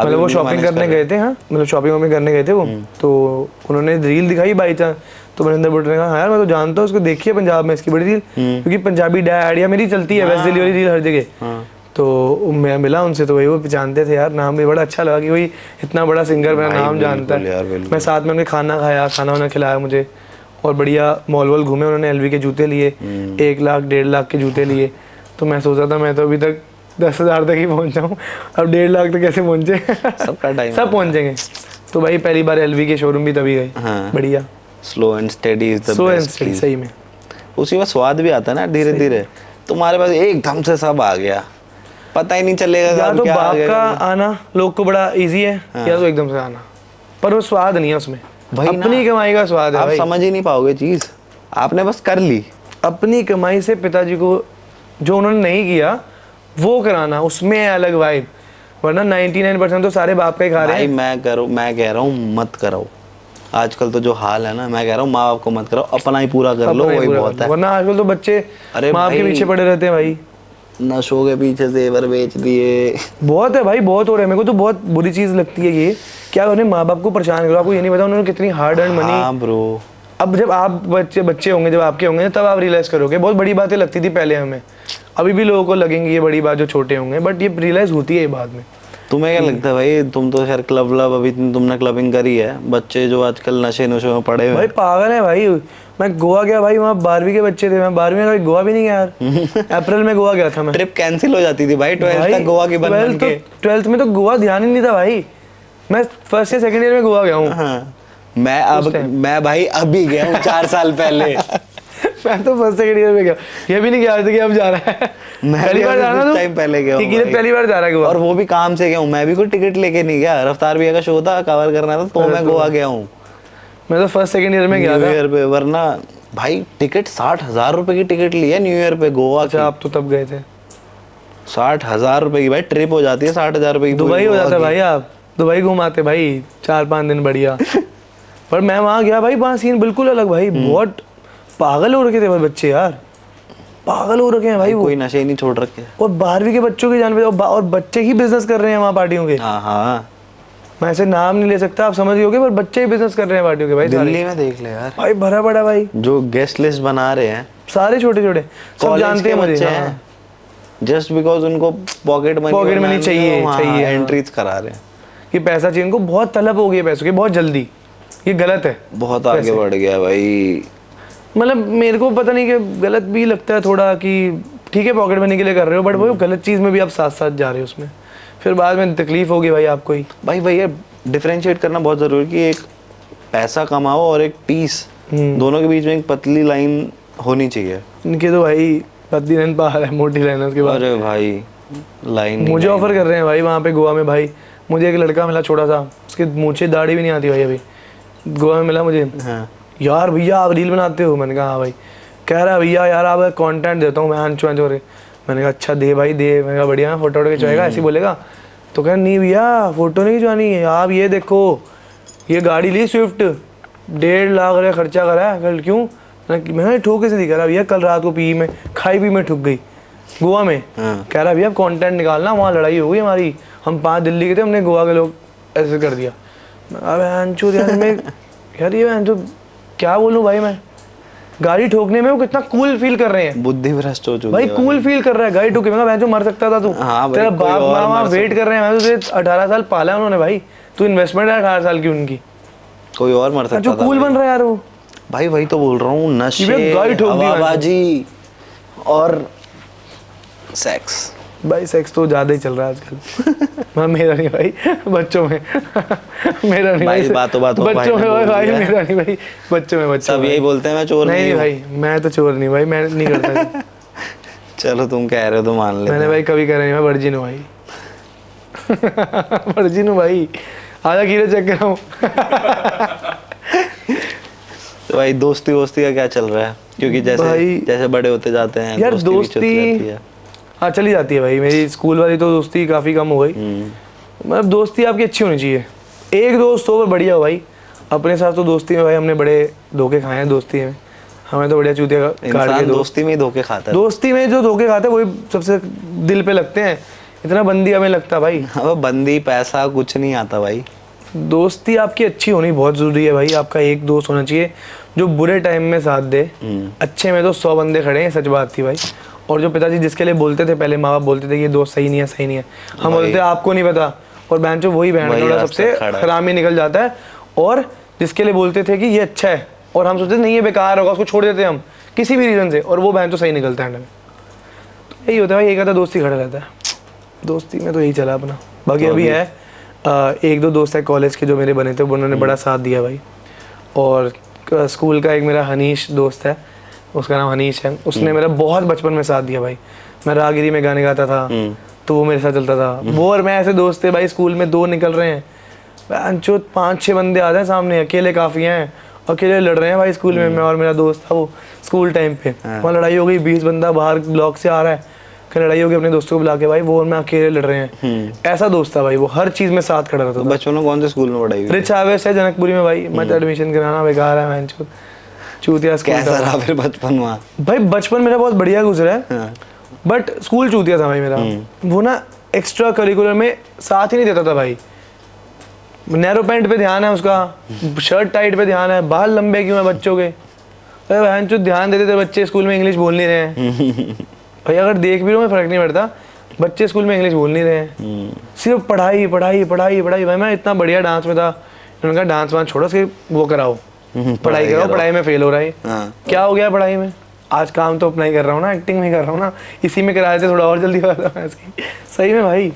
मतलब वो शॉपिंग करने गए थे। हाँ मतलब शॉपिंग वॉपिंग करने गए थे वो, तो उन्होंने रील दिखाई बाई चांस, तो मनिंदर बुट्टर ने कहा हाँ यार मैं तो जानता हूँ उसको, देखिए पंजाब में इसकी बड़ी रील, क्योंकि पंजाबी डैड या मेरी चलती है वैसे दिल्ली वाली रील हर जगह। तो मैं मिला उनसे, तो वही वो पहचानते थे यार, नाम भी बड़ा अच्छा लगा कि वही इतना बड़ा सिंगर मेरा नाम जानता है। मैं साथ में उनके खाना खाया, खाना वाना खिलाया मुझे, और बढ़िया मॉल वॉल घूमे। उन्होंने LV के जूते लिए, 1 लाख 1.5 लाख के जूते लिए। तो मैं सोचा था मैं तो अभी तक 10,000 तक ही पहुंच जाऊँ, अब 1.5 लाख तक कैसे पहुंचे। सबका टाइम सब पहुंचेंगे। तो भाई पहली बार LV के शोरूम भी तभी गए। बढ़िया, slow and steady is the best, सही में उसी में स्वाद भी आता है ना धीरे धीरे। तुम्हारे पास एकदम से सब आ गया, पता ही नहीं चलेगा। या तो बाप का आना लोग को बड़ा इजी है, या तो एकदम से आना, पर वो स्वाद नहीं है उसमें, अपनी कमाई का स्वाद है। आप समझ ही नहीं पाओगे चीज, आपने बस कर ली अपनी कमाई से। पिताजी को जो उन्होंने नहीं किया वो कराना, उसमें अलग वाइब, वरना 99% तो सारे बाप का ही खा रहे हैं। मैं कह रहा हूँ मत कराओ, आजकल तो जो हाल है ना, मैं कह रहा हूँ माँ बाप को मत कराओ, अपना ही पूरा कर लो, वही बहुत है। वरना आजकल तो बच्चे माँ के पीछे पड़े रहते हैं भाई, नशों के पीछे जेवर बेच दिए, बहुत है भाई, बहुत हो रहा है। मेरे को तो बहुत बुरी चीज लगती है ये, क्या उन्हें माँ बाप को परेशान करो, आपको ये नहीं पता उन्होंने कितनी हार्ड अर्न मनी। हाँ ब्रो, अब जब आप बच्चे होंगे, जब आपके होंगे तब आप रियलाइज करोगे। बहुत बड़ी बातें लगती थी पहले हमें, अभी भी लोगों को लगेंगी ये बड़ी बात जो छोटे होंगे, बट ये रियलाइज होती है बाद में। तुम्हें क्या लगता है भाई, तुम तो यार क्लब अभी तुमने क्लबिंग करी है, बच्चे जो आजकल नशे में पड़े हुए भाई पागल है भाई। मैं गोवा गया भाई, वहाँ 12वीं के बच्चे थे, मैं 12वीं में गोवा भी नहीं गया यार। अप्रैल में गोवा गया था मैं, ट्रिप कैंसिल हो जाती थी भाई 12th तक गोवा की बन के। 12th में तो गोवा ध्यान ही नहीं था भाई, मैं फर्स्ट या सेकंड ईयर में गोवा गया हूँ। मैं भाई अभी गया हूँ 4 साल पहले। मैं तो फर्स्ट सेकंड ईयर में गया, ये भी नहीं गया था कि अब जा रहा है। पहली बार जा रहा था, टाइम पहले गया हूँ, पहली बार जा रहा है गोवा, और वो भी काम से गया हूँ। मैं भी कोई टिकट लेके नहीं गया, रफ्तार भैया का शो था, कवर करना था, तो मैं गोवा गया हूँ। मैं तो फर्स्ट सेकंड ईयर में गया था न्यू ईयर पे, वरना भाई टिकट 60,000 रुपए की टिकट ली है न्यू ईयर पे गोवा की। आप तो तब गए थे। 60,000 रुपए की भाई ट्रिप हो जाती है, 60,000 रुपए की दुबई हो जाता है भाई, आप दुबई घुमाते भाई 4-5 दिन बढ़िया। पर मैं वहाँ गया भाई, वहाँ सीन बिल्कुल अलग भाई, बहुत पागल हो रखे थे भाई बच्चे यार, पागल हो रखे हैं भाई वो। कोई नशे ही नहीं छोड़ रखे। और 12वीं के बच्चों की जान पे और बच्चे ही बिजनेस कर रहे हैं वहाँ पार्टियों के। हाँ हाँ, मैं ऐसे नाम नहीं ले सकता, आप समझ गए, पर बच्चे ही बिजनेस कर रहे हैं पार्टियों के भाई। दिल्ली में देख ले यार भाई भरा पड़ा भाई, जो गेस्ट लिस्ट बना रहे हैं सारे छोटे छोटे, सब जानते हैं मुझे। हाँ। जस्ट बिकॉज उनको पॉकेट मनी चाहिए, एंट्रीज करा रहे हैं कि पैसा चाहिए उनको, बहुत तलब हो गई है पैसों की बहुत जल्दी, ये गलत है, बहुत आगे बढ़ गया भाई। मतलब मेरे को पता नहीं कि गलत भी लगता है थोड़ा कि ठीक है पॉकेट मनी के लिए कर रहे हो, बट वो गलत चीज़ में भी आप साथ साथ जा रहे हो उसमें, फिर बाद में तकलीफ होगी भाई आपको ही। भाई भैया डिफरेंशिएट करना बहुत जरूरी है कि एक पैसा कमाओ और एक पीस, दोनों के बीच में एक पतली लाइन होनी चाहिए। इनके तो भाई पतली लाइन पार है, मोटी लाइन है उसके बाद। अरे भाई लाइन मुझे ऑफर कर रहे हैं भाई वहाँ पे गोवा में भाई, मुझे एक लड़का मिला छोटा सा, उसके मूंछें दाढ़ी भी नहीं आती भाई, अभी गोवा में मिला मुझे। हाँ। यार भैया आप रील बनाते हो? मैंने कहा हाँ भाई। कह रहा है भैया यार आप कंटेंट देता हूँ मैं, हंचो हंचो रे। मैंने कहा अच्छा दे भाई दे। मैंने कहा बढ़िया, फोटो वोटो खिंचवाएगा ऐसे ही बोलेगा? तो कह नहीं भैया फोटो नहीं खिंचवानी है, आप ये देखो ये गाड़ी ली स्विफ्ट, 1.5 लाख रुपया खर्चा करा है कल। क्यों? मैं ठोके से दिखा रहा भैया, कल रात को पी में खाई पी में ठुक गई गोवा में। कह रहा भैया कंटेंट निकालना, वहाँ लड़ाई हो गई हमारी, हम 5 दिल्ली के थे, हमने गोवा के लोग ऐसे कर दिया। अब यार ये क्या बोलूं भाई, मैं गाड़ी ठोकने में वो कितना कूल फील कर रहे हैं, बुद्धि भ्रष्ट हो चुकी भाई, कूल फील कर रहा है गाड़ी ठोके। मैं जो मर सकता था तू, हाँ तेरा बाप मामा वेट कर रहे हैं, मैं तुझे 18 साल पाला है उन्होंने भाई, तू इन्वेस्टमेंट है 18 साल की उनकी, कोई और मर सकता जो था कूल बन रहा है यार वो भाई। वही तो बोल रहा हूँ, नशे, गाड़ी ठोक दी हवाबाजी और सेक्स। भाई सेक्स तो ज्यादा ही चल रहा है आजकल। मेरा नहीं भाई, बच्चों में मेरा नहीं भाई, बातों बच्चों में भाई, मेरा नहीं भाई, बच्चों में। सब यही बोलते हैं मैं चोर नहीं हूँ भाई, मैं तो चोर नहीं भाई, मैं नहीं करता। चलो तुम कह रहे हो तो मान लेते। मैंने भाई कभी करा नहीं, मैं वर्जिन हूँ भाई। वर्जिन हूँ भाई, आधा कीड़े चेक कर रहा हूँ। तो भाई दोस्ती वोस्ती का क्या चल रहा है? क्योंकि जैसे बड़े होते जाते हैं यार दोस्ती हाँ चली जाती है भाई। मेरी स्कूल वाली तो दोस्ती काफ़ी कम हो गई, मतलब दोस्ती आपकी अच्छी होनी चाहिए, एक दोस्त हो बढ़िया हो भाई। अपने साथ तो दोस्ती में भाई हमने बड़े धोखे खाए हैं दोस्ती में, हमें तो बढ़िया चूतिया काट के। दोस्ती में ही धोखे खाता है, दोस्ती में जो धोखे खाते हैं वही सबसे दिल पे लगते हैं, इतना बंदी हमें लगता भाई। हाँ बंदी पैसा कुछ नहीं आता भाई। दोस्ती आपकी अच्छी होनी बहुत ज़रूरी है भाई। आपका एक दोस्त होना चाहिए जो बुरे टाइम में साथ दे, अच्छे में तो 100 बंदे खड़े हैं, सच बात थी भाई। और जो पिताजी जिसके लिए बोलते थे पहले, माँ बाप बोलते थे कि ये दोस्त सही नहीं है सही नहीं है, हम बोलते थे आपको नहीं पता, और बहन जो वही बहन थोड़ा सबसे हरामी निकल जाता है। और जिसके लिए बोलते थे कि ये अच्छा है और हम सोचते नहीं ये बेकार होगा, उसको छोड़ देते हम किसी भी रीज़न से, और वो बहन तो सही निकलता है। तो यही होता है भाई, एक आधा दोस्त ही खड़ा रहता है दोस्ती में, तो यही चला अपना। बाकी अभी है 1-2 दोस्त है कॉलेज के जो मेरे बने थे, उन्होंने बड़ा साथ दिया भाई। और स्कूल का एक मेरा हनीश दोस्त है, उसका नाम हनीश है, उसने मेरा बहुत बचपन में साथ दिया भाई। मैं राहगिरी में गाने गाता था तो वो मेरे साथ चलता था, वो और मैं ऐसे दोस्त थे भाई। स्कूल में 2 निकल रहे हैं, 5-6 बंदे आ जाए सामने, अकेले काफ़ी हैं, अकेले लड़ रहे हैं भाई स्कूल में। मैं और मेरा दोस्त था वो स्कूल टाइम पे, वहाँ लड़ाई हो गई, 20 बंदा बाहर ब्लॉक से आ रहा है, लड़ाई हो गई अपने दोस्तों को बुला के भाई, वो और मैं अकेले लड़ रहे हैं। ऐसा दोस्त था भाई, वो हर चीज़ में साथ खड़ा रहता था। बचपन में कौन से स्कूल में पढ़ाई? रिच हार्वेस्ट है जनकपुरी में भाई, मत एडमिशन कराना, बेकार है मैं चूतिया स्कूल। कैसा रहा फिर बचपन वहाँ? भाई बचपन मेरा बहुत बढ़िया गुजरा है, बट स्कूल चूतिया था भाई मेरा। वो ना एक्स्ट्रा करिकुलर में साथ ही नहीं देता था भाई। नैरो पैंट पे ध्यान है उसका, शर्ट टाइट पे ध्यान है, बाल लंबे क्यों है बच्चों के। अरे बहन चो ध्यान देते थे बच्चे स्कूल में इंग्लिश बोल नहीं रहे हैं भाई, अगर देख भी रहा हूँ फर्क नहीं पड़ता, बच्चे स्कूल में इंग्लिश बोल नहीं रहे हैं, सिर्फ पढ़ाई पढ़ाई पढ़ाई पढ़ाई। भाई मैं इतना बढ़िया डांस में था, उन्होंने कहा डांस वांस छोड़ो, सिर्फ वो कराओ, पढ़ाई करो, पढ़ाई में फेल हो रहा है। क्या हो गया पढ़ाई में? आज काम तो अपना ही कर रहा हूँ ना, एक्टिंग में कर रहा हूँ ना, इसी में करा देते थोड़ा और जल्दी हो जाता है सही में भाई।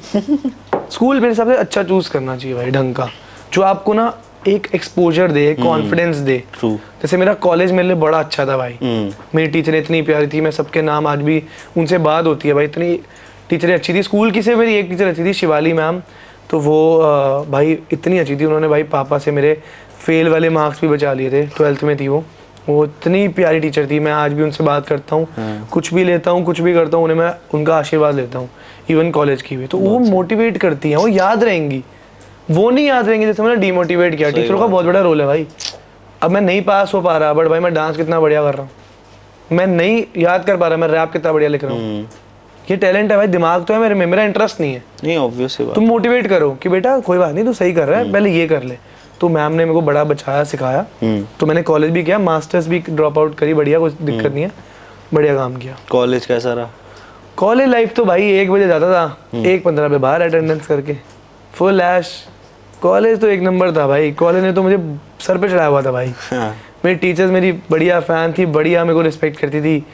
स्कूल मेरे हिसाब से अच्छा चूज करना चाहिए भाई, ढंग का, जो आपको ना एक एक्सपोजर दे, कॉन्फिडेंस दे। जैसे मेरा कॉलेज मेरे लिए बड़ा अच्छा था भाई, मेरी टीचर इतनी प्यारी थी, मैं सबके नाम आज भी उनसे बात होती है भाई, इतनी टीचरें अच्छी थी। स्कूल की से मेरी एक टीचर अच्छी थी, शिवाली मैम, तो वो भाई इतनी अच्छी थी, उन्होंने भाई पापा से मेरे फेल वाले मार्क्स भी बचा लिए थे, 12th में थी वो इतनी प्यारी टीचर थी। मैं आज भी उनसे बात करता हूँ, कुछ भी लेता हूँ, कुछ भी करता हूँ, उन्हें मैं उनका आशीर्वाद लेता हूँ, इवन कॉलेज की भी। तो वो मोटिवेट करती हैं, वो याद रहेंगी, वो नहीं याद रहेंगी जैसे मैंने डिमोटिवेट किया। टीचरों का बहुत बड़ा रोल है भाई। अब मैं नहीं पास हो पा रहा, बट भाई मैं डांस कितना बढ़िया कर रहा हूँ, मैं नहीं याद कर पा रहा मैं रैप कितना बढ़िया लिख रहा हूँ। ये टैलेंट है भाई, दिमाग तो है मेरे में, मेरा इंटरेस्ट नहीं है। नहीं ऑब्वियस बात। तुम मोटिवेट करो कि बेटा कोई बात नहीं, तू सही कर रहा है, पहले ये कर ले। तो मैम ने मेरे को बड़ा बचाया, सिखाया। तो मैंने कॉलेज भी किया, मास्टर्स भी ड्रॉप आउट करी, बढ़िया, कुछ दिक्कत नहीं है, बढ़िया काम किया। कॉलेज कैसा रहा? कॉलेज लाइफ तो भाई 1 बजे जाता था, 1:15 पे बाहर अटेंडेंस करके, फुल ऐश। कॉलेज तो एक नंबर था भाई, कॉलेज ने तो मुझे सर पे चढ़ाया हुआ था भाई। हाँ। मेरी टीचर्स मेरी बढ़िया फ़ैन थी, बढ़िया मेरे को रिस्पेक्ट करती थी।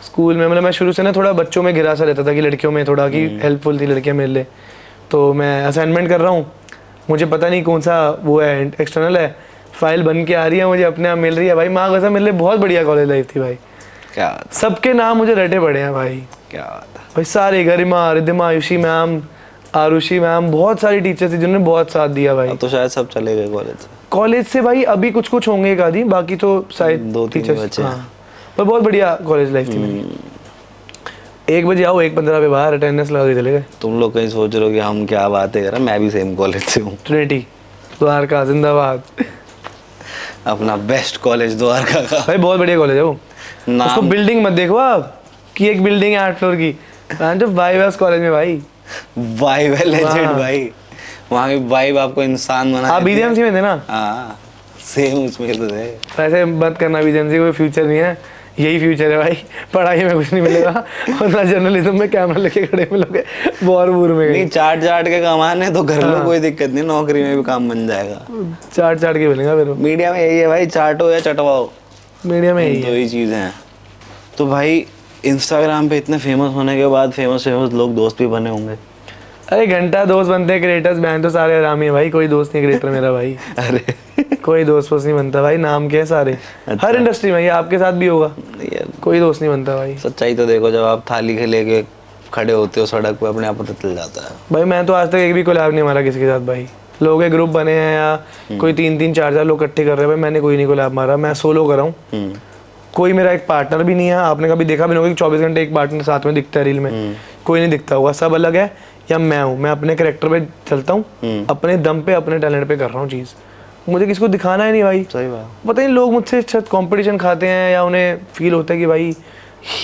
स्कूल में मतलब मैं शुरू से ना थोड़ा बच्चों में गिरा सा लेता था कि लड़कियों में थोड़ा कि हेल्पफुल थी लड़कियां मेरे लिए। तो मैं असाइनमेंट कर रहा हूँ, मुझे पता नहीं कौन सा वो है, एक्सटर्नल है, फाइल बन के आ रही है, मुझे अपने आप मिल रही है भाई। माँ कसम मेरे लिए बहुत बढ़िया कॉलेज लाइफ थी भाई। क्या बात है, सबके नाम मुझे रटे पड़े हैं भाई। क्या बात है। भाई सारे, गरिमा, रिद्धिमा, आयुषी मैम, आरुषि मैम, बहुत सारी टीचर्स थी जिन्होंने बहुत साथ दिया भाई। अब तो शायद सब चले गए कॉलेज से। कॉलेज से भाई अभी कुछ कुछ होंगे एक आधी, बाकी तो शायद 2-3 टीचर्स बचे। हाँ। पर बहुत बढ़िया कॉलेज लाइफ थी मेरी। 1 बजे आओ, 1:15 पे बाहर अटेंडेंस लगा के चले गए। तुम लोग कहीं सोच रहे हो कि हम क्या बातें कर रहे हैं, मैं भी सेम कॉलेज से हूँ। ट्रिनिटी द्वारका जिंदाबाद। अपना बेस्ट कॉलेज द्वारका का। भाई बहुत बढ़िया कॉलेज है वो। उसको नाम बिल्डिंग मत देखो आप कि एक बिल्डिंग है 8 फ्लोर की, जो वाइब है उस कॉलेज में भाई। वाइब है, लेजेंड हाँ। भाई। वहाँ की वाइब आपको इंसान बना आप बीजेएमसी में थे ना? हाँ सेम उसमें तो थे। ऐसे मत करना, बीजेएमसी कोई फ्यूचर नहीं है, यही फ्यूचर है भाई। पढ़ाई में कुछ नहीं मिलेगा और ना जर्नलिज्म में कैमरा लेके खड़े मिलोगे बोर में। नहीं चाट चाट के कमाने तो घर में कोई दिक्कत नहीं, नौकरी में भी काम बन जाएगा। चाट चाट के मिलेगा फिर। मीडिया में यही है भाई, चाटो या चटवाओ, मीडिया में यही दो है। ही चीज़ें हैं। तो भाई इंस्टाग्राम पे इतने फेमस होने के बाद फेमस लोग दोस्त भी बने होंगे। अरे घंटा दोस्त बनते हैं क्रिएटर्स, बहन तो सारे आरामी है भाई, कोई दोस्त नहीं क्रिएटर मेरा भाई। अरे कोई दोस्त नहीं बनता भाई, नाम के है सारे। अच्छा। हर इंडस्ट्री में, ये आपके साथ भी होगा, यार कोई दोस्त नहीं बनता भाई। सच्चाई तो देखो, जब आप थाली के लेके खड़े होते हो सड़क पे, अपने आप पता चल जाता है। भाई मैं तो आज तक एक भी कोलैब नहीं मारा किसी के साथ भाई। लोगों के ग्रुप बने हैं या कोई 3-3 4-4 लोग इकट्ठे कर रहे हैं भाई, मैंने कोई नहीं कोलैब मारा, मैं सोलो कर रहा हूँ। कोई मेरा एक पार्टनर भी नहीं है। आपने कभी देखा भी नहीं होगा कि 24 घंटे एक पार्टनर साथ में दिखता है रील में, कोई नहीं दिखता होगा, सब अलग है। या मैं हूँ, मैं अपने कैरेक्टर पे चलता हूँ, अपने दम पे अपने टैलेंट पे कर रहा हूँ चीज़, मुझे किसी को दिखाना ही नहीं भाई। सही बात। पता नहीं लोग मुझसे कंपटीशन खाते हैं या उन्हें फील होता है कि भाई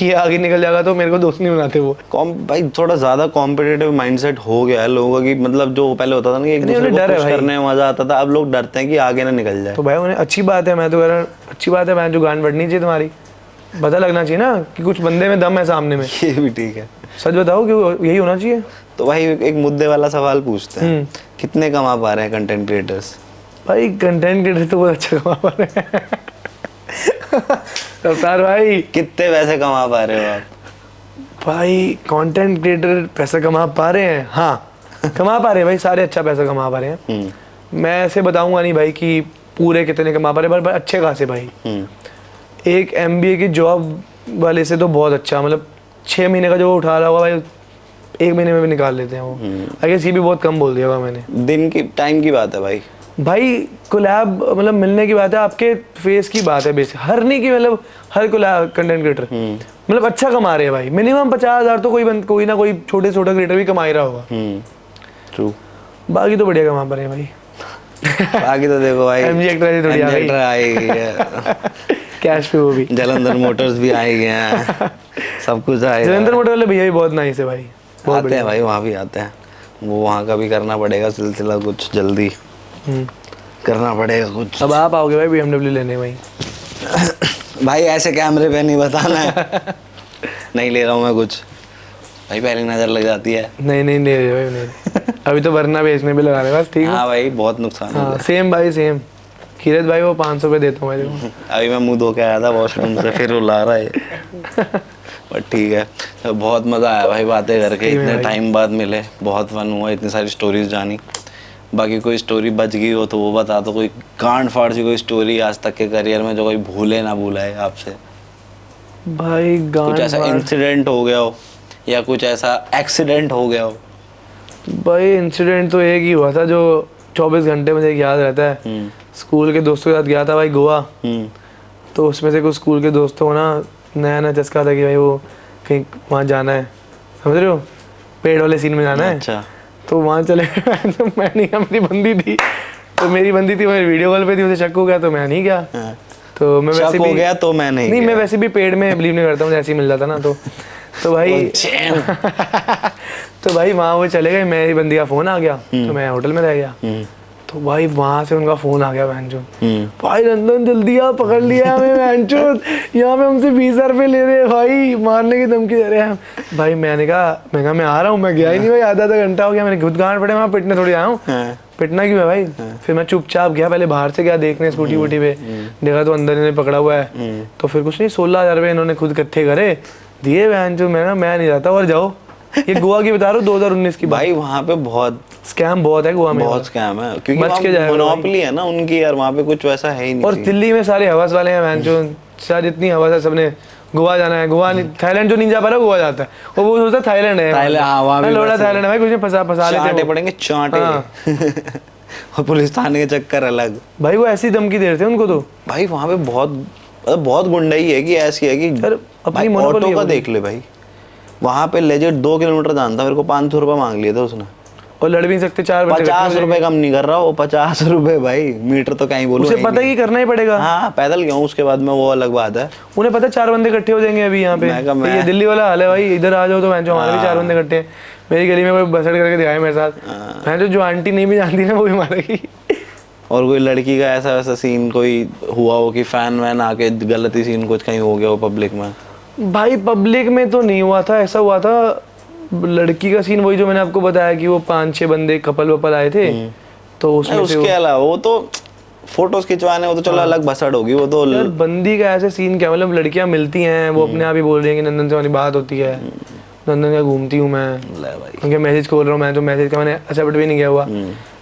ये आगे निकल जाएगा, तो मेरे को दोस्त नहीं बनाते वो। भाई थोड़ा ज़्यादा कॉम्पिटिटिव माइंडसेट हो गया है लोगों की, मतलब जो पहले होता था ना कि एक दूसरे को पुश करने में मजा आता था, अब लोग डरते हैं कि आगे ना निकल जाए। तो भाई उन्हें अच्छी बात है, मैं तो कह रहा हूँ अच्छी बात है, मैं जो गांड बढ़नी चाहिए तुम्हारी, पता लगना चाहिए ना कि कुछ बंदे में दम है सामने में। ये भी ठीक है। सच बताओ कि यही होना चाहिए। तो भाई एक मुद्दे वाला सवाल पूछते हैं, कितने कमा पा रहे हैं कंटेंट क्रिएटर्स? भाई कंटेंट क्रिएटर तो बहुत अच्छा कमा पा रहे हैं। अवतार भाई कितने पैसे कमा पा रहे हो आप? भाई कंटेंट क्रिएटर पैसा कमा पा रहे हैं, हाँ कमा पा रहे हैं भाई, सारे अच्छा पैसा कमा पा रहे हैं। मैं ऐसे बताऊंगा नहीं भाई कि पूरे कितने कमा पा रहे हैं, पर अच्छे खासे भाई। एक MBA की जॉब वाले से तो बहुत अच्छा, मतलब 6 महीने का जो वो उठा रहा होगा भाई 1 महीने में भी निकाल लेते हैं वो। आई गेस ये भी बहुत कम बोल दिया होगा मैंने। दिन की टाइम की बात है भाई। भाई कोलैब मतलब मिलने की बात है, आपके फेस की बात है बेसिक, हर नहीं की मतलब हर कोलैब कंटेंट क्रिएटर मतलब अच्छा कमा रहे हैं भाई। मिनिमम 50,000 तो कोई ना कोई छोटे क्रिएटर भी कमा ही रहा होगा। ट्रू। बाकी तो बढ़िया कमा पा रहे हैं भाई। बाकी तो देखो भाई MG एक्टर थोड़ी आ गई, आई है, कैश पे वो भी। जलंधर मोटर्स भी आए गए हैं, सब कुछ आए। जलंधर मोटर वाले भैया भी बहुत नाइस है भाई, बहुत आते हैं भाई, वहाँ भी आते हैं। वो वहाँ का भी करना पड़ेगा सिलसिला कुछ जल्दी करना पड़ेगा कुछ। अब आप आओगे भाई BMW लेने भाई। भाई ऐसे कैमरे पे नहीं बताना है। नहीं ले रहा हूँ मैं कुछ भाई, पहली नजर लग जाती है। नहीं ले रहे भाई, नहीं अभी तो वरना बेचने पे लगा रहे बस, ठीक है। हाँ भाई बहुत नुकसान है। हाँ सेम भाई सेम। किरत भाई वो 500 रुपये देता हूँ मैं देखो। अभी मैं मुंह धो के आया था वॉशरूम से, फिर रुला रहा है। बट ठीक है, तो बहुत मज़ा आया भाई बातें करके, इतने टाइम बाद मिले, बहुत फन हुआ, इतनी सारी स्टोरीज जानी। बाकी कोई स्टोरी बच गई हो तो वो बता दो, कोई कांड फाड़ सी कोई स्टोरी आज तक के करियर में जो कोई भूले ना भूलाए आपसे। भाई कुछ ऐसा इंसिडेंट हो गया हो या कुछ ऐसा एक्सीडेंट हो गया हो? भाई इंसिडेंट तो एक ही हुआ था जो 24 घंटे मुझे याद रहता है। स्कूल के दोस्तों के साथ गया था भाई गोवा। तो उसमें से कुछ स्कूल के दोस्तों को ना नया चस्का था कि भाई वो कहीं वहाँ जाना है, समझ रहे हो, पेड़ वाले सीन में जाना है। अच्छा। तो वहाँ चले तो मैं नहीं गया, मेरी बंदी थी, तो मेरी बंदी थी, मेरी वीडियो कॉल पे थी, उसे शक हो गया तो मैं नहीं गया। तो मैं शक वैसे हो भी गया तो मैं नहीं मैं गया। वैसे भी पेड़ में बिलीव नहीं करता हूँ, जैसे ही मिल जाता ना तो भाई तो भाई वहाँ वो चले गए, मेरी बंदी का फोन आ गया तो मैं होटल में रह गया। तो भाई वहाँ से उनका फोन आ गया बहनचोद, भाई नंदन जल्दी आ, पकड़ लिया हमें बहनचोद, यहाँ पे हमसे 20,000 रुपये ले रहे हैं भाई, मारने की धमकी दे रहे हैं। भाई मैंने कहा मैं आ रहा हूँ, मैं गया ही नहीं भाई, आधा घंटा हो गया, मैंने खुद गांड पड़े, वहाँ पिटने थोड़ी आया हूँ, पिटना क्यों है भाई। फिर मैं चुपचाप गया, पहले बाहर से गया देखने स्कूटी वूटी पे, देखा तो अंदर इन्हें पकड़ा हुआ है। तो फिर कुछ नहीं, 16,000 रुपये इन्होंने खुद इकट्ठे करे, दिए बहनचोद। मैं नहीं जाता, और जाओ, ये गोवा की बता रहा हूँ 2019 की। भाई वहाँ पे बहुत स्कैम बहुत है गोवा में, बहुत स्कैम है, क्योंकि बच के जाएगा मोनोपोली है ना उनकी यार, वहाँ पे कुछ वैसा है ही नहीं। और दिल्ली में सारे हवस वाले हैं बहनचोद, सारी जितनी हवस है सबने गोवा जाना है, गोवा नहीं, थाईलैंड जो नहीं जा पा रहा गोवा जाता है, और वो सोचता है थाईलैंड है, वहाँ भी लोड़ा थाईलैंड है भाई, कुछ नहीं, फंसा लेते चांटे हैं पड़ेंगे चांटे। और पुलिस थाने के चक्कर अलग। भाई, वो ऐसी धमकी दे रहे थे उनको। तो भाई वहाँ पे बहुत गुंडाई है कि ऐसी है कि सर अपनी भाई मोनोपोली ऑटो है का वो। देख ले भाई, वहाँ पे लेजेंड 2 किलोमीटर जानता, मेरे को 500 रुपये मांग लिए थे उसने, और लड़ भी नहीं सकते, 4 बंदे 50 रुपए कम नहीं कर रहा वो, 50 रुपए भाई, मीटर तो कहीं बोलूं, उसे पता है कि करना ही पड़ेगा। हाँ पैदल गया हूँ उसके बाद में, वो अलग बात है। उन्हें पता है 4 बंदे इकट्ठे हो जाएंगे अभी यहाँ पे, मैं कहा तो ये दिल्ली वाला हाल है भाई, इधर आ जाओ तो हमारे भी 4 बंदे इकट्ठे हैं। मेरी गली में कोई बसड़ करके दिखाया मेरे साथ, जो आंटी नहीं भी जानती ना वो भी मारेगी। और कोई लड़की का ऐसा वैसा सीन कोई हुआ हो कि फैन वैन आके गलती सीन कुछ कहीं हो गया हो पब्लिक में? भाई पब्लिक में तो नहीं हुआ था, ऐसा हुआ था लड़की का सीन, वही जो मैंने आपको बताया कि वो 5-6 बंदे कपल वपल आए थे, तो उसमें से उसके अलावा वो तो फोटोज खिंचवाने, वो तो चलो अलग भसड़ होगी, वो तो यार बंदी का ऐसे सीन क्या, मतलब लड़कियां मिलती हैं, वो अपने आप ही बोल रही हैं कि नंदन से हमारी बात होती है, नंदन का घूमती हूँ मैं, उनके मैसेज खोल रहा हूँ मैं, तो मैसेज का मैंने एक्सेप्ट भी नहीं किया हुआ।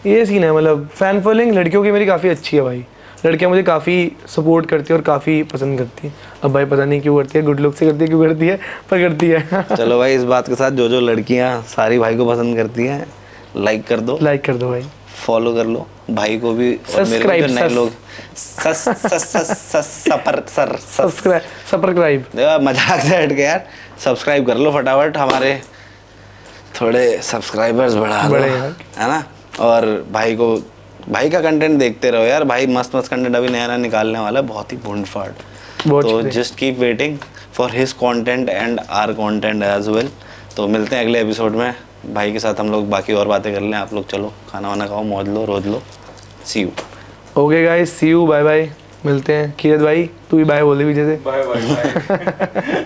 ये सीन है, मतलब फैन फॉलोइंग लड़कियों की मेरी काफ़ी अच्छी है भाई, लड़कियां मुझे काफ़ी सपोर्ट करती है और काफ़ी पसंद करती है। अब भाई पता नहीं क्यों करती है, गुड लुक से करती है, क्यों करती है, पर करती है। चलो भाई, इस बात के साथ जो लड़कियां सारी भाई को पसंद करती हैं, लाइक कर दो, लाइक कर दो भाई, फॉलो कर लो भाई को भी, और मेरे को जो नए लोग सब्सक्राइब, मजाक से हट के यार, सब्सक्राइब कर लो फटाफट, हमारे थोड़े सब्सक्राइबर्स बढ़ा दो, है ना। और भाई का कंटेंट देखते रहो यार, भाई मस्त कंटेंट अभी नया निकालने वाला है, बहुत ही बूंद फाट, तो just keep waiting for his content and our content as well. तो मिलते हैं अगले एपिसोड में, भाई के साथ हम लोग बाकी और बातें कर लें, आप लोग चलो खाना वाना खाओ, मौज लो, रोज लो, see you. Okay guys, see you, bye bye, मिलते हैं। कीरत भाई तू भी बाय बोल दे पीछे से। Bye bye.